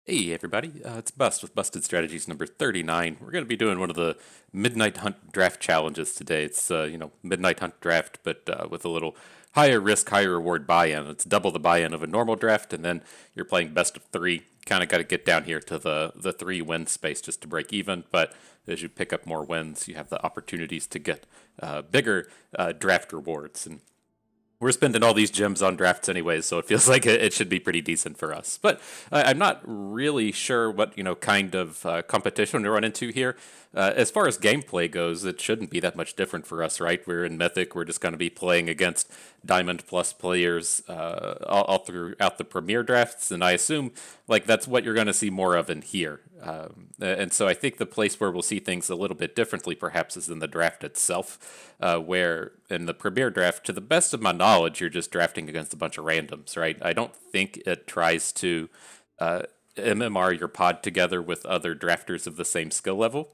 Hey everybody, it's Bust with Busted Strategies number 39. We're going to be doing one of the Midnight Hunt draft challenges today. It's, Midnight Hunt draft, but with a little higher risk, higher reward buy-in. It's double the buy-in of a normal draft, and then you're playing best of three. Kind of got to get down here to the three win space just to break even, but as you pick up more wins, you have the opportunities to get bigger draft rewards. And we're spending all these gems on drafts anyways, so it feels like it should be pretty decent for us. But I'm not really sure what kind of competition we run into here. As far as gameplay goes, it shouldn't be that much different for us, right? We're in Mythic. We're just going to be playing against Diamond Plus players all throughout the Premier drafts, and I assume like that's what you're going to see more of in here. And so I think the place where we'll see things a little bit differently, perhaps, is in the draft itself, where in the Premier draft, to the best of my knowledge, you're just drafting against a bunch of randoms, right? I don't think it tries to MMR your pod together with other drafters of the same skill level.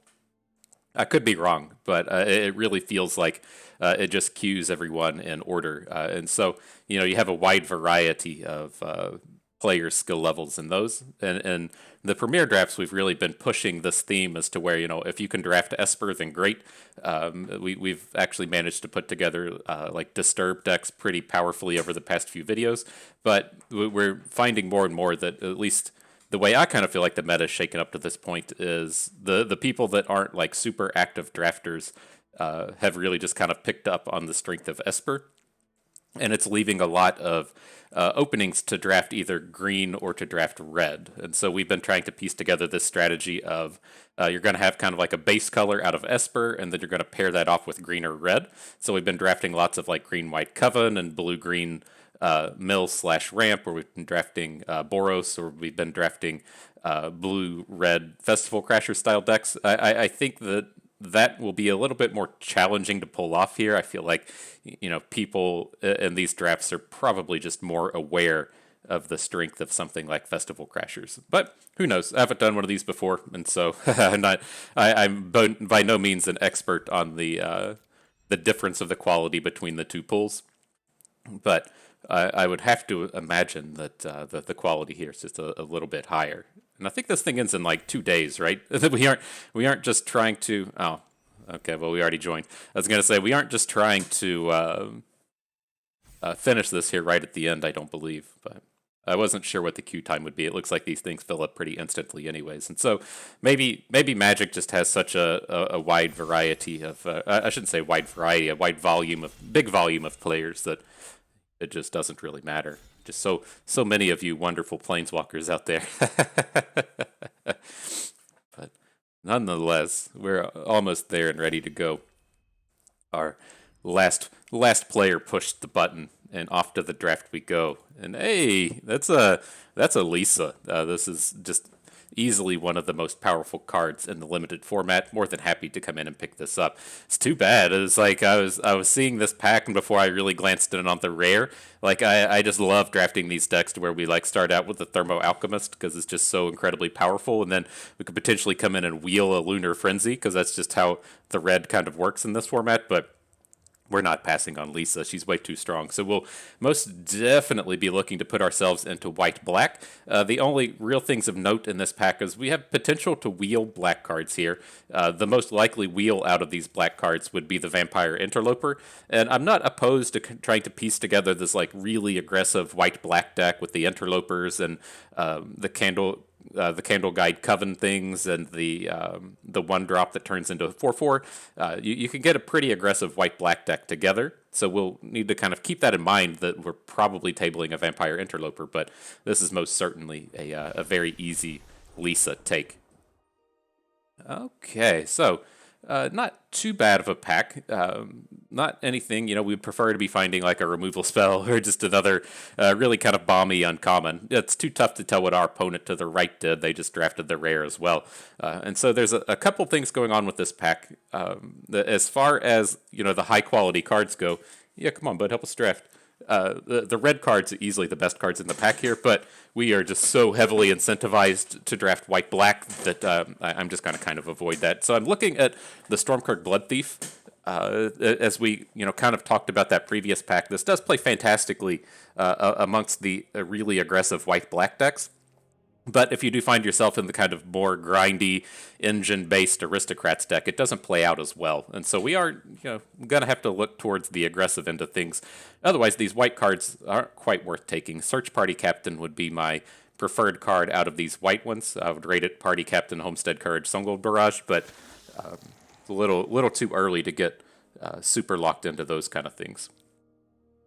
I could be wrong, but it really feels like it just queues everyone in order. And so, you have a wide variety of players' skill levels in those. And the premier drafts, we've really been pushing this theme as to where, if you can draft Esper, then great. We've actually managed to put together like Disturb decks pretty powerfully over the past few videos. But we're finding more and more that at least the way I kind of feel like the meta is shaken up to this point is the people that aren't like super active drafters have really just kind of picked up on the strength of Esper, and it's leaving a lot of openings to draft either green or to draft red. And so we've been trying to piece together this strategy of you're going to have kind of like a base color out of Esper, and then you're going to pair that off with green or red. So we've been drafting lots of like green white Coven and blue green mill slash ramp, where we've been drafting Boros, or we've been drafting blue red Festival Crasher style decks. I think that will be a little bit more challenging to pull off here. I feel like people in these drafts are probably just more aware of the strength of something like Festival Crashers. But who knows? I haven't done one of these before, and so I'm by no means an expert on the difference of the quality between the two pools. But I would have to imagine that the quality here is just a little bit higher. And I think this thing ends in like 2 days, right? we aren't just trying to. Oh, okay. Well, we already joined. I was gonna say we aren't just trying to finish this here right at the end. I don't believe, but I wasn't sure what the queue time would be. It looks like these things fill up pretty instantly, anyways. And so maybe Magic just has such a wide variety of. I shouldn't say wide variety, a wide volume of big volume of players that it just doesn't really matter. Just so many of you wonderful planeswalkers out there. But nonetheless, we're almost there and ready to go. Our last player pushed the button, and off to the draft we go. And hey, that's a Liesa. This is just easily one of the most powerful cards in the limited format. More than happy to come in and pick this up. It's too bad. It was like I was seeing this pack, and before I really glanced in on the rare, like I just love drafting these decks to where we like start out with the Thermo Alchemist because it's just so incredibly powerful, and then we could potentially come in and wheel a Lunar Frenzy because that's just how the red kind of works in this format. But we're not passing on Liesa. She's way too strong. So we'll most definitely be looking to put ourselves into white-black. The only real things of note in this pack is we have potential to wheel black cards here. The most likely wheel out of these black cards would be the Vampire Interloper. And I'm not opposed to trying to piece together this like really aggressive white-black deck with the Interlopers and the Candle Guide Coven things and the one drop that turns into a 4/4. You can get a pretty aggressive white black deck together. So we'll need to kind of keep that in mind that we're probably tabling a Vampire Interloper, but this is most certainly a very easy Liesa take. Okay, so not too bad of a pack. Not anything, we'd prefer to be finding like a removal spell or just another really kind of balmy uncommon. It's too tough to tell what our opponent to the right did. They just drafted the rare as well. And so there's a couple things going on with this pack. As far as, the high quality cards go, yeah, come on, bud, help us draft. The red cards are easily the best cards in the pack here, but we are just so heavily incentivized to draft white black that I'm just going to kind of avoid that. So I'm looking at the Stormkirk Blood Thief. As we kind of talked about that previous pack, this does play fantastically amongst the really aggressive white black decks. But if you do find yourself in the kind of more grindy, engine-based aristocrats deck, it doesn't play out as well. And so we are, going to have to look towards the aggressive end of things. Otherwise, these white cards aren't quite worth taking. Search Party Captain would be my preferred card out of these white ones. I would rate it Party Captain, Homestead Courage, Sungold Barrage, but it's a little too early to get super locked into those kind of things.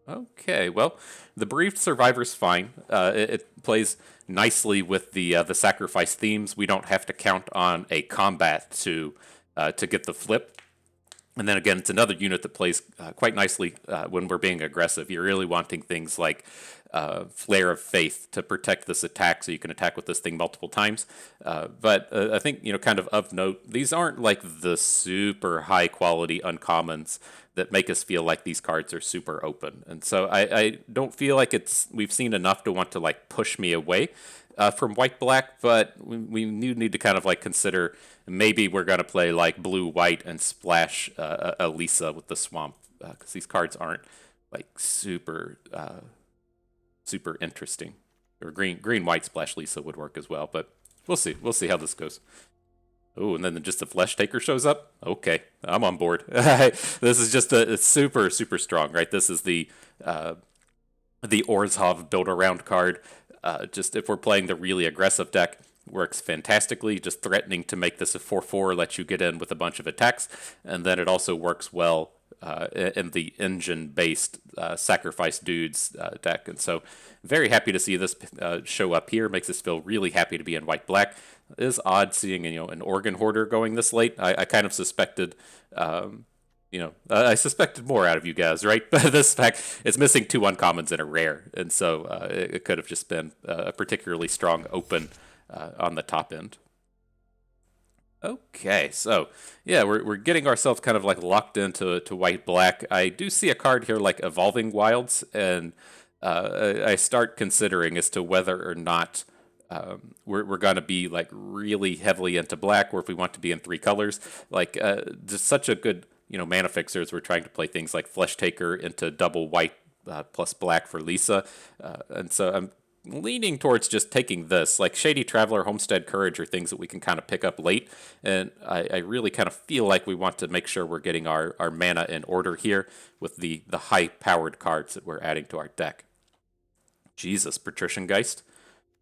Okay, well, the Bereaved Survivor's fine. It plays nicely with the sacrifice themes. We don't have to count on a combat to get the flip. And then again, it's another unit that plays quite nicely when we're being aggressive. You're really wanting things like Flare of Faith to protect this attack, so you can attack with this thing multiple times. But I think, kind of note, these aren't like the super high quality uncommons that make us feel like these cards are super open. And so I don't feel like we've seen enough to want to like push me away from white-black, but we need to kind of like consider maybe we're going to play like blue-white and splash a Liesa with the swamp, because these cards aren't like super interesting. Or green-white splash Liesa would work as well, but we'll see. We'll see how this goes. Oh, and then just the Flesh Taker shows up? Okay, I'm on board. This is just it's super strong, right? This is the Orzhov build-around card. Just if we're playing the really aggressive deck, works fantastically. Just threatening to make this a 4/4 lets you get in with a bunch of attacks, and then it also works well in the engine-based sacrifice dudes deck. And so, very happy to see this show up here. Makes us feel really happy to be in white-black. It is odd seeing an Organ Hoarder going this late. I kind of suspected. I suspected more out of you guys, right? But this pack, it's missing 2 uncommons and a rare, and so it could have just been a particularly strong open on the top end. Okay, so yeah, we're getting ourselves kind of like locked into white-black. I do see a card here like Evolving Wilds, and I start considering as to whether or not we're going to be like really heavily into black, or if we want to be in 3 colors. Like just such a good mana fixer as we're trying to play things like Flesh Taker into double white plus black for Liesa, and so I'm leaning towards just taking this. Like Shady Traveler, Homestead Courage are things that we can kind of pick up late, and I really kind of feel like we want to make sure we're getting our mana in order here with the high-powered cards that we're adding to our deck. Jesus, Patrician Geist.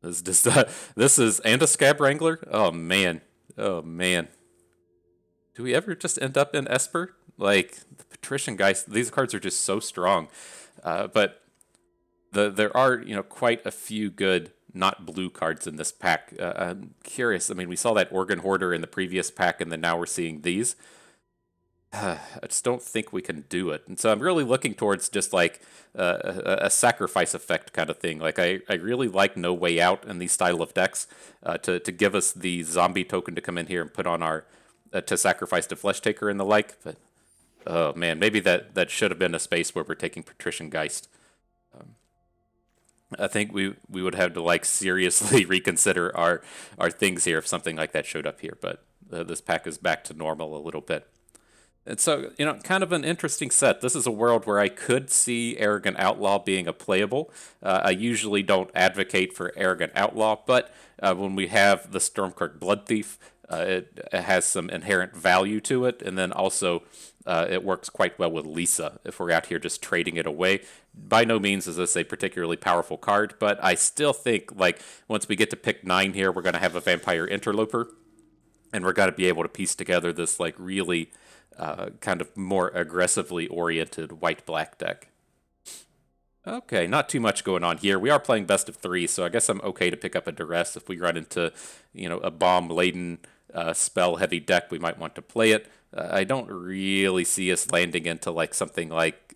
This is and a Scab Wrangler? Oh man. Do we ever just end up in Esper? Like, the Patrician Geist, these cards are just so strong. But there are, quite a few good not blue cards in this pack. I'm curious. I mean, we saw that Organ Hoarder in the previous pack, and then now we're seeing these. I just don't think we can do it. And so I'm really looking towards just like a sacrifice effect kind of thing. Like I really like No Way Out in these style of decks to give us the zombie token to come in here and put on our to sacrifice to Flesh Taker and the like. But oh man, maybe that should have been a space where we're taking Patrician Geist. I think we would have to like seriously reconsider our things here if something like that showed up here. But this pack is back to normal a little bit. And so, kind of an interesting set. This is a world where I could see Arrogant Outlaw being a playable. I usually don't advocate for Arrogant Outlaw, but when we have the Stormkirk Blood Thief, it has some inherent value to it, and then also it works quite well with Liesa if we're out here just trading it away. By no means is this a particularly powerful card, but I still think, like, once we get to pick 9 here, we're going to have a Vampire Interloper, and we're going to be able to piece together this, like, really kind of more aggressively oriented white-black deck. Okay, not too much going on here. We are playing best of 3, so I guess I'm okay to pick up a Duress. If we run into, a bomb-laden, spell-heavy deck, we might want to play it. I don't really see us landing into like something like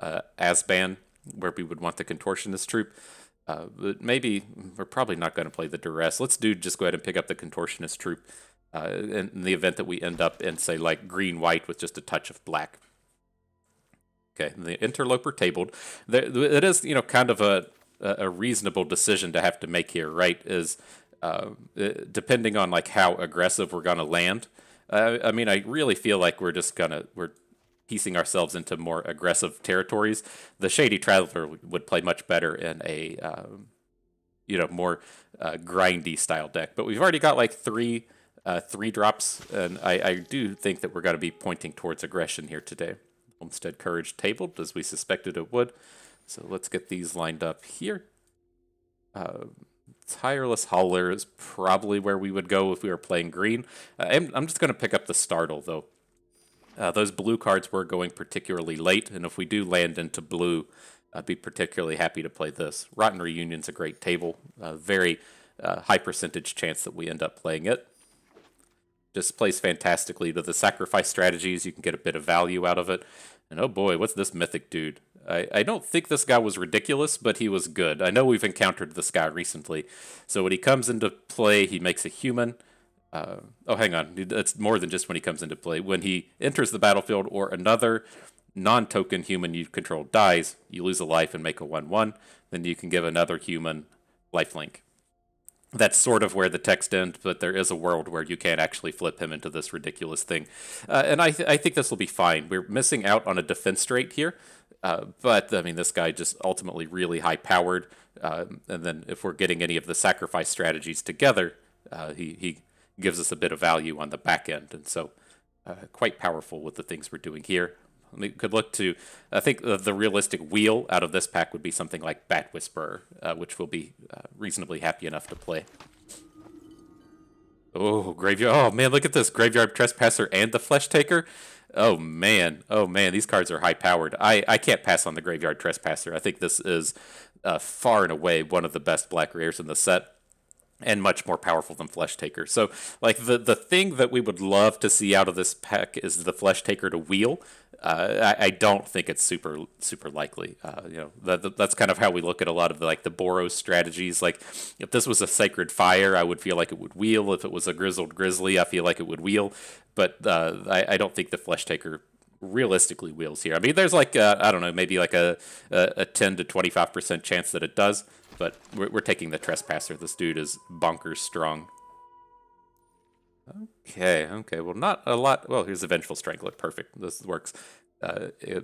Asban, where we would want the Contortionist Troop. But maybe we're probably not going to play the Duress. Let's just go ahead and pick up the Contortionist Troop in the event that we end up in, say, like green-white with just a touch of black. Okay, the Interloper tabled. It is, kind of a reasonable decision to have to make here, right? Is depending on like how aggressive we're gonna land. I mean, I really feel like we're piecing ourselves into more aggressive territories. The Shady Traveler would play much better in more grindy style deck. But we've already got like three drops, and I do think that we're going to be pointing towards aggression here today. Homestead Courage tabled, as we suspected it would. So let's get these lined up here. Tireless Hauler is probably where we would go if we were playing green. I'm just going to pick up the Startle, though. Those blue cards were going particularly late, and if we do land into blue, I'd be particularly happy to play this. Rotten Reunion's a great table. Very high percentage chance that we end up playing it. Just plays fantastically to the sacrifice strategies. You can get a bit of value out of it. And oh boy, what's this mythic dude? I don't think this guy was ridiculous, but he was good. I know we've encountered this guy recently. So when he comes into play, he makes a human. Oh, hang on. It's more than just when he comes into play. When he enters the battlefield or another non-token human you control dies, you lose a life and make a 1/1. Then you can give another human lifelink. That's sort of where the text ends, but there is a world where you can't actually flip him into this ridiculous thing. And I think this will be fine. We're missing out on a defense rate here, but, I mean, this guy just ultimately really high-powered. And then if we're getting any of the sacrifice strategies together, he gives us a bit of value on the back end. And so quite powerful with the things we're doing here. We could look to, I think the realistic wheel out of this pack would be something like Bat Whisperer, which we'll be reasonably happy enough to play. Oh, Graveyard. Oh, man, look at this. Graveyard Trespasser and the Flesh Taker. Oh, man. Oh, man, these cards are high-powered. I can't pass on the Graveyard Trespasser. I think this is far and away one of the best black rares in the set, and much more powerful than Flesh Taker. So, like, the thing that we would love to see out of this pack is the Flesh Taker to wheel. I don't think it's super likely. That's kind of how we look at a lot of the Boros strategies. Like, if this was a Sacred Fire, I would feel like it would wheel. If it was a Grizzled Grizzly, I feel like it would wheel. But I don't think the Flesh Taker realistically wheels here. I mean, there's like I don't know, maybe like a 10 to 25% chance that it does. But we're taking the Trespasser. This dude is bonkers strong. Okay. Well, not a lot. Well, here's the Vengeful Strangler. Perfect. This works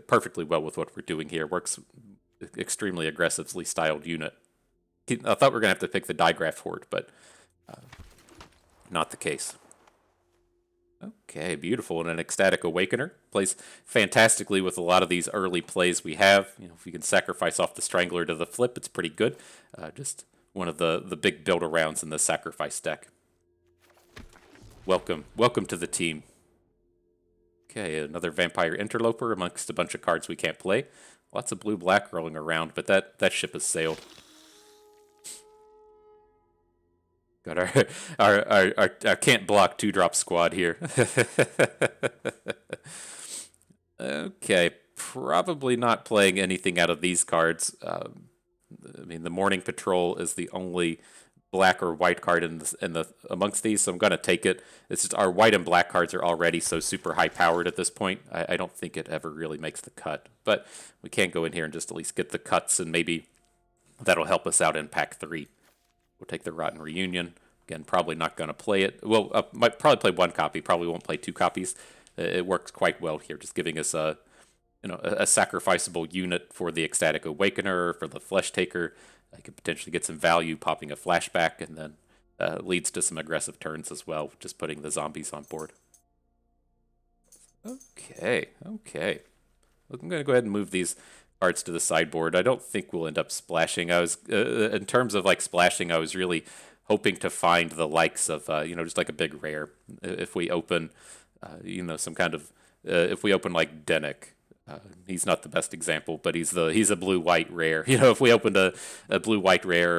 perfectly well with what we're doing here. Works extremely aggressively styled unit. I thought we were going to have to pick the Digraph Horde, but not the case. Okay, beautiful. And an Ecstatic Awakener plays fantastically with a lot of these early plays we have. If you can sacrifice off the Strangler to the flip, it's pretty good. Just one of the big build-arounds in the sacrifice deck. Welcome to the team. Okay, another Vampire Interloper amongst a bunch of cards we can't play. Lots of blue-black rolling around, but that ship has sailed. Got our can't block 2-drop squad here. Okay, probably not playing anything out of these cards. I mean, the Morning Patrol is the only black or white card in the amongst these, so I'm gonna take it. It's just our white and black cards are already so super high powered at this point. I don't think it ever really makes the cut, but we can go in here and just at least get the cuts, and maybe that'll help us out in pack 3. We'll take the Rotten Reunion. Again, probably not going to play it. Well, might probably play 1 copy. Probably won't play 2 copies. It works quite well here, just giving us a sacrificable unit for the Ecstatic Awakener, for the Flesh Taker. I could potentially get some value popping a flashback, and then leads to some aggressive turns as well, just putting the zombies on board. Okay. I'm going to go ahead and move these cards to the sideboard. I don't think we'll end up splashing. I was in terms of splashing, I was really hoping to find the likes of just like a big rare. If we open some kind of if we open like Dennick, he's not the best example, but he's a blue-white rare. If we opened a blue-white rare or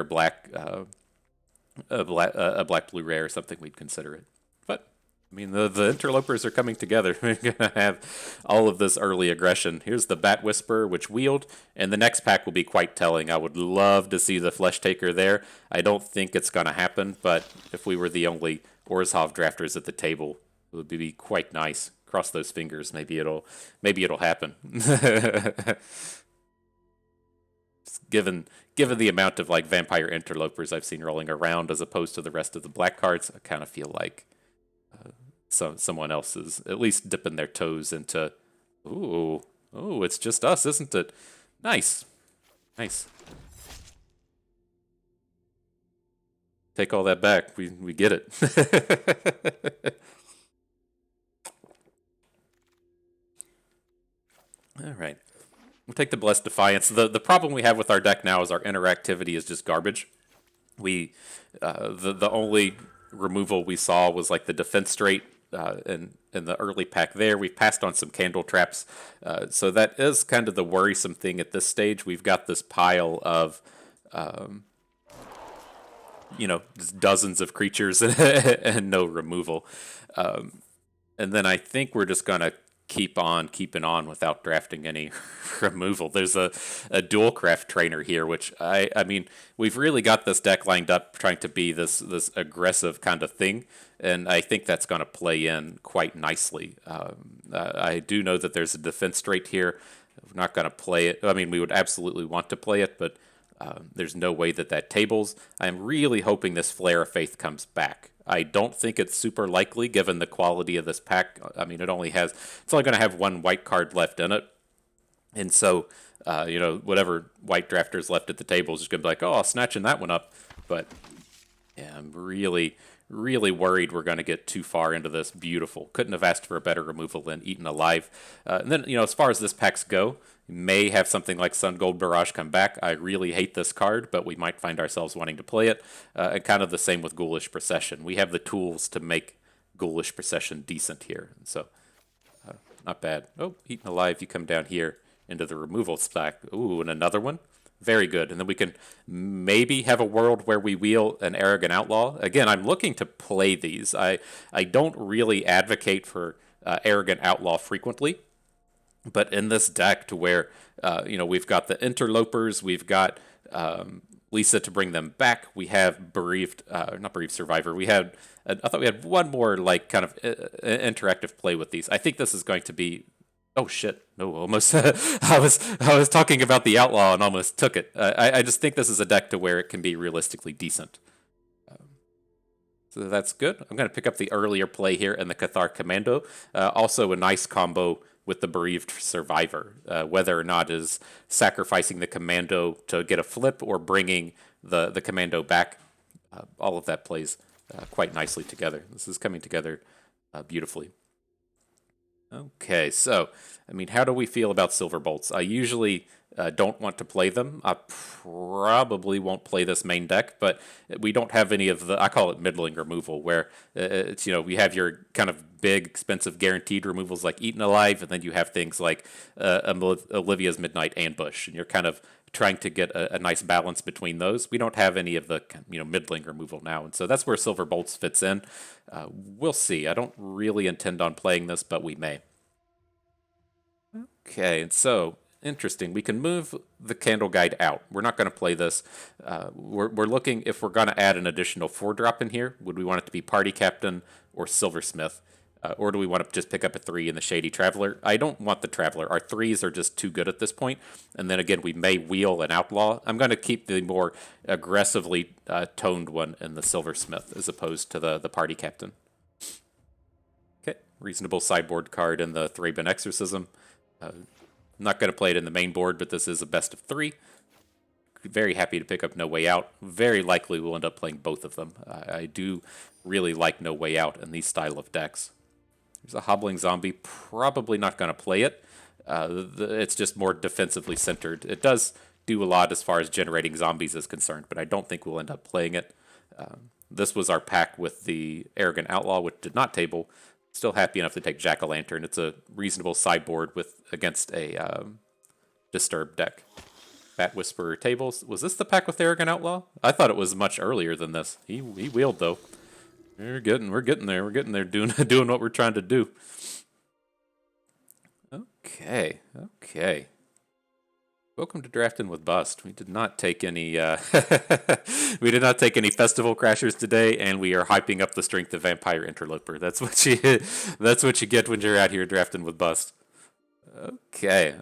a black-blue rare or something, we'd consider it. But I mean, the interlopers are coming together. We're gonna have all of this early aggression. Here's the Bat Whisperer, which wheeled, and the next pack will be quite telling. I would love to see the Flesh Taker there. I don't think it's gonna happen, but if we were the only Orzhov drafters at the table, it would be quite nice. Cross those fingers. Maybe it'll happen. Given the amount of Vampire Interlopers I've seen rolling around as opposed to the rest of the black cards, I kind of feel like someone else is at least dipping their toes into. Ooh, it's just us, isn't it? Nice. take all that back. We get it. All right. We'll take the Blessed Defiance. The problem we have with our deck now is our interactivity is just garbage. We the only removal we saw was like the defense straight in the early pack there. We've passed on some candle traps. So that is kind of the worrisome thing at this stage. We've got this pile of just dozens of creatures and no removal. And then I think we're just going to keep on keeping on without drafting any removal. There's a dual craft trainer here, which I mean, we've really got this deck lined up trying to be this aggressive kind of thing, and I think that's going to play in quite nicely. I do know that there's a defense straight here. We're not going to play it. I mean, we would absolutely want to play it, but there's no way that tables. I'm really hoping this Flare of Faith comes back. I don't think it's super likely given the quality of this pack. I mean, it's only going to have one white card left in it. And so, whatever white drafters left at the table is just going to be like, oh, I'll snatching that one up. But yeah, I'm really, really worried we're going to get too far into this. Beautiful. Couldn't have asked for a better removal than Eaten Alive. And then, as far as this packs go, may have something like Sun Gold Barrage come back. I really hate this card, but we might find ourselves wanting to play it. And kind of the same with Ghoulish Procession. We have the tools to make Ghoulish Procession decent here. And so, not bad. Oh, Eaten Alive, you come down here into the removal stack. Ooh, and another one. Very good. And then we can maybe have a world where we wheel an Arrogant Outlaw. Again, I'm looking to play these. I don't really advocate for Arrogant Outlaw frequently. But in this deck, to where we've got the Interlopers, we've got Liesa to bring them back. We have not Bereaved Survivor. I thought we had one more like kind of interactive play with these. I think this is going to be. Oh shit! No, almost. I was talking about the Outlaw and almost took it. I just think this is a deck to where it can be realistically decent. So that's good. I'm going to pick up the earlier play here in the Cathar Commando. Also a nice combo with the Bereaved Survivor, whether or not is sacrificing the Commando to get a flip or bringing the Commando back. All of that plays quite nicely together. This is coming together beautifully. Okay, so, I mean, how do we feel about Silver Bolts? I usually don't want to play them. I probably won't play this main deck, but we don't have any of I call it middling removal, where it's, we have your kind of big, expensive, guaranteed removals like Eaten Alive, and then you have things like Olivia's Midnight Ambush, and you're kind of trying to get a nice balance between those. We don't have any of the middling removal now, and so that's where Silver Bolts fits in. We'll see. I don't really intend on playing this, but we may. Okay, and so interesting. We can move the Candle Guide out. We're not going to play this. We're looking if we're going to add an additional 4-drop in here. Would we want it to be Party Captain or Silversmith? Or do we want to just pick up a 3 in the Shady Traveler? I don't want the Traveler. Our 3s are just too good at this point. And then again, we may wheel an Outlaw. I'm going to keep the more aggressively toned one in the Silversmith as opposed to the Party Captain. Okay, reasonable sideboard card in the Thraben Exorcism. I'm not going to play it in the main board, but this is a best of 3. Very happy to pick up No Way Out. Very likely we'll end up playing both of them. I do really like No Way Out in these style of decks. There's a Hobbling Zombie. Probably not going to play it. It's just more defensively centered. It does do a lot as far as generating zombies is concerned, but I don't think we'll end up playing it. This was our pack with the Arrogant Outlaw, which did not table. Still happy enough to take Jack-o'-lantern. It's a reasonable sideboard against a Disturbed deck. Bat Whisperer tables. Was this the pack with Arrogant Outlaw? I thought it was much earlier than this. He wheeled though. We're getting there. We're getting there. Doing what we're trying to do. Okay. Welcome to Drafting with Bust. We did not take any we did not take any Festival Crashers today, and we are hyping up the strength of Vampire Interloper. That's what you get when you're out here drafting with Bust. Okay.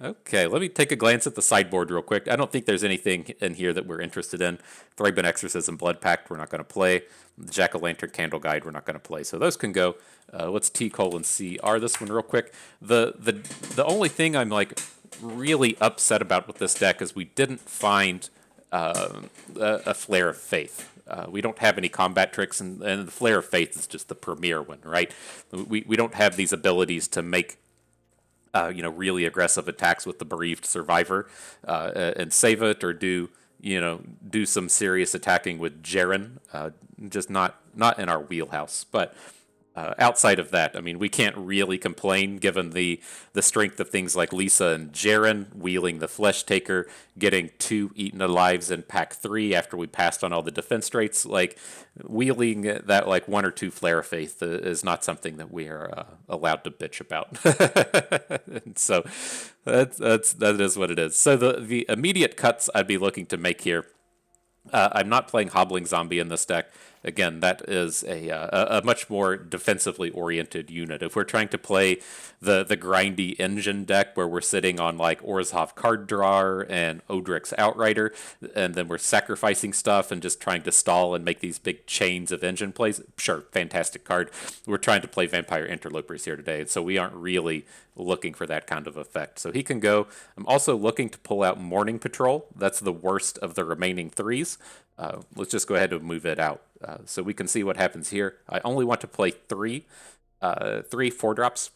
Let me take a glance at the sideboard real quick. I don't think there's anything in here that we're interested in. Thraben Exorcism, Blood Pact, we're not going to play. The Jack-o'-lantern Candle Guide, we're not going to play. So those can go. Let's T:/CR this one real quick. The only thing I'm like really upset about with this deck is we didn't find a Flare of Faith. We don't have any combat tricks, and the Flare of Faith is just the premier one, right? We don't have these abilities to make really aggressive attacks with the Bereaved Survivor and save it, or do some serious attacking with Jaren. Just not in our wheelhouse. But outside of that, I mean, we can't really complain given the strength of things like Liesa and Jaren, wheeling the Flesh Taker, getting 2 Eaten Alives in pack 3 after we passed on all the defense traits. Like, wheeling that like 1 or 2 Flare of Faith is not something that we are allowed to bitch about. So that is what it is. So the immediate cuts I'd be looking to make here. I'm not playing Hobbling Zombie in this deck. Again, that is a much more defensively oriented unit. If we're trying to play the grindy engine deck where we're sitting on like Orzhov Card Drawer and Odric's Outrider, and then we're sacrificing stuff and just trying to stall and make these big chains of engine plays, sure, fantastic card. We're trying to play Vampire Interlopers here today, so we aren't really looking for that kind of effect. So he can go. I'm also looking to pull out Morning Patrol. That's the worst of the remaining 3s. Let's just go ahead and move it out so we can see what happens here. I only want to play 3 4-drops.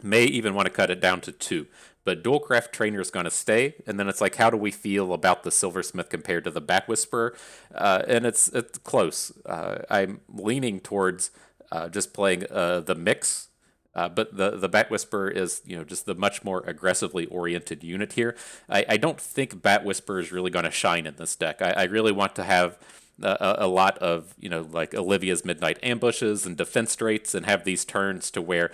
May even want to cut it down to 2. But Dualcraft Trainer is going to stay, and then it's like, how do we feel about the Silversmith compared to the Bat Whisperer? And it's close. I'm leaning towards just playing the mix. But the Bat Whisperer is, just the much more aggressively oriented unit here. I don't think Bat Whisperer is really going to shine in this deck. I really want to have a lot of, like Olivia's Midnight Ambushes and defense traits, and have these turns to where,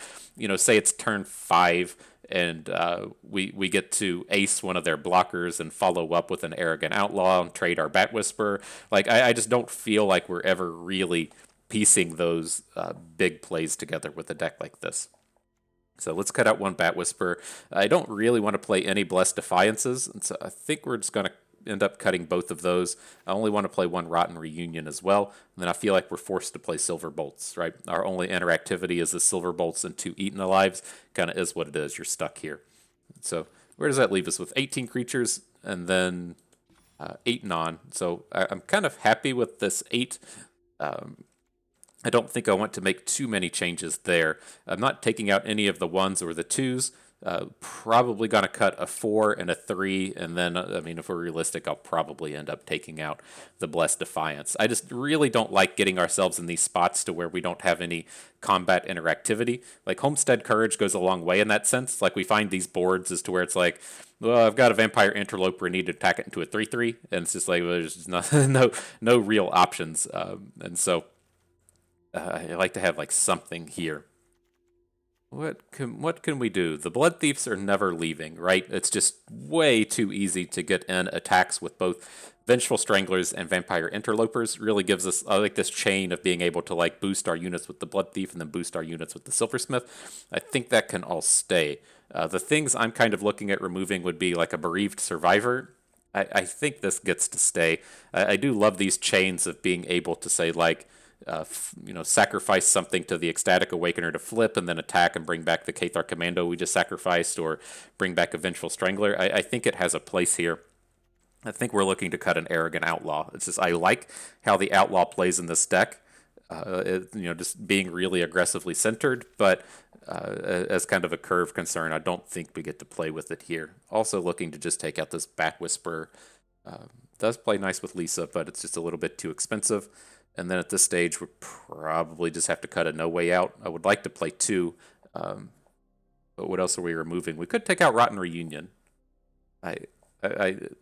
say it's turn 5 and we get to ace one of their blockers and follow up with an Arrogant Outlaw and trade our Bat Whisperer. Like, I just don't feel like we're ever really piecing those big plays together with a deck like this. So let's cut out 1 Bat Whisperer. I don't really want to play any Blessed Defiances, and so I think we're just going to end up cutting both of those. I only want to play 1 Rotten Reunion as well, and then I feel like we're forced to play Silver Bolts, right? Our only interactivity is the Silver Bolts and 2 Eaten Alives. Kind of is what it is. You're stuck here. So where does that leave us with 18 creatures and then 8 non? So I'm kind of happy with this 8. I don't think I want to make too many changes there. I'm not taking out any of the 1s or the 2s. Probably going to cut a 4 and a 3, and then, if we're realistic, I'll probably end up taking out the Blessed Defiance. I just really don't like getting ourselves in these spots to where we don't have any combat interactivity. Like, Homestead Courage goes a long way in that sense. Like, we find these boards as to where it's like, well, I've got a Vampire Interloper, I need to attack it into a 3/3, and it's just like, well, there's just no real options. And so I like to have like something here. What can we do? The Blood Thieves are never leaving, right? It's just way too easy to get in attacks with both Vengeful Stranglers and Vampire Interlopers. Really gives us, I like this chain of being able to like boost our units with the Blood Thief and then boost our units with the Silversmith. I think that can all stay. The things I'm kind of looking at removing would be like a Bereaved Survivor. I think this gets to stay. I do love these chains of being able to say like, sacrifice something to the Ecstatic Awakener to flip and then attack and bring back the Cathar Commando we just sacrificed, or bring back a Vengeful Strangler. I think it has a place here. I think we're looking to cut an Arrogant Outlaw. It's just, I like how the Outlaw plays in this deck. Just being really aggressively centered, but as kind of a curve concern, I don't think we get to play with it here. Also looking to just take out this Bat Whisperer. Does play nice with Liesa, but it's just a little bit too expensive. And then at this stage, we probably just have to cut a No Way Out. I would like to play 2, but what else are we removing? We could take out Rotten Reunion.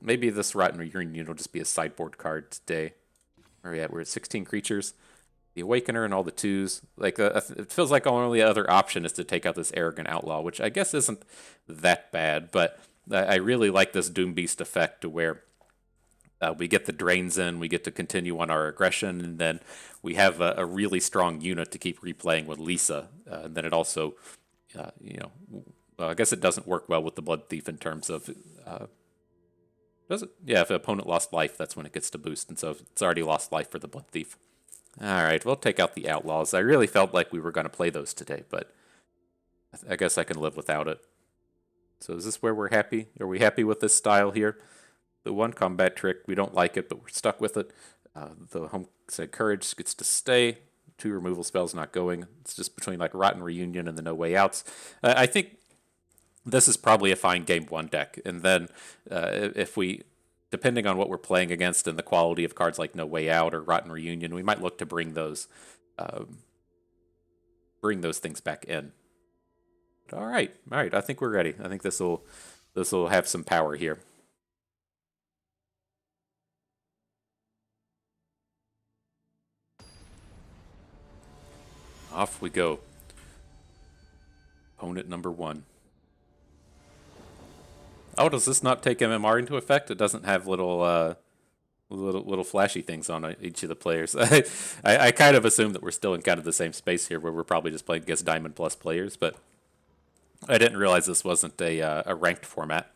Maybe this Rotten Reunion will just be a sideboard card today. Where are we at? We're at 16 creatures. The Awakener and all the 2s. Like, it feels like our only other option is to take out this Arrogant Outlaw, which I guess isn't that bad, but I really like this Doom Beast effect to where we get the drains in, we get to continue on our aggression, and then we have a really strong unit to keep replaying with Liesa. And then it also, I guess it doesn't work well with the Blood Thief in terms of, does it? Yeah, if the opponent lost life, that's when it gets to boost, and so it's already lost life for the Blood Thief. All right, we'll take out the Outlaws. I really felt like we were going to play those today, but I guess I can live without it. So is this where we're happy? Are we happy with this style here? The 1 combat trick, we don't like it, but we're stuck with it. The Homestead Courage gets to stay. 2 removal spells not going. It's just between like Rotten Reunion and the No Way Outs. I think this is probably a fine game 1 deck. And then if we, depending on what we're playing against and the quality of cards like No Way Out or Rotten Reunion, we might look to bring those things back in. But all right. I think we're ready. I think this will have some power here. Off we go. Opponent number 1. Oh, does this not take MMR into effect? It doesn't have little flashy things on each of the players. I kind of assume that we're still in kind of the same space here, where we're probably just playing against Diamond Plus players, but I didn't realize this wasn't a ranked format.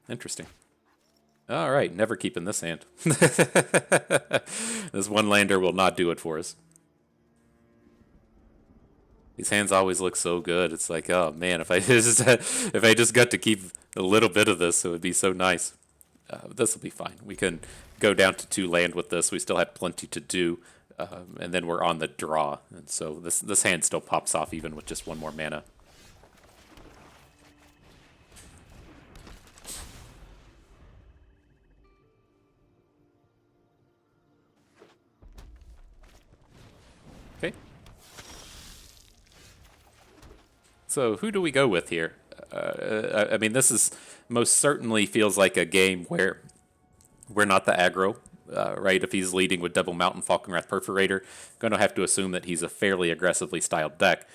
Interesting. All right, never keeping this hand. This one lander will not do it for us. These hands always look so good. It's like, oh man, if I just got to keep a little bit of this, it would be so nice. This will be fine. We can go down to 2 land with this. We still have plenty to do, and then we're on the draw. And so this hand still pops off even with just 1 more mana. Okay. So who do we go with here? I mean, this is most certainly feels like a game where we're not the aggro, right? If he's leading with Devil Mountain, Falconwrath Perforator, going to have to assume that he's a fairly aggressively styled deck.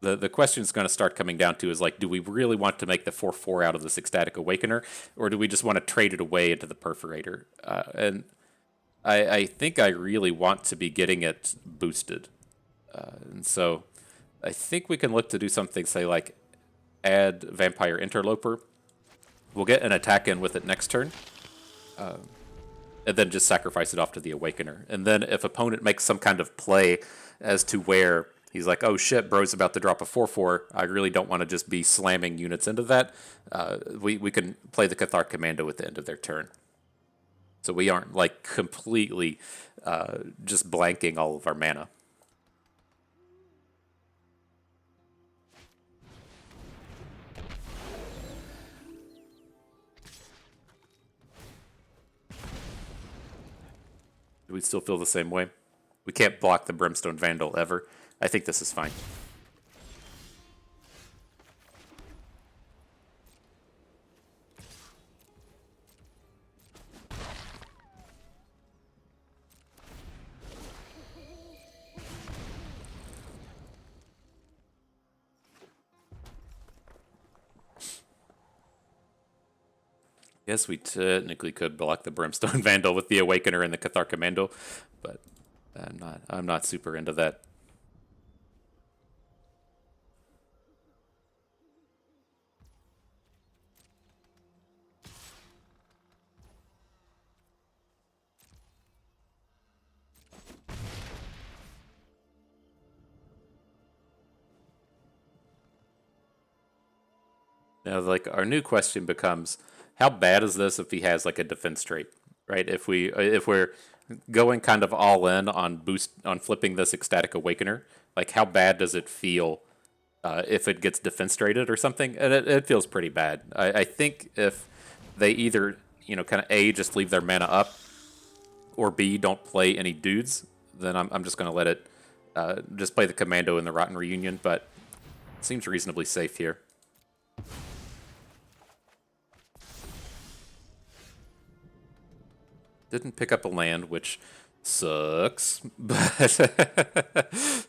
The question is going to start coming down to is like, do we really want to make the 4/4 out of this Ecstatic Awakener, or do we just want to trade it away into the Perforator? And I think I really want to be getting it boosted. And so I think we can look to do something, say, like add Vampire Interloper. We'll get an attack in with it next turn. And then just sacrifice it off to the Awakener. And then if opponent makes some kind of play as to where he's like, oh shit, bro's about to drop a 4/4, I really don't want to just be slamming units into that, we can play the Cathar Commando at the end of their turn. So we aren't like completely just blanking all of our mana. Do we still feel the same way? We can't block the Brimstone Vandal ever. I think this is fine. Guess we technically could block the Brimstone Vandal with the Awakener and the Cathar Commando, but I'm not super into that. Now, like, our new question becomes, how bad is this if he has like a defense trait, right? If we're going kind of all in on flipping this Ecstatic Awakener, like how bad does it feel if it gets defense traded or something? And it feels pretty bad. I think if they either kind of A, just leave their mana up, or B, don't play any dudes, then I'm just going to let it just play the Commando in the Rotten Reunion, but it seems reasonably safe here. Didn't pick up a land, which sucks, but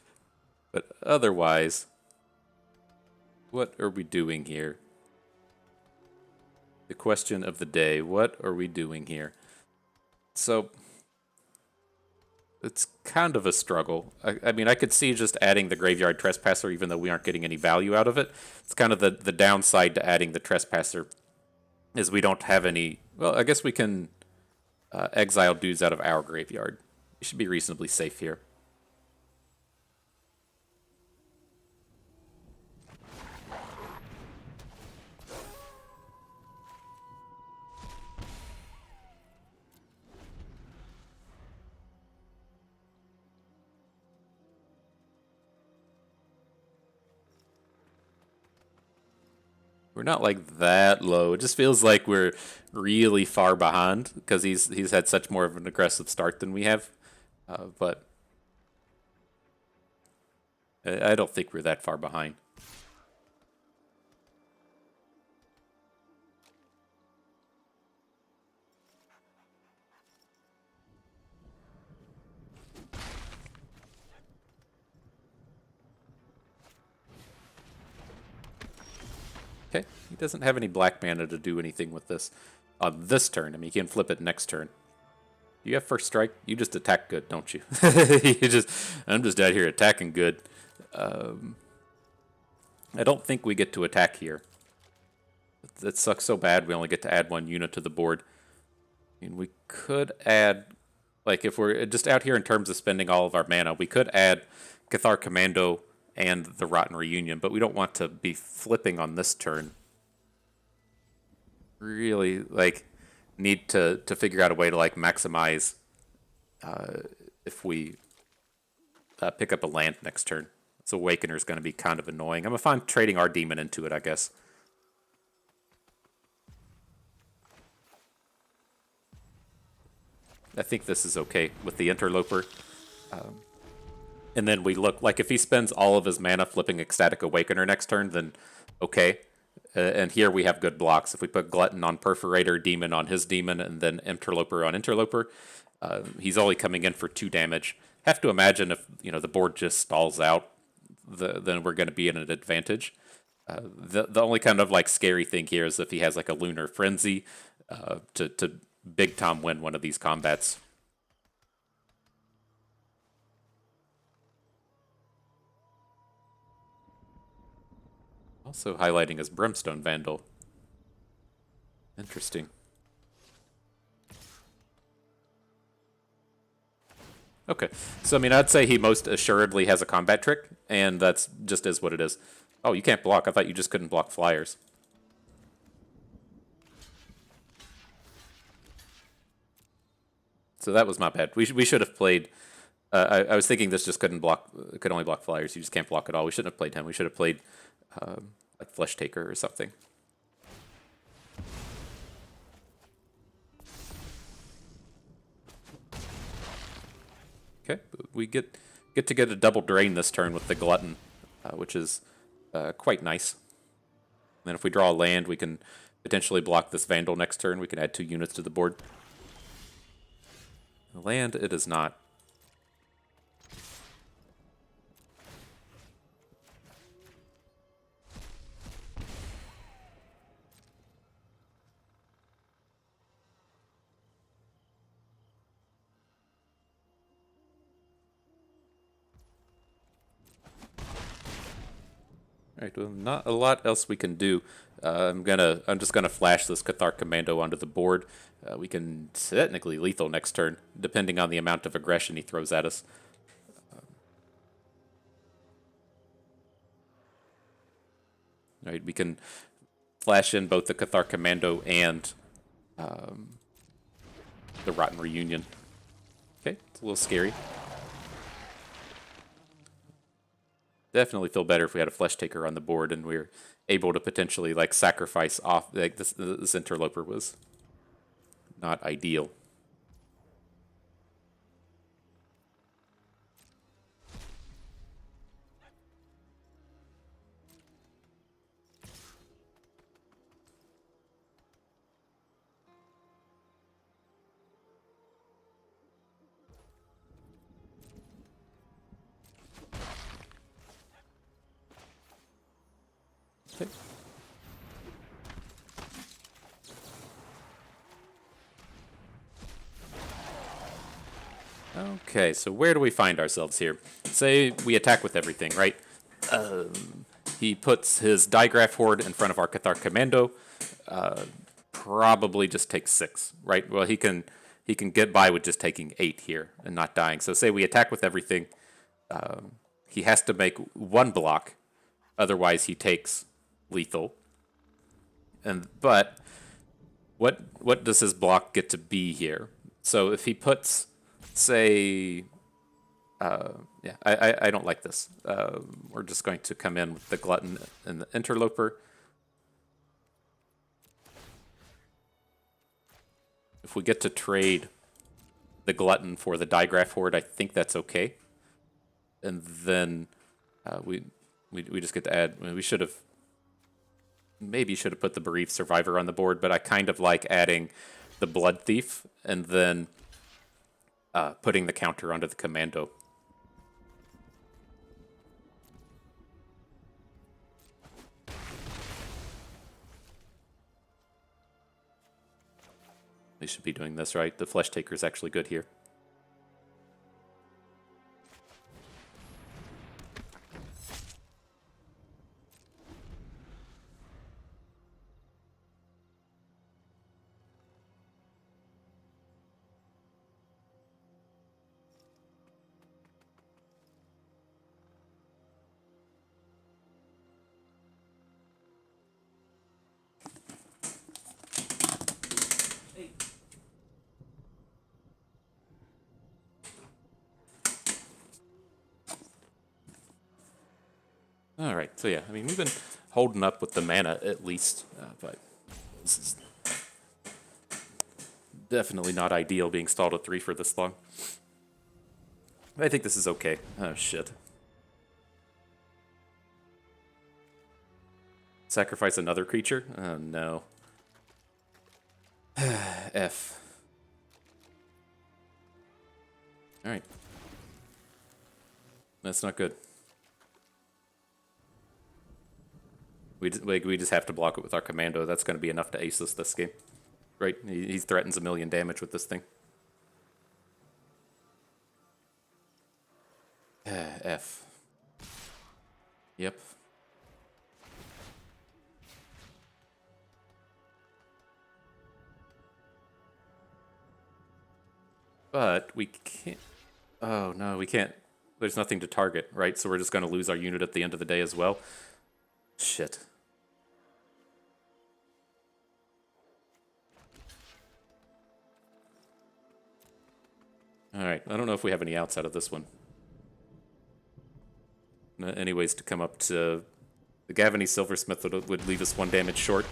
otherwise, what are we doing here? The question of the day, what are we doing here? So, it's kind of a struggle. I mean, I could see just adding the Graveyard Trespasser, even though we aren't getting any value out of it. It's kind of the downside to adding the Trespasser, is we don't have any... Well, I guess we can... exile dudes out of our graveyard. We should be reasonably safe here. We're not like that low. It just feels like we're really far behind because he's had such more of an aggressive start than we have. But I don't think we're that far behind. Okay, he doesn't have any black mana to do anything with this on this turn. I mean, he can flip it next turn. You have first strike. You just attack good, don't you? I'm just out here attacking good. I don't think we get to attack here. That sucks so bad. We only get to add 1 unit to the board. I mean, we could add, like, if we're just out here in terms of spending all of our mana, we could add Cathar Commando and the Rotten Reunion, but we don't want to be flipping on this turn. Really, like, need to figure out a way to, like, maximize if we pick up a land next turn. So Awakener is going to be kind of annoying. I'm fine trading our demon into it, I guess. I think this is okay with the Interloper. And then we look, like if he spends all of his mana flipping Ecstatic Awakener next turn, then okay. And here we have good blocks. If we put Glutton on Perforator, Demon on his Demon, and then Interloper on Interloper, he's only coming in for 2 damage. Have to imagine if the board just stalls out, then we're going to be in an advantage. The only kind of like scary thing here is if he has like a Lunar Frenzy to big time win one of these combats. Also highlighting his Brimstone Vandal. Interesting. Okay, so I mean, I'd say he most assuredly has a combat trick, and that's just is what it is. Oh, you can't block. I thought you just couldn't block flyers. So that was my bad. We should have played. I was thinking this just could only block flyers. You just can't block at all. We shouldn't have played him. We should have played like Flesh Taker or something. Okay, we get to get a double drain this turn with the Glutton, which is quite nice. And then if we draw a land, we can potentially block this Vandal next turn. We can add 2 units to the board. Land, it is not. Alright, well, not a lot else we can do. I'm just gonna flash this Cathar Commando onto the board. We can technically lethal next turn, depending on the amount of aggression he throws at us. Alright, we can flash in both the Cathar Commando and the Rotten Reunion. Okay, it's a little scary. Definitely feel better if we had a Flesh Taker on the board and we were able to potentially like sacrifice off. Like this Interloper was not ideal. Okay. Okay, so where do we find ourselves here? Say we attack with everything, right? He puts his Digraph Horde in front of our Cathar Commando. Probably just takes 6, right? Well, he can get by with just taking 8 here and not dying. So say we attack with everything. He has to make 1 block, otherwise he takes lethal. But what does his block get to be here? So if he puts, say, yeah, I don't like this. We're just going to come in with the Glutton and the Interloper. if we get to trade the Glutton for the Digraph Horde, I think that's okay. And then we just get to add. I mean, we should have put the Bereaved Survivor on the board, but I kind of like adding the Blood Thief and then putting the counter onto the Commando. They should be doing this, right? The Flesh Taker is actually good here. All right, so yeah, I mean, we've been holding up with the mana at least, but this is definitely not ideal being stalled at 3 for this long. I think this is okay. Oh, shit. Sacrifice another creature? Oh, no. F. All right. That's not good. We just have to block it with our Commando. That's going to be enough to ace us this game. Right? He threatens 1,000,000 damage with this thing. F. Yep. But we can't... Oh, no, we can't. There's nothing to target, right? So we're just going to lose our unit at the end of the day as well. Shit. Alright, I don't know if we have any outs out of this one. Any ways to come up to... The Gavany Silversmith would leave us 1 damage short.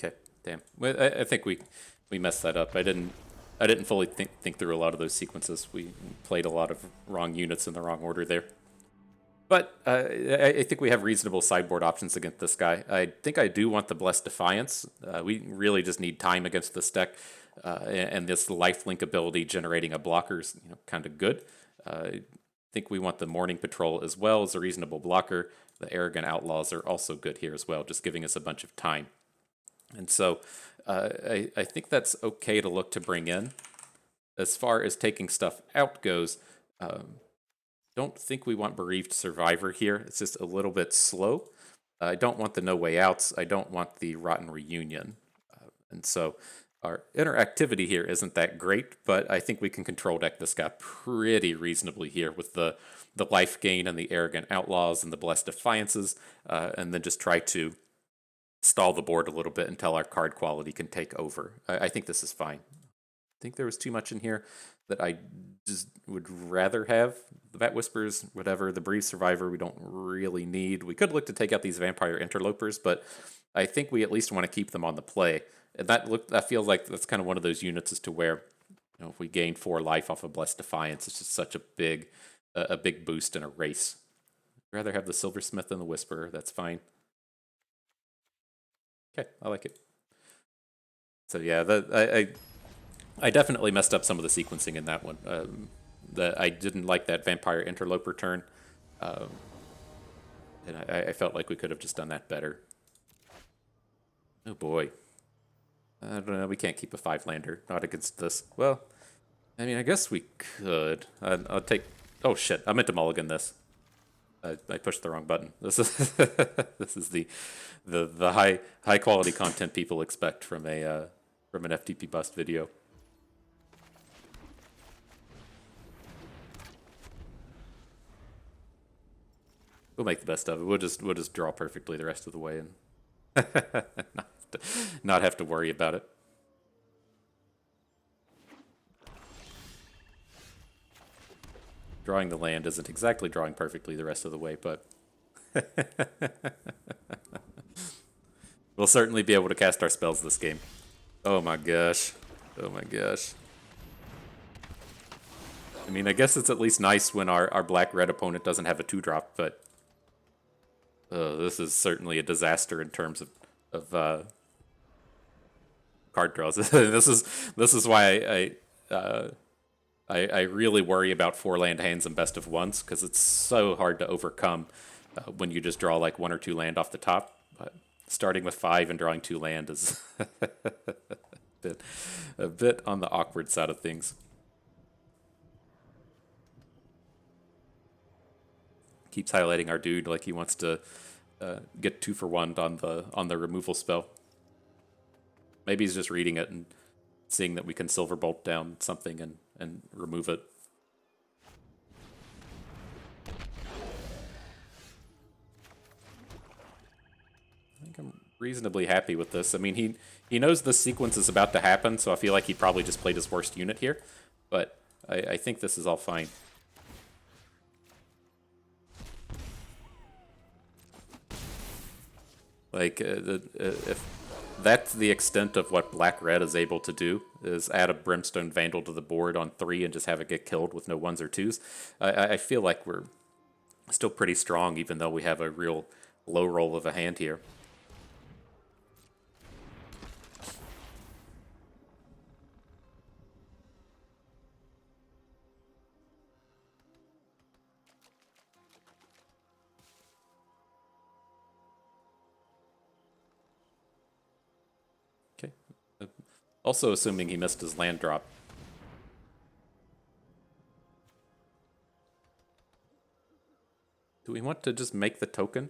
Okay, damn. I think we messed that up. I didn't fully think through a lot of those sequences. We played a lot of wrong units in the wrong order there. But I think we have reasonable sideboard options against this guy. I think I do want the Blessed Defiance. We really just need time against this deck, and this lifelink ability generating a blocker is kind of good. I think we want the Morning Patrol as well as a reasonable blocker. The Arrogant Outlaws are also good here as well, just giving us a bunch of time. And so I think that's okay to look to bring in. As far as taking stuff out goes, don't think we want Bereaved Survivor here. It's just a little bit slow. I don't want the No Way Outs. I don't want the Rotten Reunion. And so our interactivity here isn't that great, but I think we can control deck this guy pretty reasonably here with the life gain and the Arrogant Outlaws and the Blessed Defiances, and then just try to stall the board a little bit until our card quality can take over. I think this is fine. I think there was too much in here that I just would rather have. The Vat Whispers, whatever, the Bereaved Survivor we don't really need. We could look to take out these Vampire Interlopers, but I think we at least want to keep them on the play. And that feels like that's kind of one of those units as to where, if we gain 4 life off of Blessed Defiance, it's just such a big boost in a race. I'd rather have the Silversmith than the Whisperer. That's fine. Okay, I like it. So yeah, I definitely messed up some of the sequencing in that one. I didn't like that Vampire Interloper turn, and I felt like we could have just done that better. Oh boy. I don't know, we can't keep a 5-lander, not against this. Well, I mean, I guess we could. I'll take... Oh shit, I meant to mulligan this. I pushed the wrong button. This is this is the high quality content people expect from an FTP bust video. We'll make the best of it. We'll just draw perfectly the rest of the way and not have to worry about it. Drawing the land isn't exactly drawing perfectly the rest of the way, but we'll certainly be able to cast our spells this game. Oh my gosh. Oh my gosh. I mean, I guess it's at least nice when our black-red opponent doesn't have a 2-drop, but this is certainly a disaster in terms of card draws. This is why I really worry about 4-land hands and best of ones, because it's so hard to overcome when you just draw like 1 or 2 land off the top. But starting with 5 and drawing 2 land is a bit on the awkward side of things. Keeps highlighting our dude like he wants to get 2 for 1 on the removal spell. Maybe he's just reading it and seeing that we can silver bolt down something and remove it. I think I'm reasonably happy with this. I mean, he knows this sequence is about to happen, so I feel like he probably just played his worst unit here. But I think this is all fine. Like, if that's the extent of what black-red is able to do, is add a Brimstone Vandal to the board on 3 and just have it get killed with no 1s or 2s, I feel like we're still pretty strong, even though we have a real low roll of a hand here. Okay. Also assuming he missed his land drop. Do we want to just make the token?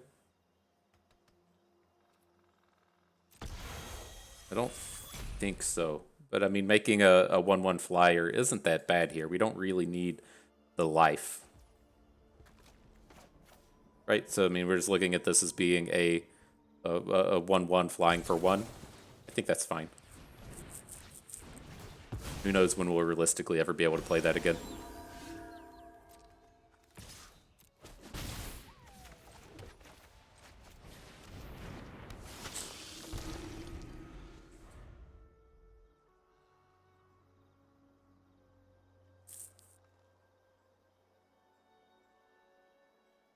I don't think so. But I mean, making a 1/1 flyer isn't that bad here. We don't really need the life. Right? So I mean, we're just looking at this as being a 1/1 flying for 1. I think that's fine. Who knows when we'll realistically ever be able to play that again.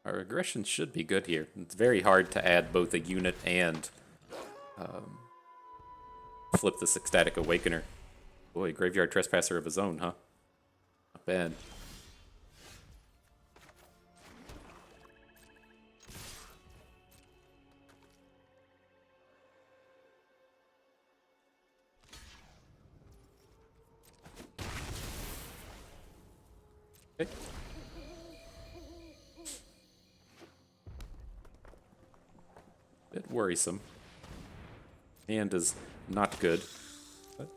Our aggression should be good here. It's very hard to add both a unit and flip this Ecstatic Awakener. Boy, Graveyard Trespasser of his own, huh? Not bad. Okay. Bit worrisome. Hand is not good. But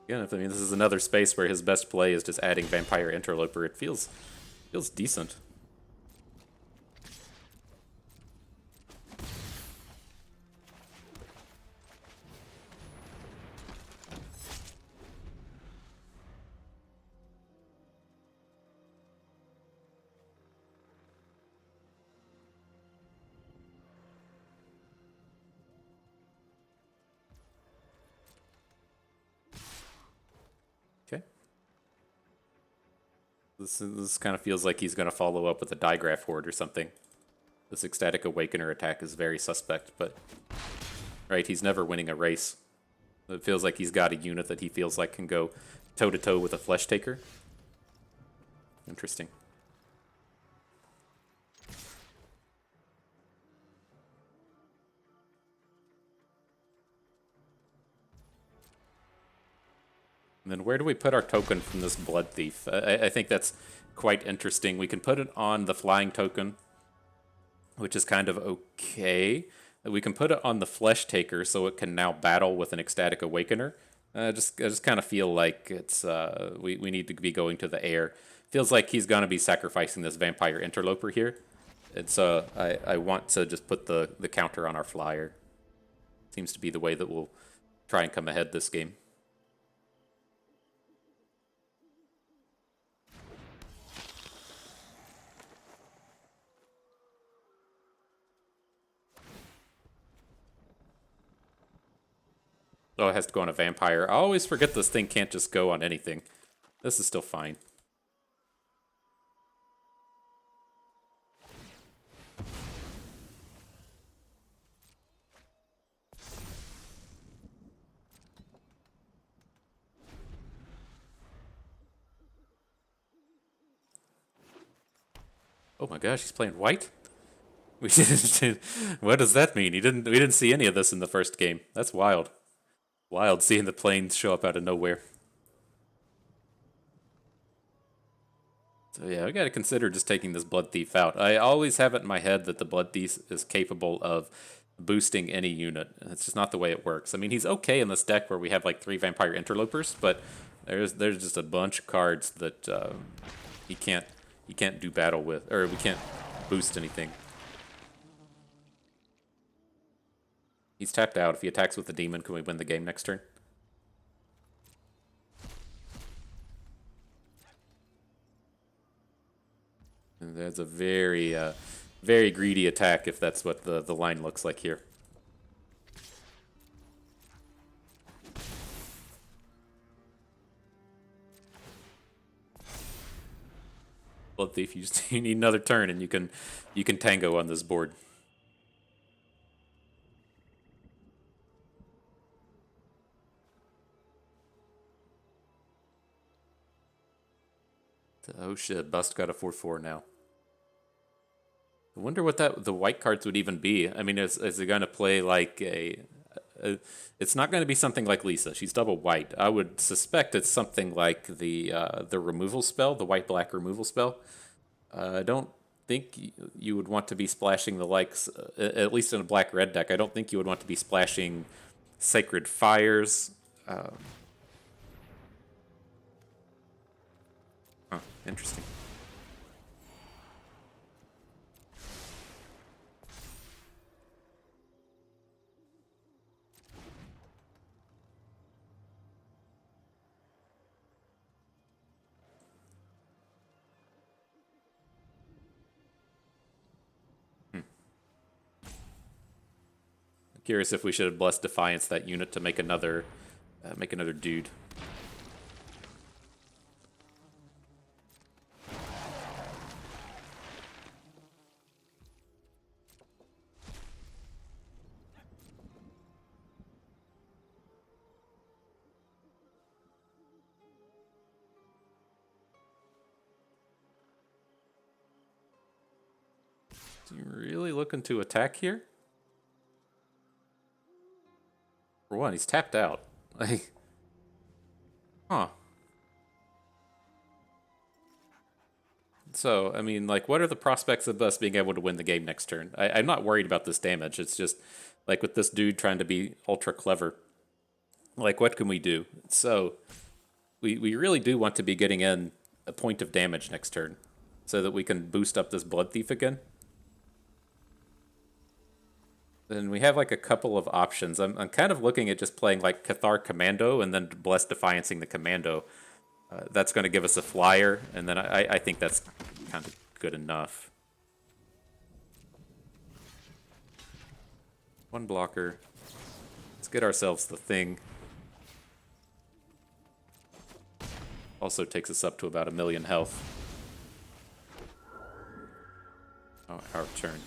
again, I mean, this is another space where his best play is just adding Vampire Interloper. It feels decent. Okay. This kind of feels like he's going to follow up with a Digraph Horde or something. This Ecstatic Awakener attack is very suspect, but... Right, he's never winning a race. It feels like he's got a unit that he feels like can go toe-to-toe with a Flesh Taker. Interesting. And then where do we put our token from this Blood Thief? I think that's quite interesting. We can put it on the Flying token, which is kind of okay. We can put it on the Flesh Taker, so it can now battle with an Ecstatic Awakener. I just kind of feel like it's we need to be going to the air. Feels like he's going to be sacrificing this Vampire Interloper here. And so I want to just put the counter on our flyer. Seems to be the way that we'll try and come ahead this game. Oh, it has to go on a vampire. I always forget this thing can't just go on anything. This is still fine. Oh my gosh, he's playing white? We didn't. What does that mean? We didn't see any of this in the first game. That's wild. Wild seeing the planes show up out of nowhere. So yeah, I gotta consider just taking this Blood Thief out. I always have it in my head that the Blood Thief is capable of boosting any unit. It's just not the way it works. I mean, he's okay in this deck where we have like 3 Vampire Interlopers, but there's just a bunch of cards that he can't do battle with, or we can't boost anything. He's tapped out. If he attacks with the demon, can we win the game next turn? And that's a very, very greedy attack if that's what the line looks like here. Blood Thief, you need another turn, and you can tango on this board. Oh shit, Bust got a 4/4 now. I wonder what the white cards would even be. I mean, is it going to play like it's not going to be something like Liesa. She's double white. I would suspect it's something like the removal spell, the white-black removal spell. I don't think you would want to be splashing the likes, at least in a black-red deck. I don't think you would want to be splashing Sacred Fires. Huh, interesting. Curious if we should have blessed Defiance that unit to make another dude. Are you really looking to attack here? For one, he's tapped out. Like, huh. So, I mean, like, what are the prospects of us being able to win the game next turn? I'm not worried about this damage. It's just, like, with this dude trying to be ultra clever, like, what can we do? So, we really do want to be getting in a point of damage next turn so that we can boost up this Blood Thief again. Then we have like a couple of options. I'm kind of looking at just playing like Cathar Commando and then Bless Defiancing the Commando. That's going to give us a flyer, and then I think that's kind of good enough. One blocker. Let's get ourselves the thing. Also takes us up to about 1,000,000 health. Oh, our turn.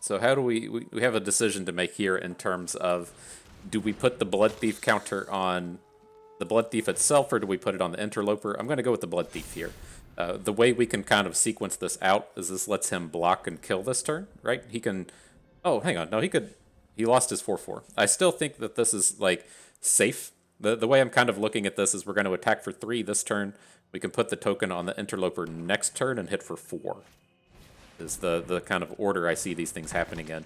So how do we have a decision to make here in terms of, do we put the Blood Thief counter on the Blood Thief itself, or do we put it on the Interloper? I'm going to go with the Blood Thief here. The way we can kind of sequence this out is this lets him block and kill this turn, right? He can... Oh, hang on. No, he could... He lost his 4/4. I still think that this is, like, safe. The way I'm kind of looking at this is we're going to attack for 3 this turn. We can put the token on the Interloper next turn and hit for 4. Is the kind of order I see these things happening in.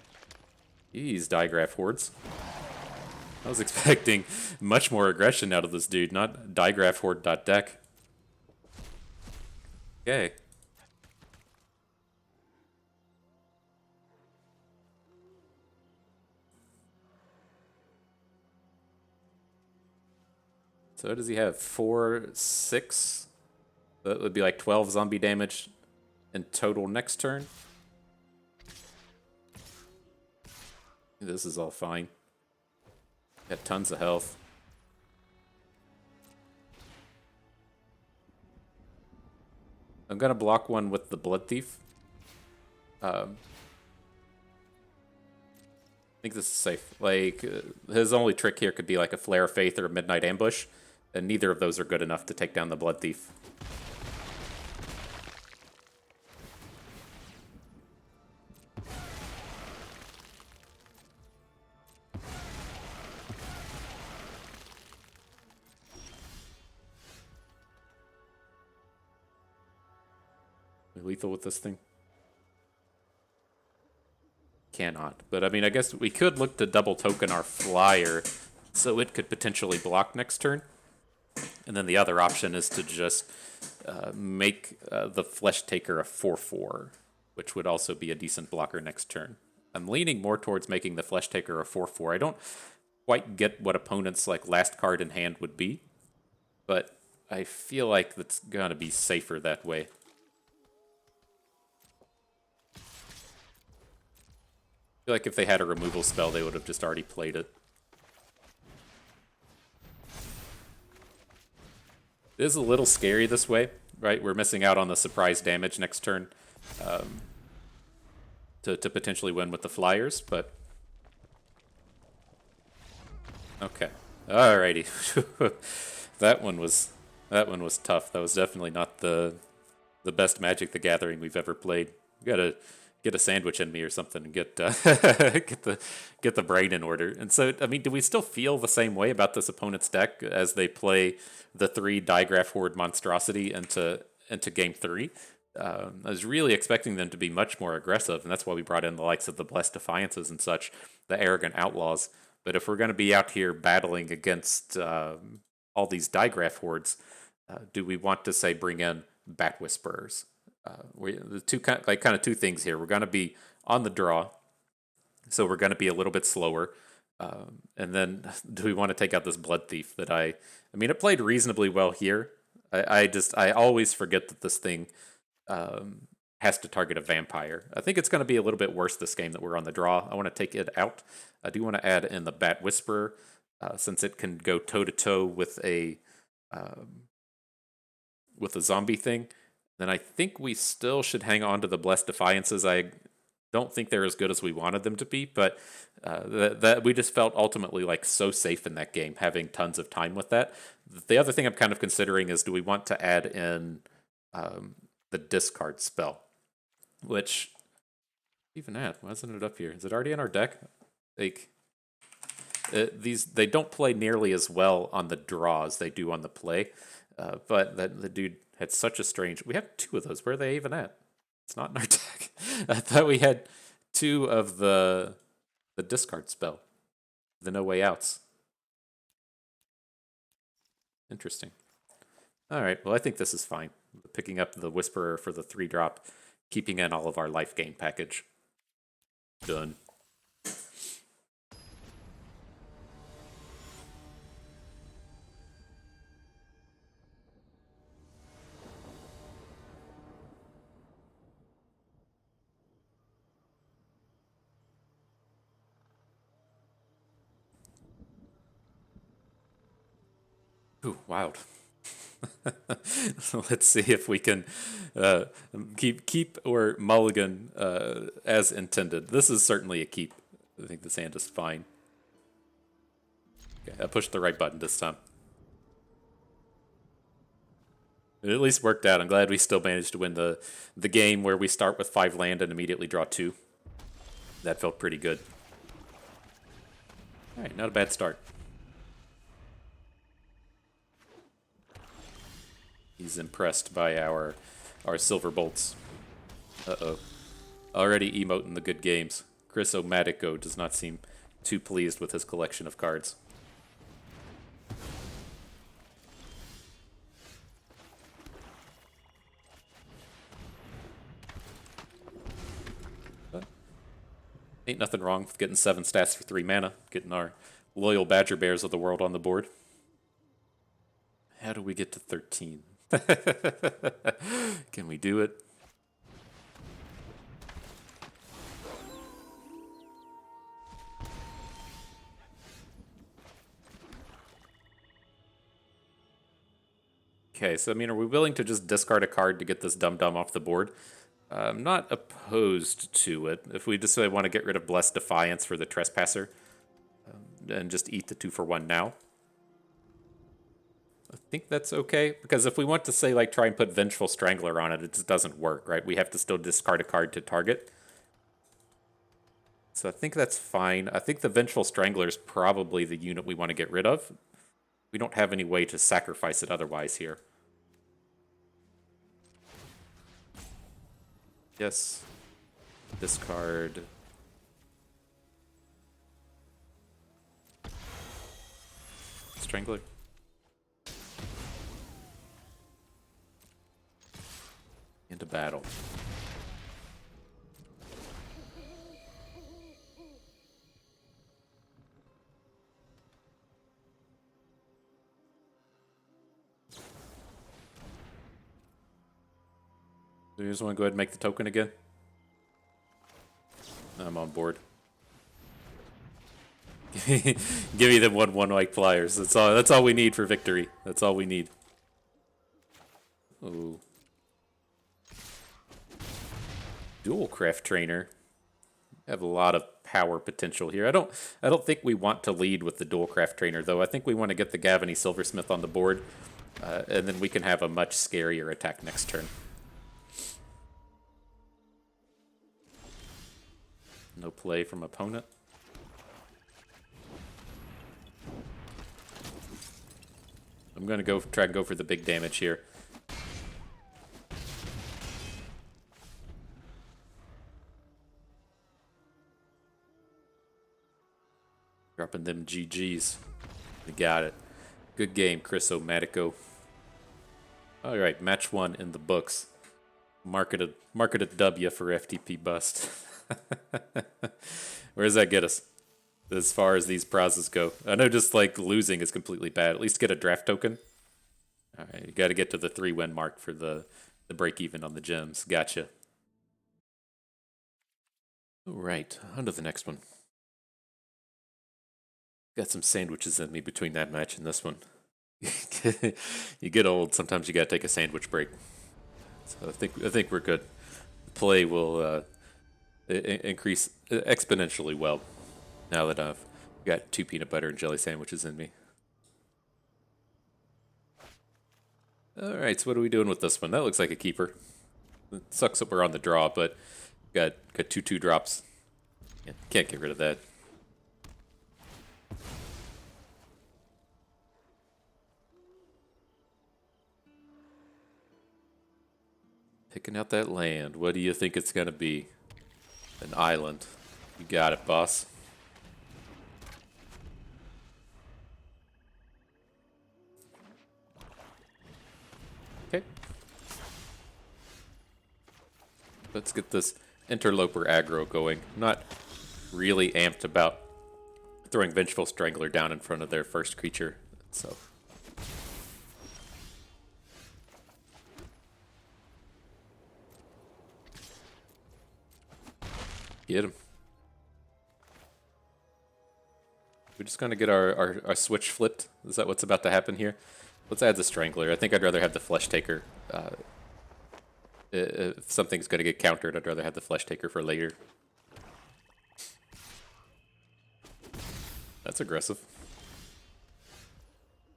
These Digraph Hordes. I was expecting much more aggression out of this dude, not Digraph Horde.deck. Okay. So does he have 4, 6? That would be like 12 zombie damage in total next turn. This is all fine. Got tons of health. I'm gonna block one with the Blood Thief. I think this is safe. Like, his only trick here could be like a Flare of Faith or a Midnight Ambush, and neither of those are good enough to take down the Blood Thief. Lethal with this thing? Cannot. But I mean, I guess we could look to double token our flyer so it could potentially block next turn. And then the other option is to just make the Flesh Taker a 4/4, which would also be a decent blocker next turn. I'm leaning more towards making the Flesh Taker a 4/4. I don't quite get what opponents' like last card in hand would be, but I feel like that's gonna be safer that way. I feel like if they had a removal spell, they would have just already played it. It is a little scary this way, right? We're missing out on the surprise damage next turn to potentially win with the flyers, but... Okay. Alrighty. That one was tough. That was definitely not the best Magic the Gathering we've ever played. We gotta get a sandwich in me or something and get get the brain in order. And so, I mean, do we still feel the same way about this opponent's deck as they play the 3 Digraph Horde monstrosity into game 3? I was really expecting them to be much more aggressive, and that's why we brought in the likes of the Blessed Defiances and such, the Arrogant Outlaws. But if we're going to be out here battling against all these Digraph Hordes, do we want to, say, bring in Bat Whisperers? The two kind of two things here. We're going to be on the draw, so we're going to be a little bit slower. And then, do we want to take out this Blood Thief that I mean, it played reasonably well here. I always forget that this thing has to target a vampire. I think it's going to be a little bit worse this game that we're on the draw. I want to take it out. I do want to add in the Bat Whisperer, since it can go toe-to-toe with a zombie thing. Then I think we still should hang on to the Blessed Defiances. I don't think they're as good as we wanted them to be, but that we just felt ultimately like so safe in that game, having tons of time with that. The other thing I'm kind of considering is, do we want to add in the discard spell? Which, even at, why isn't it up here? Is it already in our deck? Like, they don't play nearly as well on the draw as they do on the play, but the dude had such a strange... We have 2 of those. Where are they even at? It's not in our deck. I thought we had 2 of the discard spell. The No Way Outs. Interesting. Alright, well, I think this is fine. Picking up the Whisperer for the 3-drop, keeping in all of our life gain package. Done. Ooh, wild. Let's see if we can keep or mulligan as intended. This is certainly a keep. I think this hand is fine. Okay, I pushed the right button this time. It at least worked out. I'm glad we still managed to win the game where we start with 5 land and immediately draw 2. That felt pretty good. Alright, not a bad start. He's impressed by our silver bolts. Uh-oh. Already emoting the good games. Chris O'Matico does not seem too pleased with his collection of cards. But ain't nothing wrong with getting 7 stats for 3 mana. Getting our loyal Badger Bears of the world on the board. How do we get to 13? Can we do it? Okay, so I mean, are we willing to just discard a card to get this dum-dum off the board? I'm not opposed to it. If we just want to get rid of Blessed Defiance for the Trespasser, and just eat the 2-for-1 now. I think that's okay, because if we want to say, like, try and put Vengeful Strangler on it, it just doesn't work, right? We have to still discard a card to target. So I think that's fine. I think the Vengeful Strangler is probably the unit we want to get rid of. We don't have any way to sacrifice it otherwise here. Yes. Discard. Strangler. Into battle. Do you just want to go ahead and make the token again? I'm on board. Give me them 1/1 white flyers. That's all we need for victory. That's all we need. Ooh. Dual Craft Trainer. Have a lot of power potential here. I don't think we want to lead with the Dual Craft Trainer though. I think we want to get the Gavany Silversmith on the board, and then we can have a much scarier attack next turn. No play from opponent. I'm gonna try and go for the big damage here. Dropping them GGs. We got it. Good game, Chris O'Matico. All right, match 1 in the books. Mark it a W for FTP bust. Where does that get us as far as these prizes go? I know just like losing is completely bad. At least get a draft token. All right, you got to get to the 3-win mark for the break even on the gems. Gotcha. All right, on to the next one. Got some sandwiches in me between that match and this one. You get old. Sometimes you got to take a sandwich break. So I think we're good. Play will increase exponentially well now that I've got 2 peanut butter and jelly sandwiches in me. Alright, so what are we doing with this one? That looks like a keeper. It sucks that we're on the draw, but got 2/2 drops. Yeah, can't get rid of that. Picking out that land. What do you think it's going to be? An island. You got it, boss. Okay. Let's get this interloper aggro going. I'm not really amped about throwing Vengeful Strangler down in front of their first creature, so... Get him. We're just going to get our switch flipped. Is that what's about to happen here? Let's add the Strangler. I think I'd rather have the Flesh Taker. If something's going to get countered, I'd rather have the Flesh Taker for later. That's aggressive.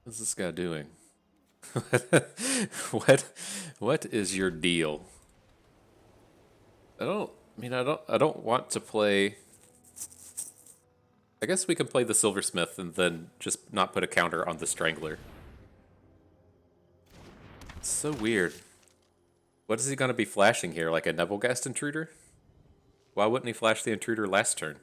What's this guy doing? What is your deal? I don't want to play. I guess we can play the Silversmith and then just not put a counter on the Strangler. It's so weird. What is he going to be flashing here? Like a Nebelgast Intruder? Why wouldn't he flash the Intruder last turn?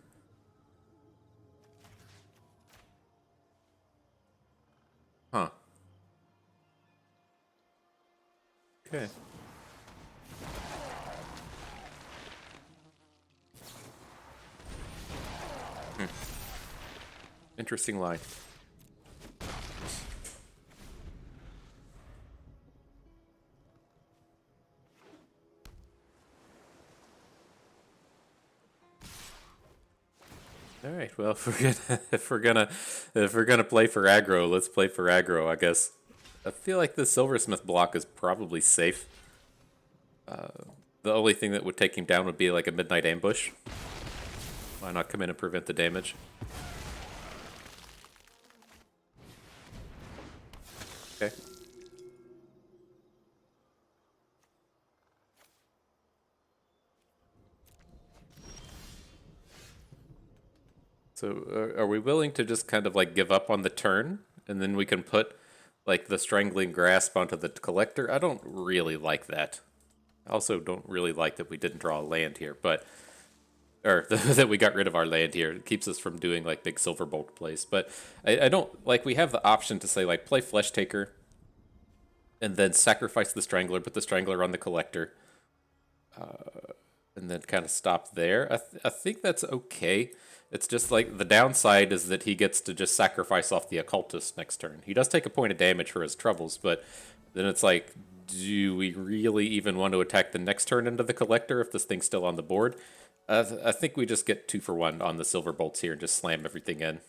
Huh. Okay. Interesting line. All right. Well, if we're gonna play for aggro, let's play for aggro, I guess. I feel like the Silversmith block is probably safe. The only thing that would take him down would be like a Midnight Ambush. Why not come in and prevent the damage? Okay. So are we willing to just kind of like give up on the turn, and then we can put like the Strangling Grasp onto the Collector? I don't really like that. I also don't really like that we didn't draw a land here, but or that we got rid of our land here. It keeps us from doing like big Silver Bulk plays. But I don't like, we have the option to say like play Flesh Taker and then sacrifice the Strangler, put the Strangler on the Collector, and then kind of stop there. I think that's okay. It's just like the downside is that he gets to just sacrifice off the Occultist next turn. He does take a point of damage for his troubles, but then it's like, do we really even want to attack the next turn into the Collector if this thing's still on the board? I think we just get 2 for 1 on the Silver Bolts here and just slam everything in.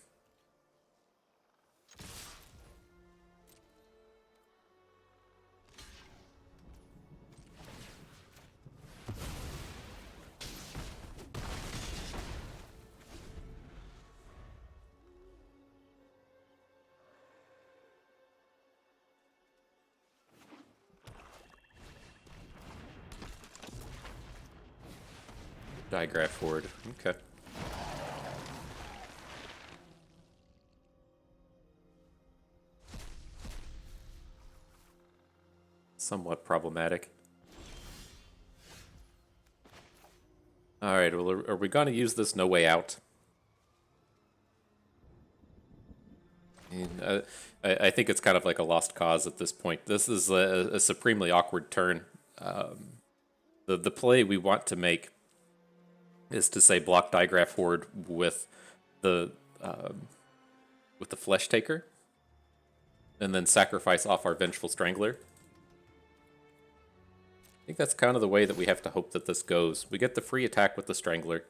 Digraph Horde. Okay. Somewhat problematic. Alright, well, are we going to use this No Way Out? I think it's kind of like a lost cause at this point. This is a supremely awkward turn. The play we want to make is to say block Digraph Horde with the Flesh Taker, and then sacrifice off our Vengeful Strangler. I think that's kind of the way that we have to hope that this goes. We get the free attack with the Strangler.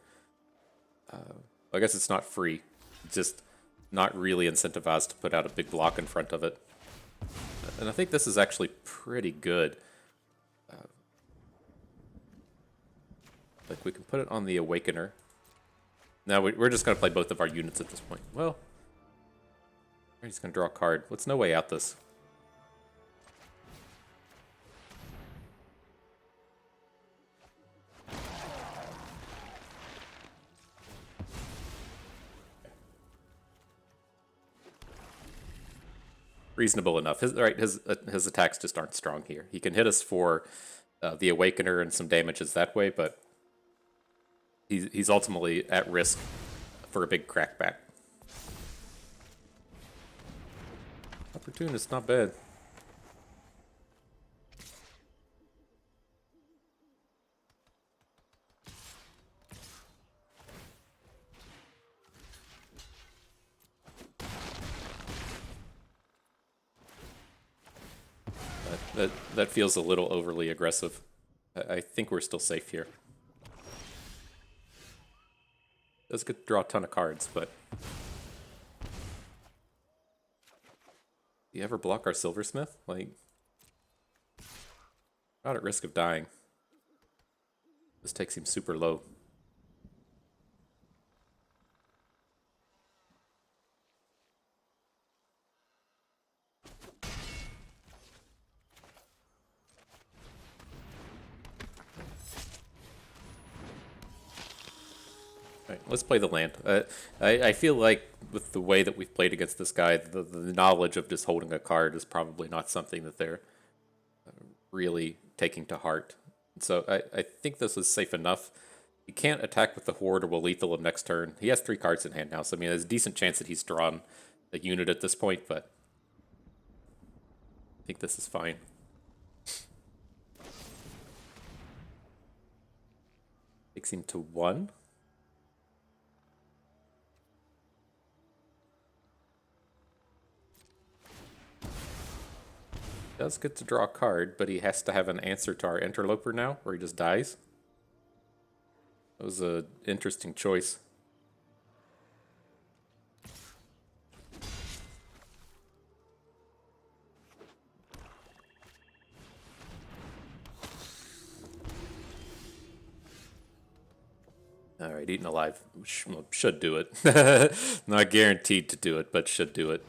I guess it's not free. It's just not really incentivized to put out a big block in front of it. And I think this is actually pretty good. Like, we can put it on the Awakener. Now, we're just going to play both of our units at this point. Well, we're just going to draw a card. Let's No Way Out this. Reasonable enough. His attacks just aren't strong here. He can hit us for the Awakener and some damages that way, but he's ultimately at risk for a big crackback. Opportunist, not bad. That feels a little overly aggressive. I think we're still safe here. Does get to draw a ton of cards, but do you ever block our Silversmith? Like, not at risk of dying. This takes him super low. Alright, let's play the land. I feel like with the way that we've played against this guy, the knowledge of just holding a card is probably not something that they're really taking to heart. So I think this is safe enough. He can't attack with the Horde or will lethal him next turn. He has 3 cards in hand now, so I mean, there's a decent chance that he's drawn a unit at this point, but I think this is fine. Takes him to 1. Does get to draw a card, but he has to have an answer to our Interloper now, or he just dies. That was an interesting choice. All right, Eaten Alive should do it. Not guaranteed to do it, but should do it.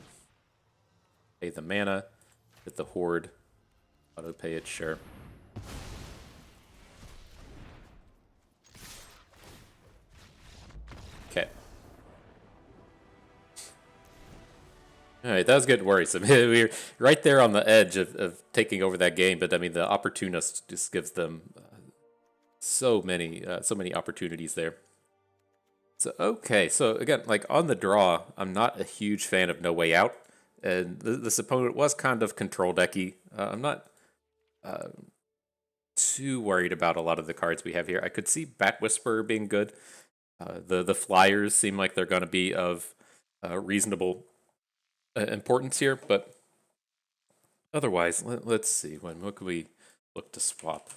Pay the mana, get the Horde, auto pay it, sure. Okay. All right, that was getting worrisome. We were right there on the edge of taking over that game, but I mean, the opportunist just gives them so many opportunities there. So okay, so again, like on the draw, I'm not a huge fan of No Way Out, and this opponent was kind of control decky. I'm not too worried about a lot of the cards we have here. I could see Bat Whisperer being good. The flyers seem like they're going to be of reasonable importance here, but otherwise, let's see. What could we look to swap?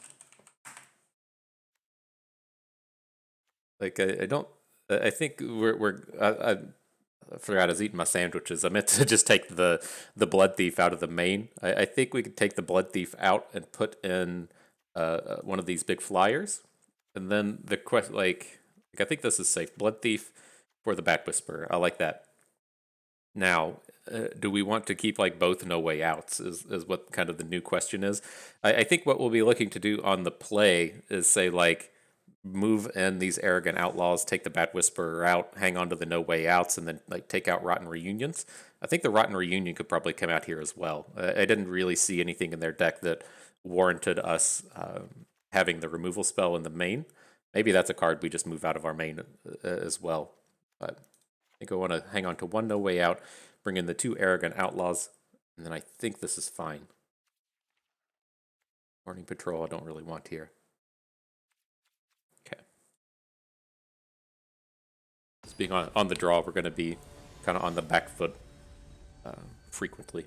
Like I don't. I think I forgot I was eating my sandwiches. I meant to just take the Blood Thief out of the main. I think we could take the Blood Thief out and put in one of these big flyers, and then the quest I think this is safe. Blood Thief for the Bat Whisperer. I like that. Now, do we want to keep like both No Way Outs? Is what kind of the new question is. I think what we'll be looking to do on the play is say like move in these arrogant outlaws, take the Bat Whisperer out, hang on to the No Way Outs, and then like take out Rotten Reunions. I think the Rotten Reunion could probably come out here as well. I didn't really see anything in their deck that warranted us having the removal spell in the main. Maybe that's a card we just move out of our main as well. But I think I want to hang on to one No Way Out, bring in the two Arrogant Outlaws, and then I think this is fine. Morning Patrol I don't really want here. Okay. Just being on the draw, we're going to be kind of on the back foot frequently.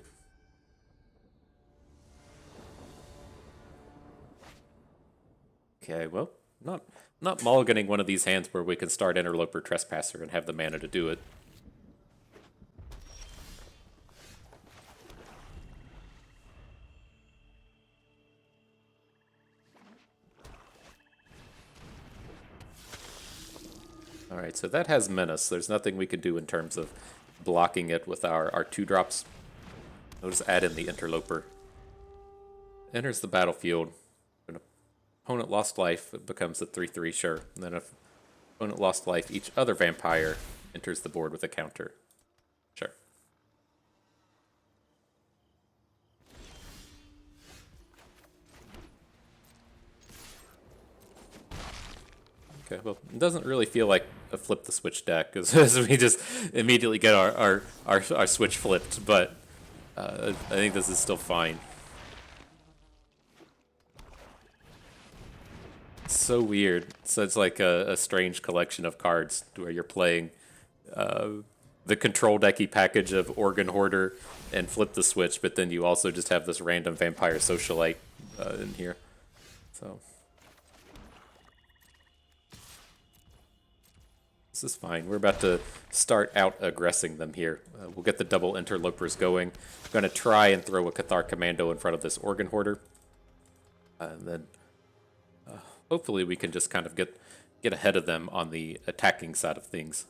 Okay, well, not mulliganing one of these hands where we can start Interloper Trespasser and have the mana to do it. Alright, so that has Menace. There's nothing we can do in terms of blocking it with our 2-drops. We'll just add in the Interloper. Enters the battlefield. When opponent lost life, it becomes a 3/3, sure. And then if opponent lost life, each other vampire enters the board with a counter. Sure. Okay, well, it doesn't really feel like a flip the switch deck, as we just immediately get our switch flipped, but I think this is still fine. It's so weird. So it's like a strange collection of cards where you're playing the control decky package of Organ Hoarder and flip the switch, but then you also just have this random vampire socialite in here. So this is fine. We're about to start out aggressing them here. We'll get the double interlopers going. I'm going to try and throw a Cathar Commando in front of this Organ Hoarder. And then hopefully we can just kind of get ahead of them on the attacking side of things.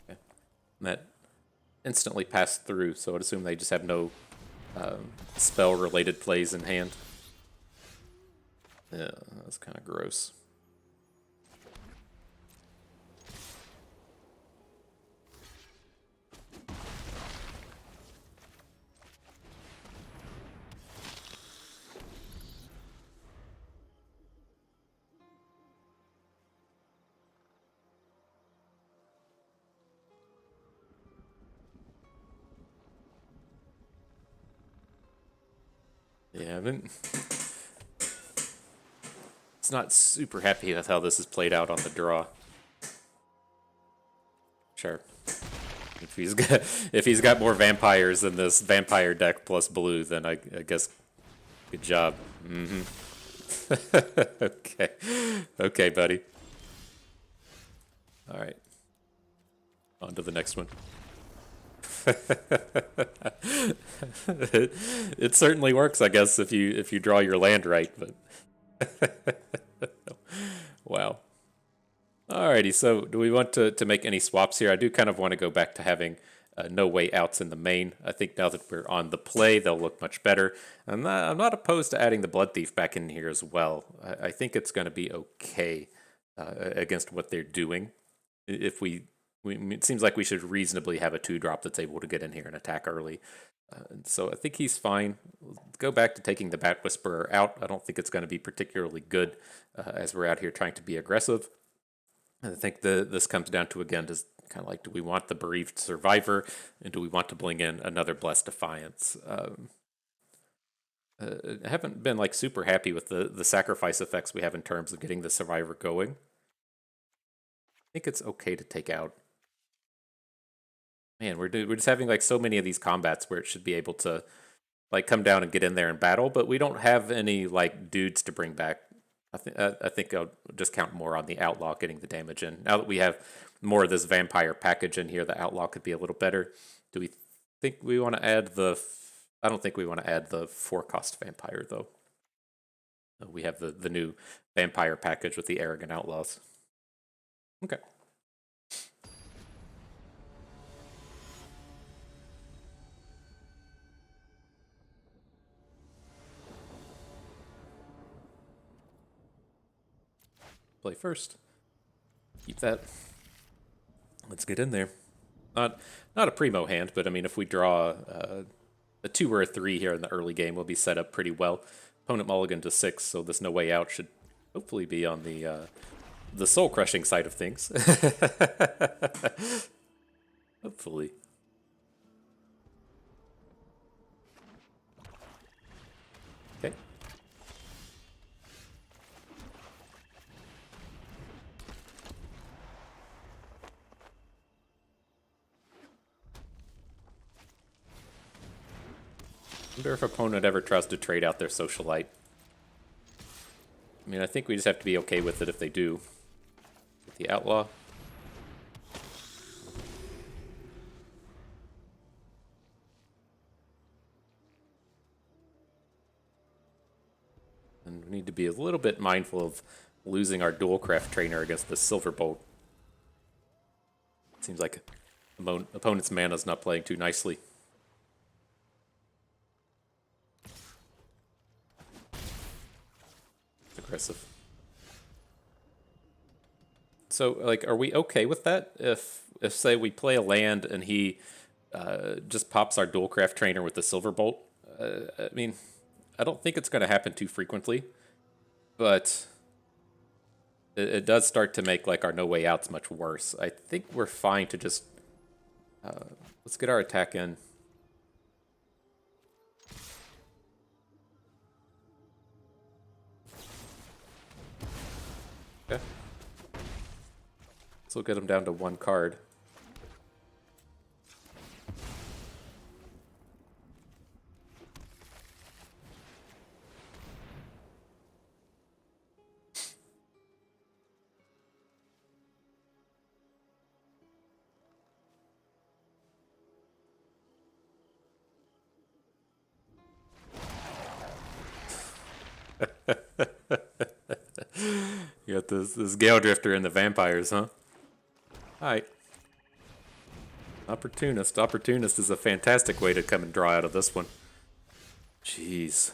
Okay. That instantly passed through, so I'd assume they just have no spell-related plays in hand. Yeah, that's kind of gross. Yeah, it's not super happy with how this is played out on the draw. Sure. If he's got more vampires than this vampire deck plus blue, then I guess good job. Okay. Okay, buddy. All right. On to the next one. It certainly works, I guess, if you draw your land right. But wow. Alrighty, so do we want to make any swaps here? I do kind of want to go back to having no way outs in the main. I think now that we're on the play, they'll look much better. I'm not opposed to adding the Blood Thief back in here as well. I think it's going to be okay against what they're doing. If it seems like we should reasonably have a 2-drop that's able to get in here and attack early. So I think he's fine. Go back to taking the Bat Whisperer out. I don't think it's going to be particularly good as we're out here trying to be aggressive. I think this comes down to, again, just kind of like, do we want the Bereaved Survivor, and do we want to bring in another Blessed Defiance? I haven't been like super happy with the sacrifice effects we have in terms of getting the Survivor going. I think it's okay to take out. Man, we're just having like so many of these combats where it should be able to like come down and get in there and battle, but we don't have any like dudes to bring back. I think I'll just count more on the Outlaw getting the damage in. Now that we have more of this Vampire package in here, the Outlaw could be a little better. Do we think we want to add the... I don't think we want to add the 4-cost Vampire, though. We have the new Vampire package with the Arrogant Outlaws. Okay. Play first. Keep that. Let's get in there. Not a primo hand, but I mean, if we draw a 2 or a 3 here in the early game, we'll be set up pretty well. Opponent mulligan to 6, so this No Way Out should hopefully be on the soul crushing side of things. Hopefully. Okay. I wonder if opponent ever tries to trade out their Socialite. I mean, I think we just have to be okay with it if they do. With the Outlaw. And we need to be a little bit mindful of losing our Dualcraft Trainer against the Silverbolt. Seems like opponent's mana's not playing too nicely. Aggressive. So, like, are we okay with that? If say we play a land and he just pops our Dualcraft Trainer with the Silverbolt? I mean, I don't think it's going to happen too frequently, but it does start to make like our No Way Outs much worse. I think we're fine to just let's get our attack in. Okay. So we'll get him down to 1 card. You got this Gale Drifter and the vampires, huh? Alright. Opportunist. Opportunist is a fantastic way to come and draw out of this one. Jeez.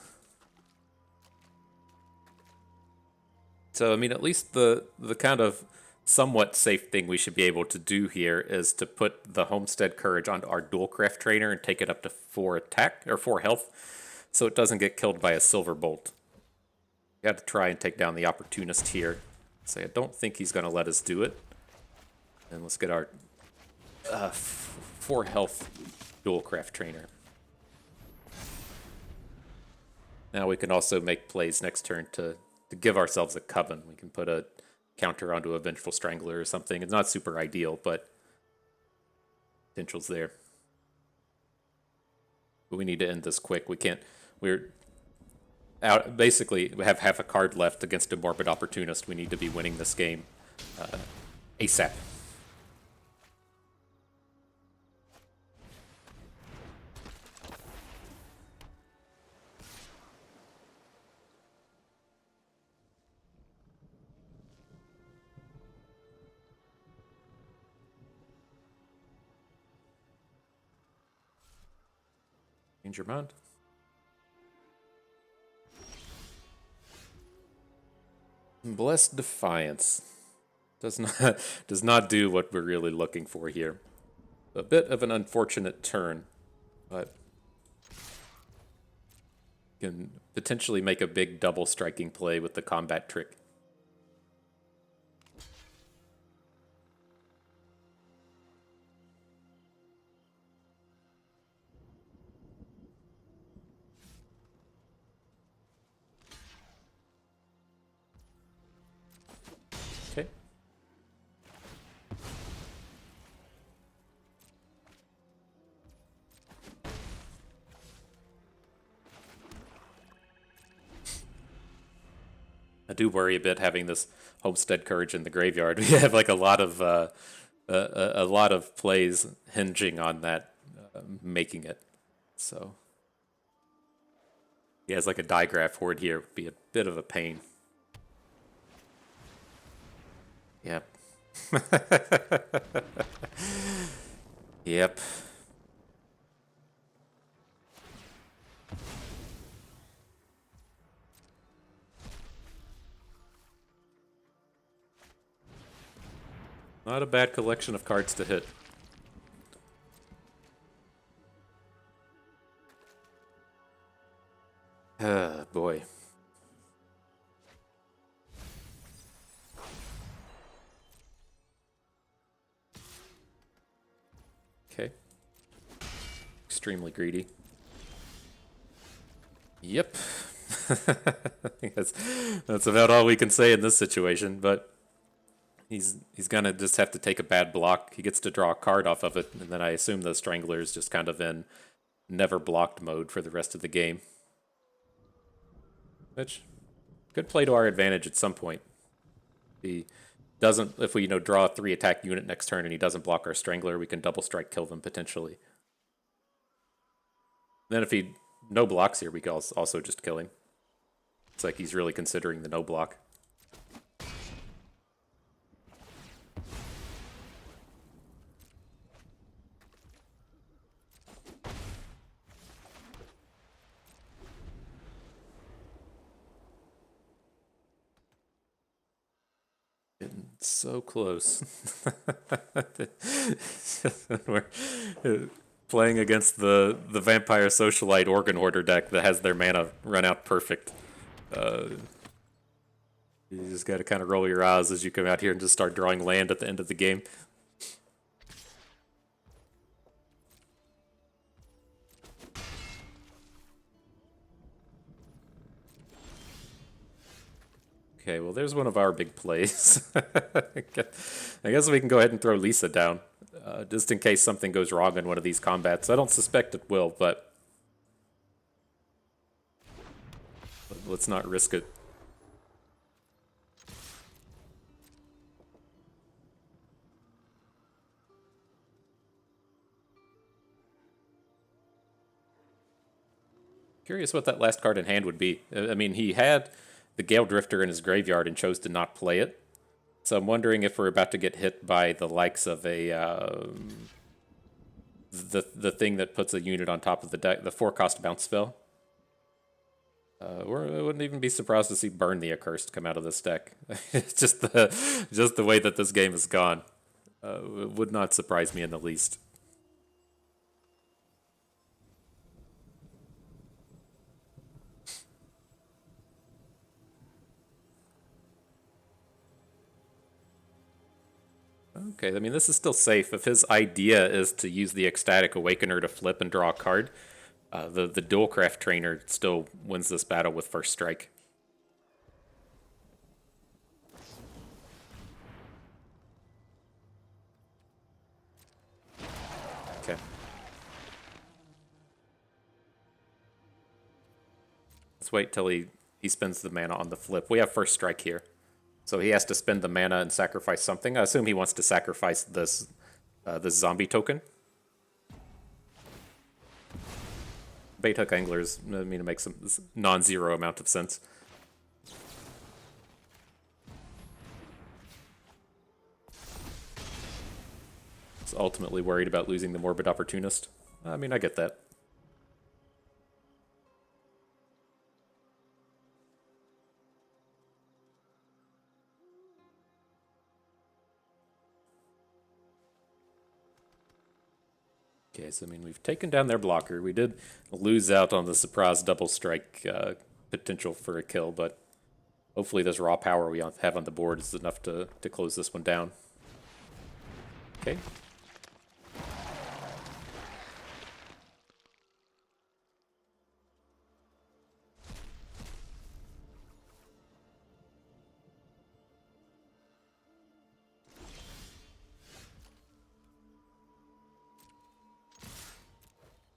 So, I mean, at least the kind of somewhat safe thing we should be able to do here is to put the Homestead Courage onto our Dualcraft Trainer and take it up to 4 attack, or 4 health, so it doesn't get killed by a Silverbolt. We have to try and take down the Opportunist here. So I don't think he's going to let us do it. And let's get our 4 health Dualcraft Trainer. Now we can also make plays next turn to give ourselves a Coven. We can put a counter onto a Vengeful Strangler or something. It's not super ideal, but potential's there. But we need to end this quick. We can't... We're out. Basically, we have half a card left against a Morbid Opportunist. We need to be winning this game ASAP. Change your mind. Blessed Defiance. Does not do what we're really looking for here. A bit of an unfortunate turn, but can potentially make a big double striking play with the combat trick. Okay. I do worry a bit having this Homestead Courage in the graveyard. We have like a lot of plays hinging on that making it. So he has like a digraph horde here. Would be a bit of a pain. Yep. Yep. Not a bad collection of cards to hit. Boy. Okay. Extremely greedy. Yep. That's about all we can say in this situation, but he's gonna just have to take a bad block. He gets to draw a card off of it, and then I assume the Strangler is just kind of in never blocked mode for the rest of the game. Which could play to our advantage at some point. He doesn't, if we draw a 3 attack unit next turn and he doesn't block our Strangler, we can double strike kill them potentially. Then if he no blocks here, we can also just kill him. It's like he's really considering the no block. Getting so close. We're playing against the Vampire Socialite Organ Hoarder deck that has their mana run out perfect. You just got to kind of roll your eyes as you come out here and just start drawing land at the end of the game. Okay, well, there's one of our big plays. I guess we can go ahead and throw Liesa down, just in case something goes wrong in one of these combats. I don't suspect it will, but let's not risk it. Curious what that last card in hand would be. I mean, he had the Gale Drifter in his graveyard and chose to not play it. So I'm wondering if we're about to get hit by the likes of a the thing that puts a unit on top of the deck, the 4-cost bounce spell. I wouldn't even be surprised to see Burn the Accursed come out of this deck. It's just the way that this game has gone. It would not surprise me in the least. Okay, I mean, this is still safe. If his idea is to use the Ecstatic Awakener to flip and draw a card, the Dualcraft Trainer still wins this battle with first strike. Okay. Let's wait till he spends the mana on the flip. We have first strike here. So he has to spend the mana and sacrifice something. I assume he wants to sacrifice this this zombie token. Bait Hook Anglers, I mean, it makes some non-zero amount of sense. He's ultimately worried about losing the Morbid Opportunist. I mean, I get that. Okay, so I mean, we've taken down their blocker. We did lose out on the surprise double strike potential for a kill, but hopefully this raw power we have on the board is enough to close this one down. Okay.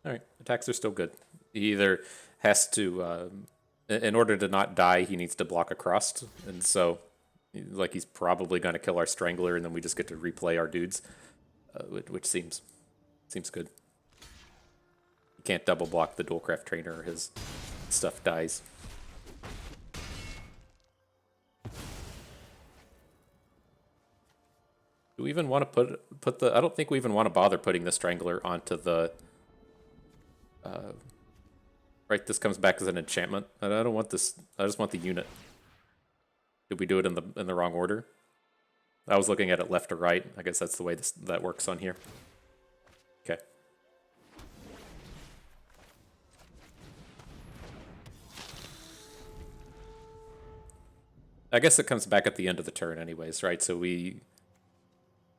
Alright, attacks are still good. He either has to, in order to not die, he needs to block across, and so, like, he's probably going to kill our Strangler, and then we just get to replay our dudes, which seems good. You can't double block the Dualcraft Trainer, or his stuff dies. Do we even want to put the... I don't think we even want to bother putting the Strangler onto the... right, this comes back as an enchantment. I don't want this. I just want the unit. Did we do it in the wrong order? I was looking at it left to right. I guess that's the way that works on here. Okay. I guess it comes back at the end of the turn anyways, right? So we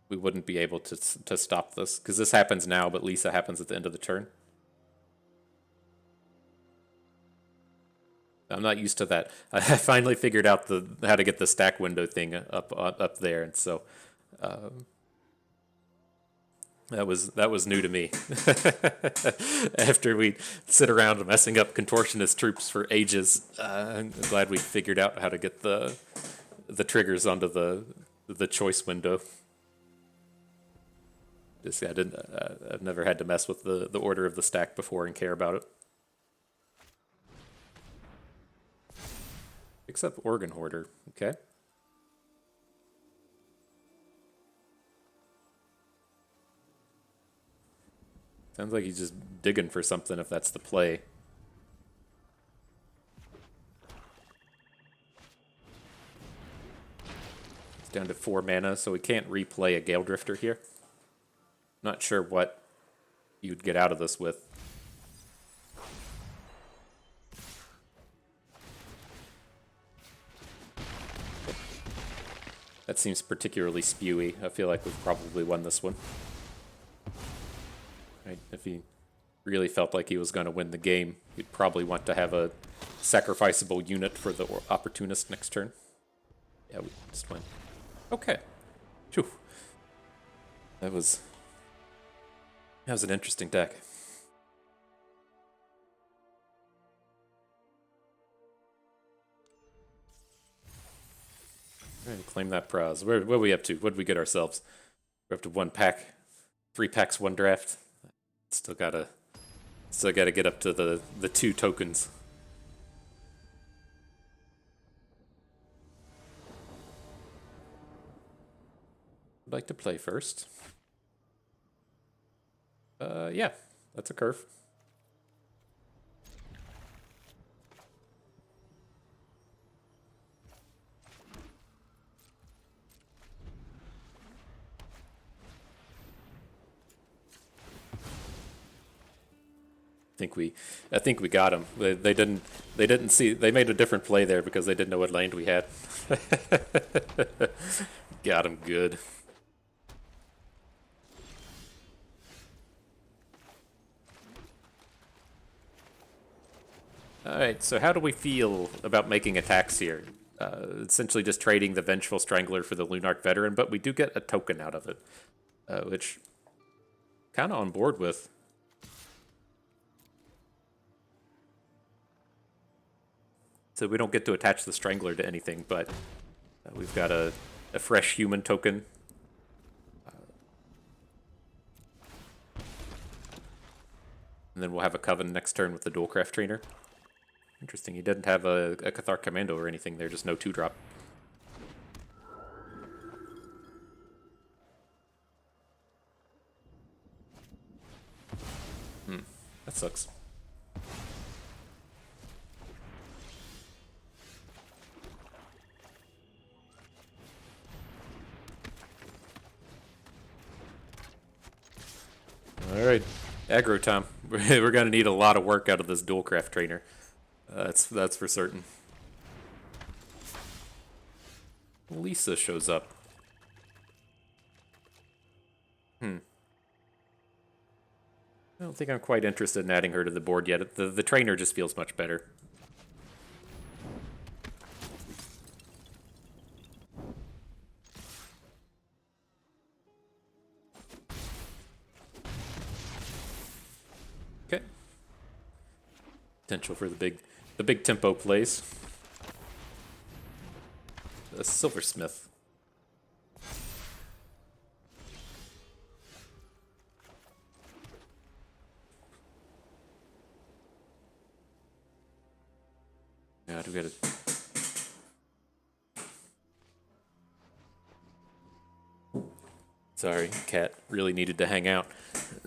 wouldn't be able to stop this, because this happens now, but Liesa happens at the end of the turn. I'm not used to that. I finally figured out how to get the stack window thing up there, and so that was new to me. After we sit around messing up contortionist troops for ages, I'm glad we figured out how to get the triggers onto the choice window. Just I've never had to mess with the order of the stack before and care about it. Except Organ Hoarder, okay. Sounds like he's just digging for something if that's the play. It's down to 4 mana, so we can't replay a Gale Drifter here. Not sure what you'd get out of this with. That seems particularly spewy. I feel like we've probably won this one. Right? If he really felt like he was going to win the game, he'd probably want to have a sacrificable unit for the Opportunist next turn. Yeah, we just went. Okay. Phew. That was an interesting deck. Alright, claim that prize. What are we up to? What did we get ourselves? We're up to 1 pack. 3 packs, 1 draft. Still gotta get up to the 2 tokens. I'd like to play first. Yeah, that's a curve. I think we got him. They didn't see. They made a different play there because they didn't know what land we had. Got him good. All right. So how do we feel about making attacks here? Essentially just trading the Vengeful Strangler for the Lunarch Veteran, but we do get a token out of it, which kind of on board with. So we don't get to attach the Strangler to anything, but we've got a fresh human token. And then we'll have a Coven next turn with the Dualcraft Trainer. Interesting, he didn't have a Cathar Commando or anything there, just no 2-drop. That sucks. All right. Aggro time. We're gonna need a lot of work out of this dualcraft trainer. That's for certain. Liesa shows up. I don't think I'm quite interested in adding her to the board yet. The trainer just feels much better. Okay. Potential for the big tempo plays. A silversmith. Yeah, do we gotta... Sorry, cat really needed to hang out.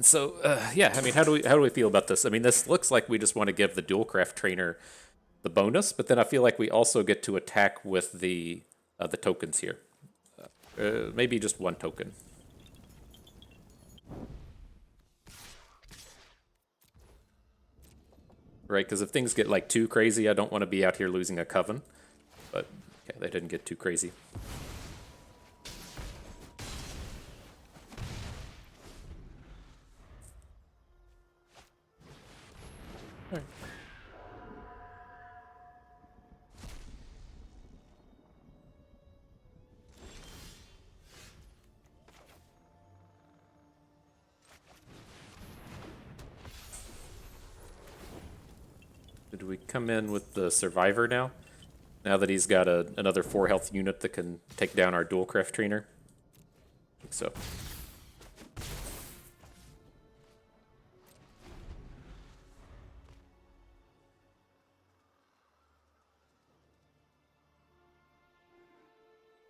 So, yeah, I mean, how do we feel about this? I mean, this looks like we just want to give the dualcraft trainer the bonus, but then I feel like we also get to attack with the tokens here. Maybe just one token. Right, because if things get like too crazy, I don't want to be out here losing a coven. But okay, they didn't get too crazy. Right. Did we come in with the survivor now? Now that he's got another 4 health unit that can take down our dualcraft trainer? I think so.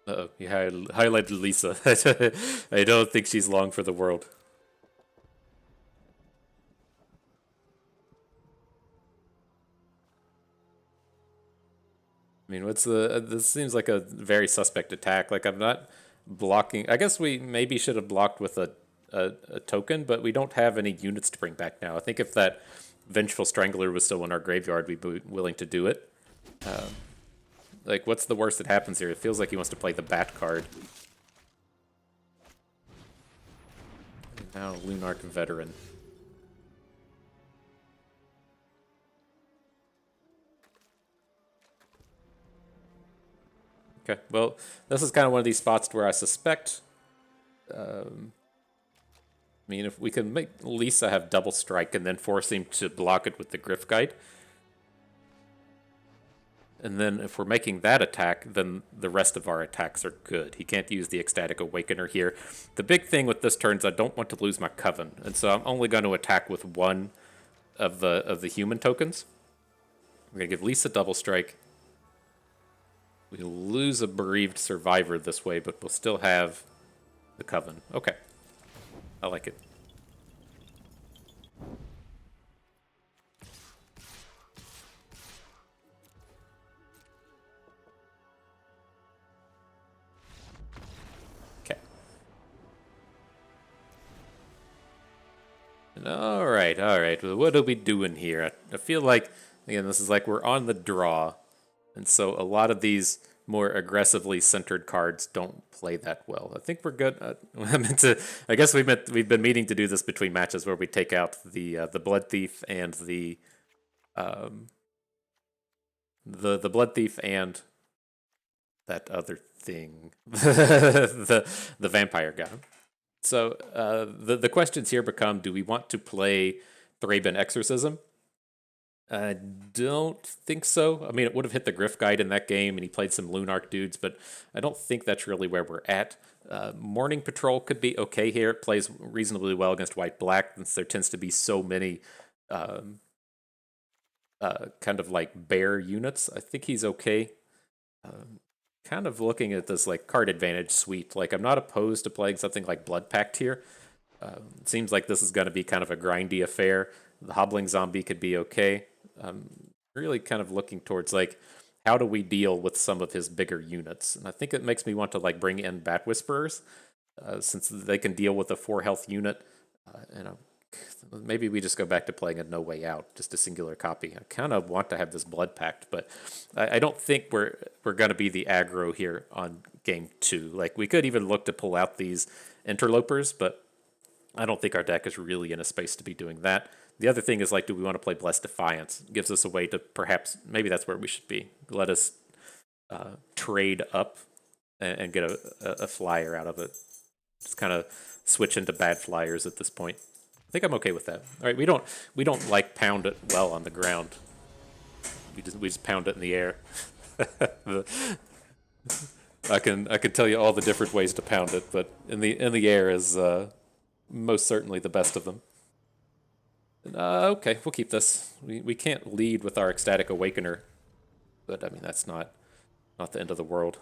Uh-oh, he highlighted Liesa. I don't think she's long for the world. I mean, what's the... this seems like a very suspect attack. Like, I'm not blocking... I guess we maybe should have blocked with a token, but we don't have any units to bring back now. I think if that Vengeful Strangler was still in our graveyard, we'd be willing to do it. Like, what's the worst that happens here? It feels like he wants to play the Bat card. Now, Lunarch Veteran. Okay, well, this is kind of one of these spots where I suspect... I mean, if we can make Liesa have double strike and then force him to block it with the Griff Guide. And then if we're making that attack, then the rest of our attacks are good. He can't use the Ecstatic Awakener here. The big thing with this turn is I don't want to lose my Coven. And so I'm only going to attack with one of the human tokens. I'm going to give Liesa double strike. We lose a Bereaved Survivor this way, but we'll still have the Coven. Okay. I like it. Okay. All right, all right. Well, what are we doing here? I feel like, again, this is like we're on the draw. And so a lot of these more aggressively centered cards don't play that well. I think we're good. I guess we've been meaning to do this between matches where we take out the Blood Thief and um, the Blood Thief and that other thing, the vampire guy. So the questions here become: do we want to play Thraben Exorcism? I don't think so. I mean, it would have hit the Griff Guide in that game, and he played some Lunarch dudes, but I don't think that's really where we're at. Morning Patrol could be okay here. It plays reasonably well against White-Black, since there tends to be so many um, kind of like bear units. I think he's okay. Kind of looking at this like card advantage suite. Like, I'm not opposed to playing something like Blood Pact here. It seems like this is going to be kind of a grindy affair. The Hobbling Zombie could be okay. Really kind of looking towards like how do we deal with some of his bigger units, and I think it makes me want to like bring in Bat Whisperers since they can deal with a 4 health unit, and maybe we just go back to playing a No Way Out, just a singular copy. I kind of want to have this Blood Pact, but I don't think we're going to be the aggro here on game 2. Like, we could even look to pull out these interlopers, but I don't think our deck is really in a space to be doing that. The other thing is, like, do we want to play Blessed Defiance? It gives us a way to perhaps, maybe that's where we should be. Let us trade up and get a flyer out of it. Just kind of switch into bad flyers at this point. I think I'm okay with that. All right, we don't like pound it well on the ground. We just pound it in the air. I can tell you all the different ways to pound it, but in the air is most certainly the best of them. Okay, we'll keep this. We can't lead with our Ecstatic Awakener, but I mean that's not the end of the world.